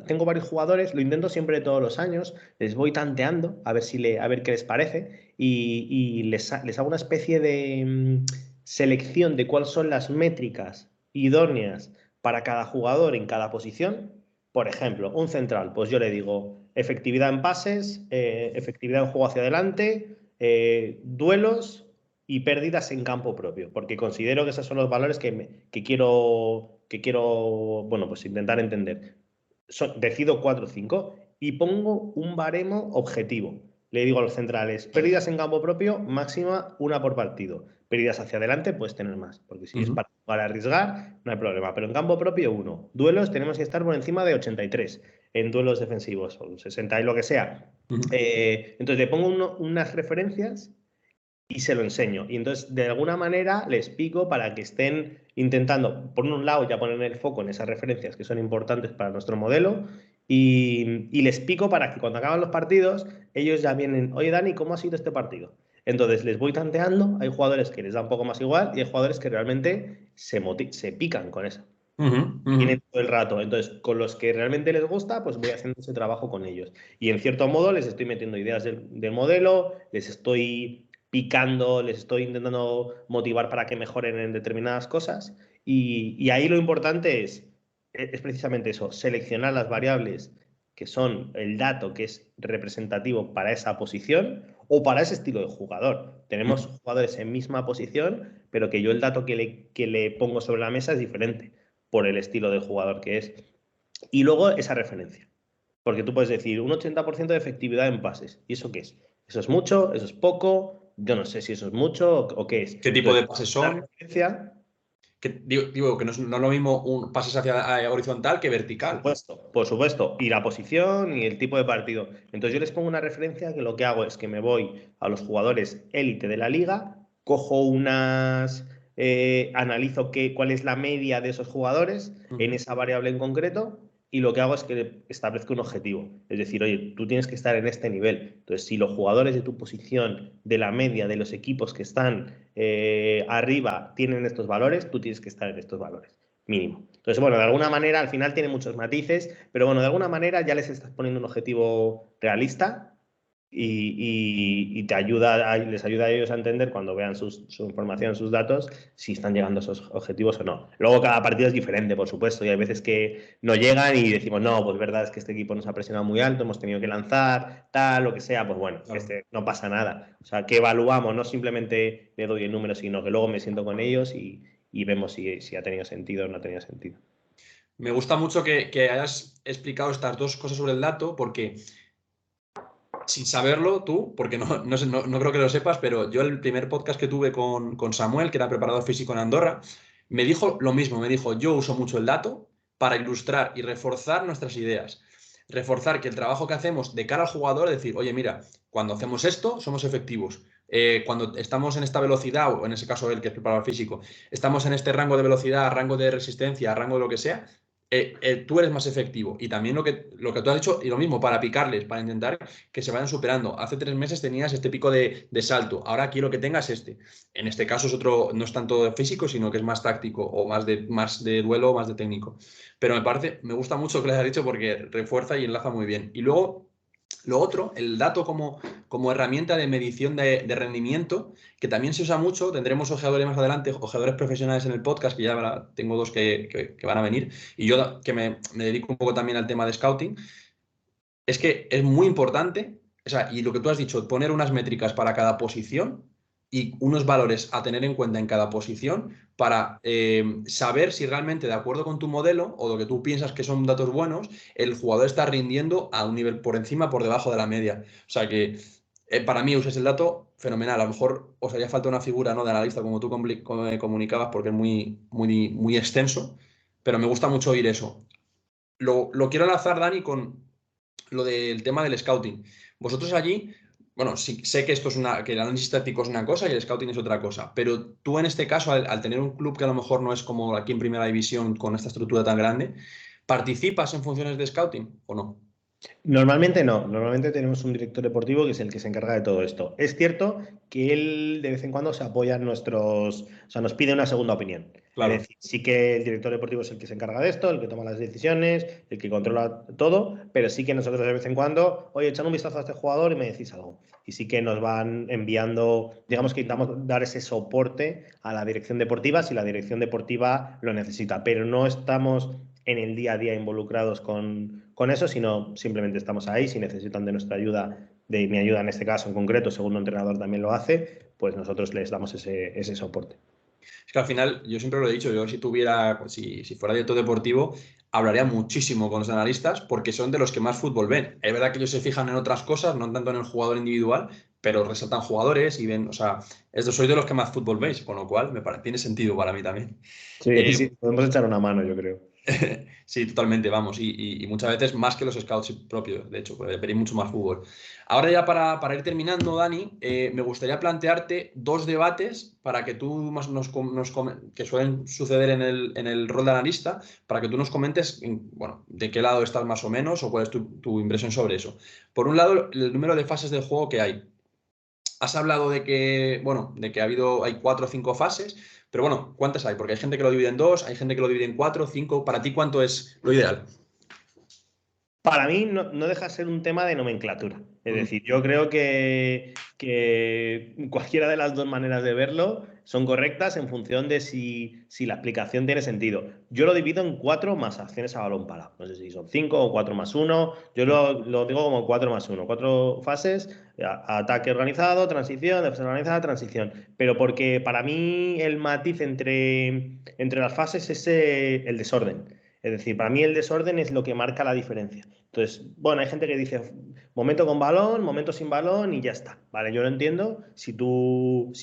tengo varios jugadores, lo intento siempre todos los años, les voy tanteando a ver qué les parece y les hago una especie de selección de cuáles son las métricas idóneas para cada jugador en cada posición. Por ejemplo, un central, pues yo le digo efectividad en pases, efectividad en juego hacia adelante, duelos y pérdidas en campo propio, porque considero que esos son los valores que quiero, bueno, pues intentar entender. Decido 4 o 5 y pongo un baremo objetivo. Le digo a los centrales, pérdidas en campo propio, máxima 1 por partido. Pérdidas hacia adelante, puedes tener más, porque si es para arriesgar, no hay problema. Pero en campo propio, 1. Duelos, tenemos que estar por encima de 83 en duelos defensivos, o 60 y lo que sea. Entonces le pongo unas referencias y se lo enseño. Y entonces, de alguna manera, les pico para que estén intentando, por un lado, ya poner el foco en esas referencias que son importantes para nuestro modelo, y les pico para que cuando acaban los partidos, ellos ya vienen, oye, Dani, ¿cómo ha sido este partido? Entonces, les voy tanteando, hay jugadores que les da un poco más igual y hay jugadores que realmente se pican con eso. Tienen todo el rato. Entonces, con los que realmente les gusta, pues voy haciendo ese trabajo con ellos. Y en cierto modo les estoy metiendo ideas del modelo, les estoy picando, les estoy intentando motivar para que mejoren en determinadas cosas. Y ahí lo importante es precisamente eso, seleccionar las variables que son el dato que es representativo para esa posición o para ese estilo de jugador. Tenemos jugadores en misma posición, pero que yo el dato que le pongo sobre la mesa es diferente por el estilo del jugador que es. Y luego esa referencia. Porque tú puedes decir un 80% de efectividad en pases. ¿Y eso qué es? ¿Eso es mucho? ¿Eso es poco? Yo no sé si eso es mucho o qué es. ¿Qué tipo de pases son? Digo que no es lo mismo un pases hacia horizontal que vertical. Por supuesto. Y la posición y el tipo de partido. Entonces yo les pongo una referencia que lo que hago es que me voy a los jugadores élite de la liga, cojo analizo cuál es la media de esos jugadores en esa variable en concreto y lo que hago es que establezco un objetivo. Es decir, oye, tú tienes que estar en este nivel. Entonces, si los jugadores de tu posición, de la media de los equipos que están arriba, tienen estos valores, tú tienes que estar en estos valores, mínimo. Entonces, bueno, de alguna manera, al final tiene muchos matices, pero bueno, de alguna manera ya les estás poniendo un objetivo realista y les ayuda a ellos a entender cuando vean su información, sus datos, si están llegando a esos objetivos o no. Luego cada partido es diferente, por supuesto, y hay veces que no llegan y decimos, no, pues verdad es que este equipo nos ha presionado muy alto, hemos tenido que lanzar, tal, lo que sea, pues bueno, claro. No pasa nada. O sea, que evaluamos, no simplemente le doy el número, sino que luego me siento con ellos y vemos si ha tenido sentido o no ha tenido sentido. Me gusta mucho que hayas explicado estas dos cosas sobre el dato, porque sin saberlo tú, porque no creo que lo sepas, pero yo el primer podcast que tuve con Samuel, que era preparador físico en Andorra, me dijo lo mismo, me dijo, yo uso mucho el dato para ilustrar y reforzar nuestras ideas. Reforzar que el trabajo que hacemos de cara al jugador, es decir, oye, mira, cuando hacemos esto, somos efectivos. Cuando estamos en esta velocidad, o en ese caso él que es preparador físico, estamos en este rango de velocidad, rango de resistencia, rango de lo que sea, tú eres más efectivo. Y también lo que tú has dicho, y lo mismo, para picarles, para intentar que se vayan superando. Hace 3 meses tenías este pico de salto, ahora quiero que tengas este. En este caso es otro, no es tanto físico, sino que es más táctico, o más de duelo, más de técnico. Pero me gusta mucho que les has dicho porque refuerza y enlaza muy bien. Y luego, lo otro, el dato como herramienta de medición de rendimiento, que también se usa mucho, tendremos ojeadores más adelante, ojeadores profesionales en el podcast, que ya tengo 2 que van a venir, y yo que me dedico un poco también al tema de scouting, es que es muy importante, o sea, y lo que tú has dicho, poner unas métricas para cada posición y unos valores a tener en cuenta en cada posición para saber si realmente, de acuerdo con tu modelo o lo que tú piensas que son datos buenos, el jugador está rindiendo a un nivel por encima, por debajo de la media. O sea que para mí usas el dato fenomenal. A lo mejor os haría falta una figura, ¿no?, de analista, como tú comunicabas, porque es muy, muy, muy extenso, pero me gusta mucho oír eso. Lo quiero enlazar, Dani, con lo del tema del scouting. Vosotros allí, bueno, sí, sé que que el análisis táctico es una cosa y el scouting es otra cosa, pero tú en este caso, al tener un club que a lo mejor no es como aquí en Primera División con esta estructura tan grande, ¿participas en funciones de scouting o no? Normalmente no, normalmente tenemos un director deportivo que es el que se encarga de todo esto. Es cierto que él de vez en cuando se apoya en nuestros, o sea, nos pide una segunda opinión. Es Claro. decir, sí que el director deportivo es el que se encarga de esto, el que toma las decisiones, el que controla todo, pero sí que nosotros de vez en cuando, oye, echad un vistazo a este jugador y me decís algo. Y sí que nos van enviando, digamos que intentamos dar ese soporte a la dirección deportiva si la dirección deportiva lo necesita, pero no estamos en el día a día involucrados con eso, sino simplemente estamos ahí. Si necesitan de nuestra ayuda, de mi ayuda en este caso en concreto, segundo entrenador también lo hace, pues nosotros les damos ese soporte. Es que al final, yo siempre lo he dicho, yo si tuviera, si fuera director deportivo, hablaría muchísimo con los analistas porque son de los que más fútbol ven. Es verdad que ellos se fijan en otras cosas, no tanto en el jugador individual, pero resaltan jugadores y ven, o sea, soy de los que más fútbol veis, con lo cual tiene sentido para mí también. Sí, Eh, sí, podemos echar una mano, yo creo. Sí, totalmente, vamos. Y muchas veces más que los scouts propios, de hecho, porque veréis mucho más fútbol. Ahora ya para ir terminando, Dani, me gustaría plantearte dos debates para que tú que suelen suceder en el rol de analista, para que tú nos comentes, bueno, de qué lado estás más o menos o cuál es tu impresión sobre eso. Por un lado, el número de fases del juego que hay. Has hablado de que, bueno, hay 4 o 5 fases, pero bueno, ¿cuántas hay? Porque hay gente que lo divide en 2, hay gente que lo divide en 4, 5. Para ti, ¿cuánto es lo ideal? Para mí no deja de ser un tema de nomenclatura. Es Ujú. decir, yo creo que cualquiera de las dos maneras de verlo son correctas en función de si la explicación tiene sentido. Yo lo divido en 4 más acciones a balón parado. No sé si son 5 o 4 más 1. Yo lo digo como 4 más 1. 4 fases: ataque organizado, transición, defensa organizada, transición. Pero porque para mí el matiz entre las fases es el desorden. Es decir, para mí el desorden es lo que marca la diferencia. Entonces, bueno, hay gente que dice momento con balón, momento sin balón y ya está. Vale, yo lo entiendo. Si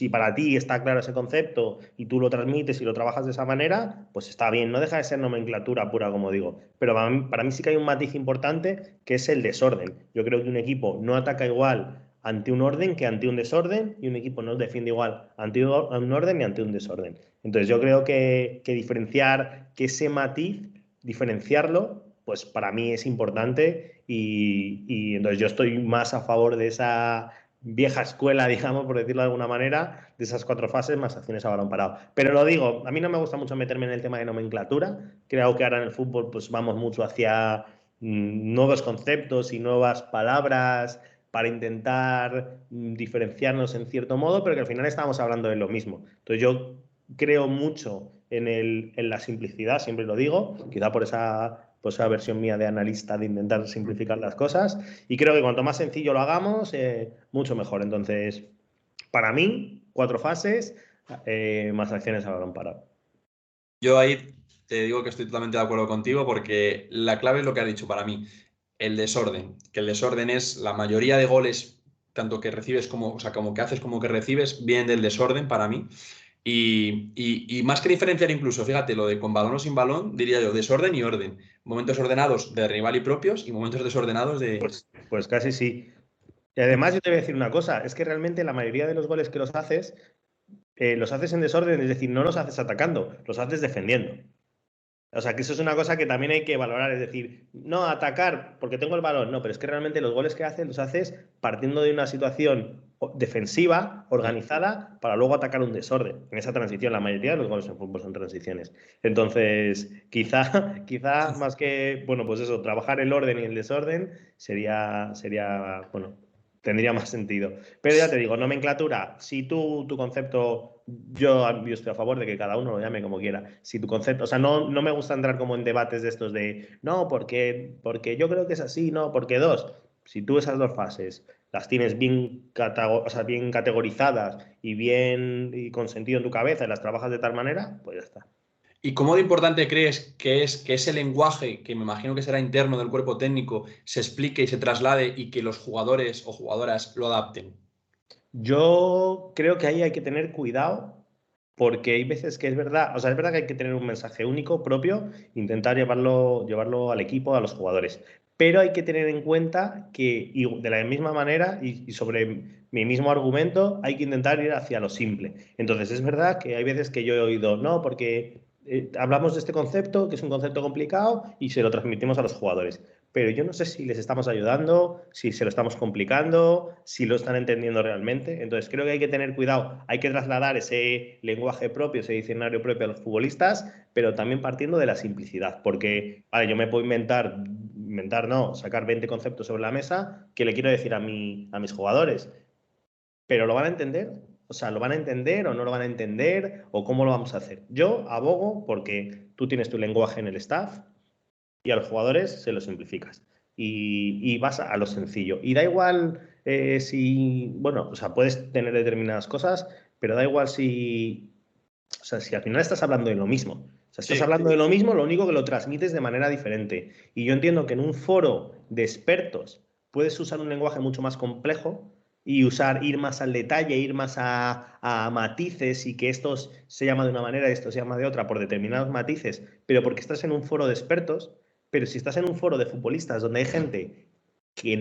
para ti está claro ese concepto y tú lo transmites y lo trabajas de esa manera, pues está bien. No deja de ser nomenclatura pura, como digo. Pero para mí sí que hay un matiz importante que es el desorden. Yo creo que un equipo no ataca igual ante un orden que ante un desorden, y un equipo no defiende igual ante un orden y ante un desorden. Entonces, yo creo que diferenciar, que ese matiz, diferenciarlo, pues para mí es importante, y entonces yo estoy más a favor de esa vieja escuela, digamos, por decirlo de alguna manera, de esas 4 fases más acciones a balón parado. Pero lo digo, a mí no me gusta mucho meterme en el tema de nomenclatura. Creo que ahora en el fútbol pues vamos mucho hacia nuevos conceptos y nuevas palabras para intentar diferenciarnos en cierto modo, pero que al final estamos hablando de lo mismo. Entonces yo creo mucho en la simplicidad, siempre lo digo, quizá por esa versión mía de analista de intentar simplificar las cosas, y creo que cuanto más sencillo lo hagamos, mucho mejor. Entonces, para mí, 4 fases, más acciones a balón parado. Yo ahí te digo que estoy totalmente de acuerdo contigo porque la clave es lo que has dicho para mí, el desorden. Que el desorden es la mayoría de goles, tanto que recibes como, o sea, como que haces como que recibes, vienen del desorden para mí. Y más que diferenciar incluso, fíjate, lo de con balón o sin balón, diría yo, desorden y orden. Momentos ordenados de rival y propios y momentos desordenados de... Pues casi sí. Y además yo te voy a decir una cosa, es que realmente la mayoría de los goles que los haces en desorden, es decir, no los haces atacando, los haces defendiendo. O sea, que eso es una cosa que también hay que valorar, es decir, no atacar porque tengo el balón, no, pero es que realmente los goles que haces los haces partiendo de una situación defensiva, organizada, para luego atacar un desorden. En esa transición, la mayoría de los goles en fútbol son transiciones. Entonces, quizá más que, bueno, pues eso, trabajar el orden y el desorden bueno, tendría más sentido. Pero ya te digo, nomenclatura, si tu concepto, yo estoy a favor de que cada uno lo llame como quiera. Si tu concepto, o sea, no me gusta entrar como en debates de estos de, no, porque yo creo que es así, no, porque dos. Si tú esas 2 fases las tienes bien categorizadas y bien y con sentido en tu cabeza y las trabajas de tal manera, pues ya está. ¿Y cómo de importante crees que ese lenguaje, que me imagino que será interno del cuerpo técnico, se explique y se traslade y que los jugadores o jugadoras lo adapten? Yo creo que ahí hay que tener cuidado, porque hay veces que es verdad, o sea, es verdad que hay que tener un mensaje único propio, intentar llevarlo al equipo, a los jugadores. Pero hay que tener en cuenta que, y de la misma manera, y sobre mi mismo argumento, hay que intentar ir hacia lo simple. Entonces, es verdad que hay veces que yo he oído, no, porque hablamos de este concepto, que es un concepto complicado, y se lo transmitimos a los jugadores. pero yo no sé si les estamos ayudando, si se lo estamos complicando, si lo están entendiendo realmente. Entonces creo que hay que tener cuidado, hay que trasladar ese lenguaje propio, ese diccionario propio a los futbolistas, pero también partiendo de la simplicidad, porque vale, yo me puedo sacar 20 conceptos sobre la mesa que le quiero decir a mis jugadores, pero ¿lo van a entender? O sea, ¿lo van a entender o no lo van a entender? ¿O cómo lo vamos a hacer? Yo abogo porque tú tienes tu lenguaje en el staff y a los jugadores se lo simplificas. Y vas a lo sencillo. Y da igual bueno, o sea, puedes tener determinadas cosas, pero da igual o sea, si al final estás hablando de lo mismo. O sea, estás hablando de lo mismo, lo único que lo transmites de manera diferente. Y yo entiendo que en un foro de expertos puedes usar un lenguaje mucho más complejo y ir más al detalle, ir más a matices y que esto se llama de una manera y esto se llama de otra por determinados matices, pero porque estás en un foro de expertos. Pero si estás en un foro de futbolistas donde hay gente que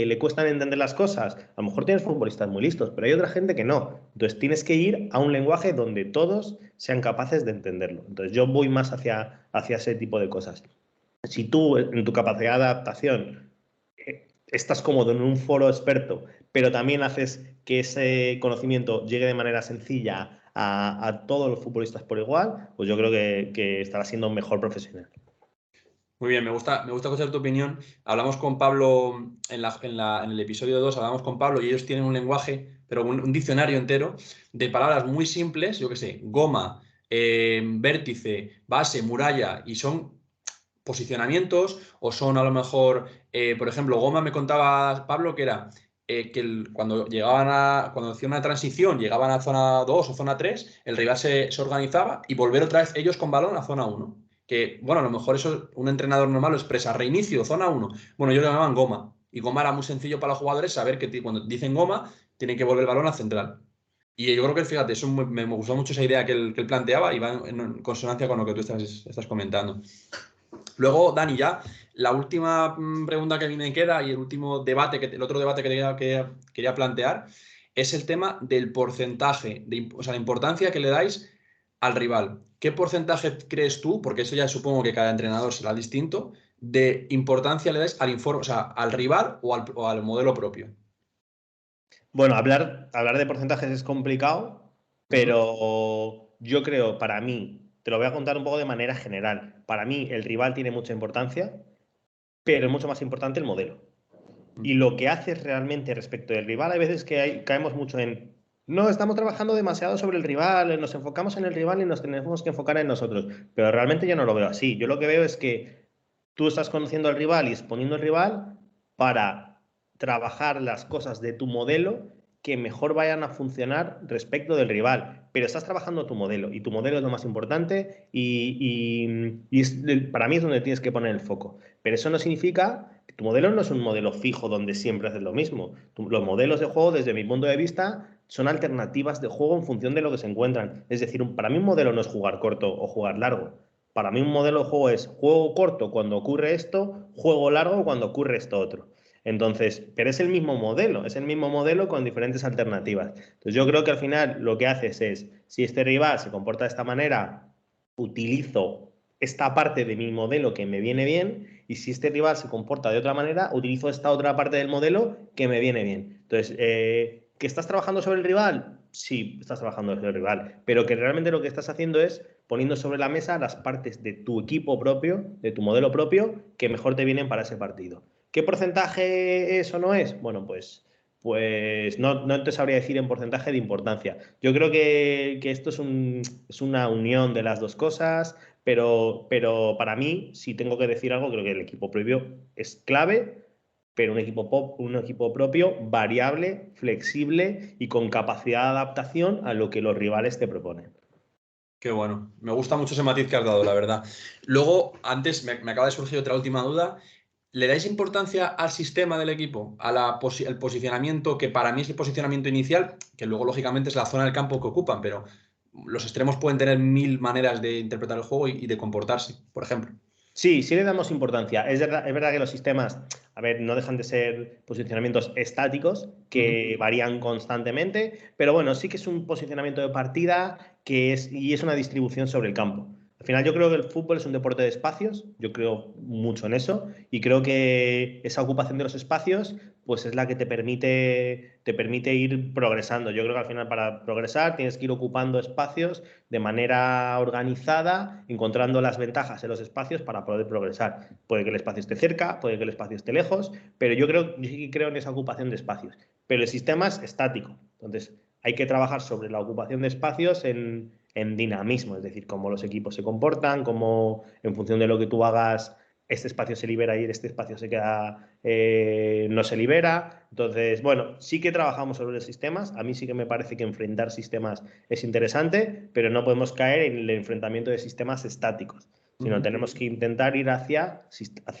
le cuestan entender las cosas, a lo mejor tienes futbolistas muy listos, pero hay otra gente que no. Entonces tienes que ir a un lenguaje donde todos sean capaces de entenderlo. Entonces yo voy más hacia ese tipo de cosas. Si tú, en tu capacidad de adaptación, estás cómodo en un foro experto, pero también haces que ese conocimiento llegue de manera sencilla a todos los futbolistas por igual, pues yo creo que estarás siendo un mejor profesional. Muy bien, me gusta escuchar tu opinión. Hablamos con Pablo en el episodio 2, hablamos con Pablo y ellos tienen un lenguaje, pero un diccionario entero de palabras muy simples, yo qué sé, goma, vértice, base, muralla, y son posicionamientos o son a lo mejor, por ejemplo, goma me contaba Pablo que era cuando cuando hacían una transición, llegaban a zona 2 o zona 3, el rival se organizaba y volver otra vez ellos con balón a zona 1. Que, bueno, a lo mejor eso un entrenador normal lo expresa, reinicio, zona 1. Bueno, ellos lo llamaban goma. Y goma era muy sencillo para los jugadores saber que cuando dicen goma, tienen que volver el balón a central. Y yo creo que, fíjate, me gustó mucho esa idea que él planteaba y va en consonancia con lo que tú estás comentando. Luego, Dani, ya la última pregunta que a mí me queda y el otro debate que quería plantear es el tema del porcentaje, o sea, la importancia que le dais al rival. ¿Qué porcentaje crees tú, porque eso ya supongo que cada entrenador será distinto, de importancia le dais al rival o al modelo propio? Bueno, hablar de porcentajes es complicado, pero yo creo, para mí, te lo voy a contar un poco de manera general. Para mí, el rival tiene mucha importancia, pero es mucho más importante el modelo. Y lo que haces realmente respecto del rival, hay veces que caemos mucho en, no, estamos trabajando demasiado sobre el rival, nos enfocamos en el rival y nos tenemos que enfocar en nosotros. Pero realmente yo no lo veo así. Yo lo que veo es que tú estás conociendo al rival y exponiendo al rival para trabajar las cosas de tu modelo que mejor vayan a funcionar respecto del rival. Pero estás trabajando tu modelo y tu modelo es lo más importante para mí es donde tienes que poner el foco. Pero eso no significa que tu modelo no es un modelo fijo donde siempre haces lo mismo. Los modelos de juego, desde mi punto de vista, son alternativas de juego en función de lo que se encuentran. Es decir, para mí un modelo no es jugar corto o jugar largo. Para mí un modelo de juego es juego corto cuando ocurre esto, juego largo cuando ocurre esto otro. Entonces, pero es el mismo modelo con diferentes alternativas. Entonces yo creo que al final lo que haces es, si este rival se comporta de esta manera, utilizo esta parte de mi modelo que me viene bien, y si este rival se comporta de otra manera, utilizo esta otra parte del modelo que me viene bien. Entonces, ¿que estás trabajando sobre el rival? Sí, estás trabajando sobre el rival, pero que realmente lo que estás haciendo es poniendo sobre la mesa las partes de tu equipo propio, de tu modelo propio, que mejor te vienen para ese partido. ¿Qué porcentaje es o no es? Bueno, pues no te sabría decir en porcentaje de importancia. Yo creo que esto es una unión de las dos cosas, pero para mí, si tengo que decir algo, creo que el equipo propio es clave, pero un equipo propio variable, flexible y con capacidad de adaptación a lo que los rivales te proponen. Qué bueno. Me gusta mucho ese matiz que has dado, la verdad. Luego, antes me acaba de surgir otra última duda. ¿Le dais importancia al sistema del equipo? ¿Al posicionamiento, que para mí es el posicionamiento inicial, que luego, lógicamente, es la zona del campo que ocupan, pero los extremos pueden tener 1000 maneras de interpretar el juego y de comportarse, por ejemplo? Sí, sí le damos importancia. Es verdad que los sistemas, a ver, no dejan de ser posicionamientos estáticos que varían constantemente, pero bueno, sí que es un posicionamiento de partida y es una distribución sobre el campo. Al final yo creo que el fútbol es un deporte de espacios, yo creo mucho en eso y creo que esa ocupación de los espacios pues es la que te permite ir progresando. Yo creo que al final para progresar tienes que ir ocupando espacios de manera organizada, encontrando las ventajas en los espacios para poder progresar. Puede que el espacio esté cerca, puede que el espacio esté lejos, pero yo sí que creo en esa ocupación de espacios. Pero el sistema es estático, entonces hay que trabajar sobre la ocupación de espacios en dinamismo, es decir, cómo los equipos se comportan, cómo en función de lo que tú hagas, este espacio se libera y este espacio se queda, no se libera. Entonces, bueno, sí que trabajamos sobre los sistemas. A mí sí que me parece que enfrentar sistemas es interesante, pero no podemos caer en el enfrentamiento de sistemas estáticos, sino tenemos que intentar ir hacia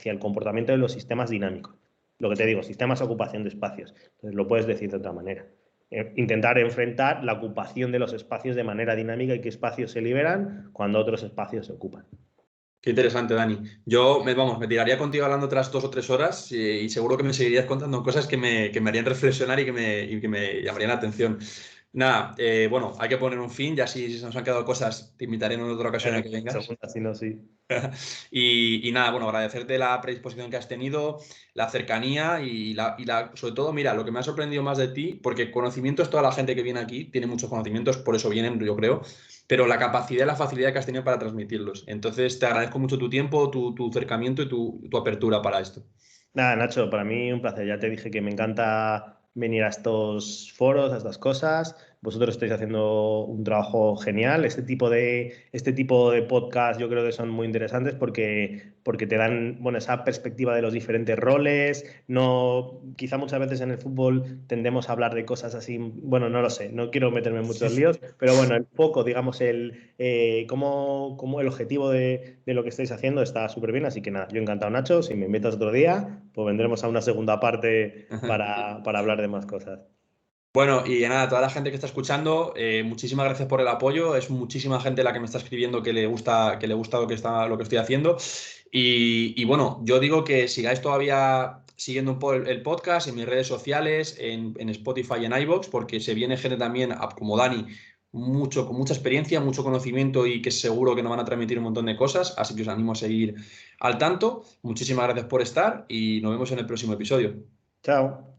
el comportamiento de los sistemas dinámicos. Lo que te digo, sistemas de ocupación de espacios. Entonces, lo puedes decir de otra manera. Intentar enfrentar la ocupación de los espacios de manera dinámica y qué espacios se liberan cuando otros espacios se ocupan. Qué interesante, Dani. Yo me tiraría contigo hablando otras 2 o 3 horas y seguro que me seguirías contando cosas que me harían reflexionar y que me llamarían la atención. Nada, bueno, hay que poner un fin, ya si se nos han quedado cosas, te invitaré en otra ocasión a que vengas. Segunda, si no, sí. Y nada, bueno, agradecerte la predisposición que has tenido, la cercanía sobre todo, mira, lo que me ha sorprendido más de ti, porque conocimiento es toda la gente que viene aquí, tiene muchos conocimientos, por eso vienen, yo creo, pero la capacidad y la facilidad que has tenido para transmitirlos. Entonces, te agradezco mucho tu tiempo, tu acercamiento y tu apertura para esto. Nada, Nacho, para mí un placer. Ya te dije que me encanta venir a estos foros, a estas cosas. Vosotros estáis haciendo un trabajo genial. Este tipo de podcast yo creo que son muy interesantes porque te dan, bueno, esa perspectiva de los diferentes roles. No, quizá muchas veces en el fútbol tendemos a hablar de cosas así, bueno, no lo sé, no quiero meterme en muchos líos, pero bueno, el foco, digamos, como el objetivo de lo que estáis haciendo está súper bien. Así que nada, yo encantado, Nacho. Si me invitas otro día, pues vendremos a una segunda parte para hablar de más cosas. Bueno, y nada, toda la gente que está escuchando, muchísimas gracias por el apoyo. Es muchísima gente la que me está escribiendo que le gusta lo que estoy haciendo. Y bueno, yo digo que sigáis todavía siguiendo un poco el podcast en mis redes sociales, en Spotify y en iVoox, porque se viene gente también, como Dani, con mucha experiencia, mucho conocimiento y que seguro que nos van a transmitir un montón de cosas. Así que os animo a seguir al tanto. Muchísimas gracias por estar y nos vemos en el próximo episodio. Chao.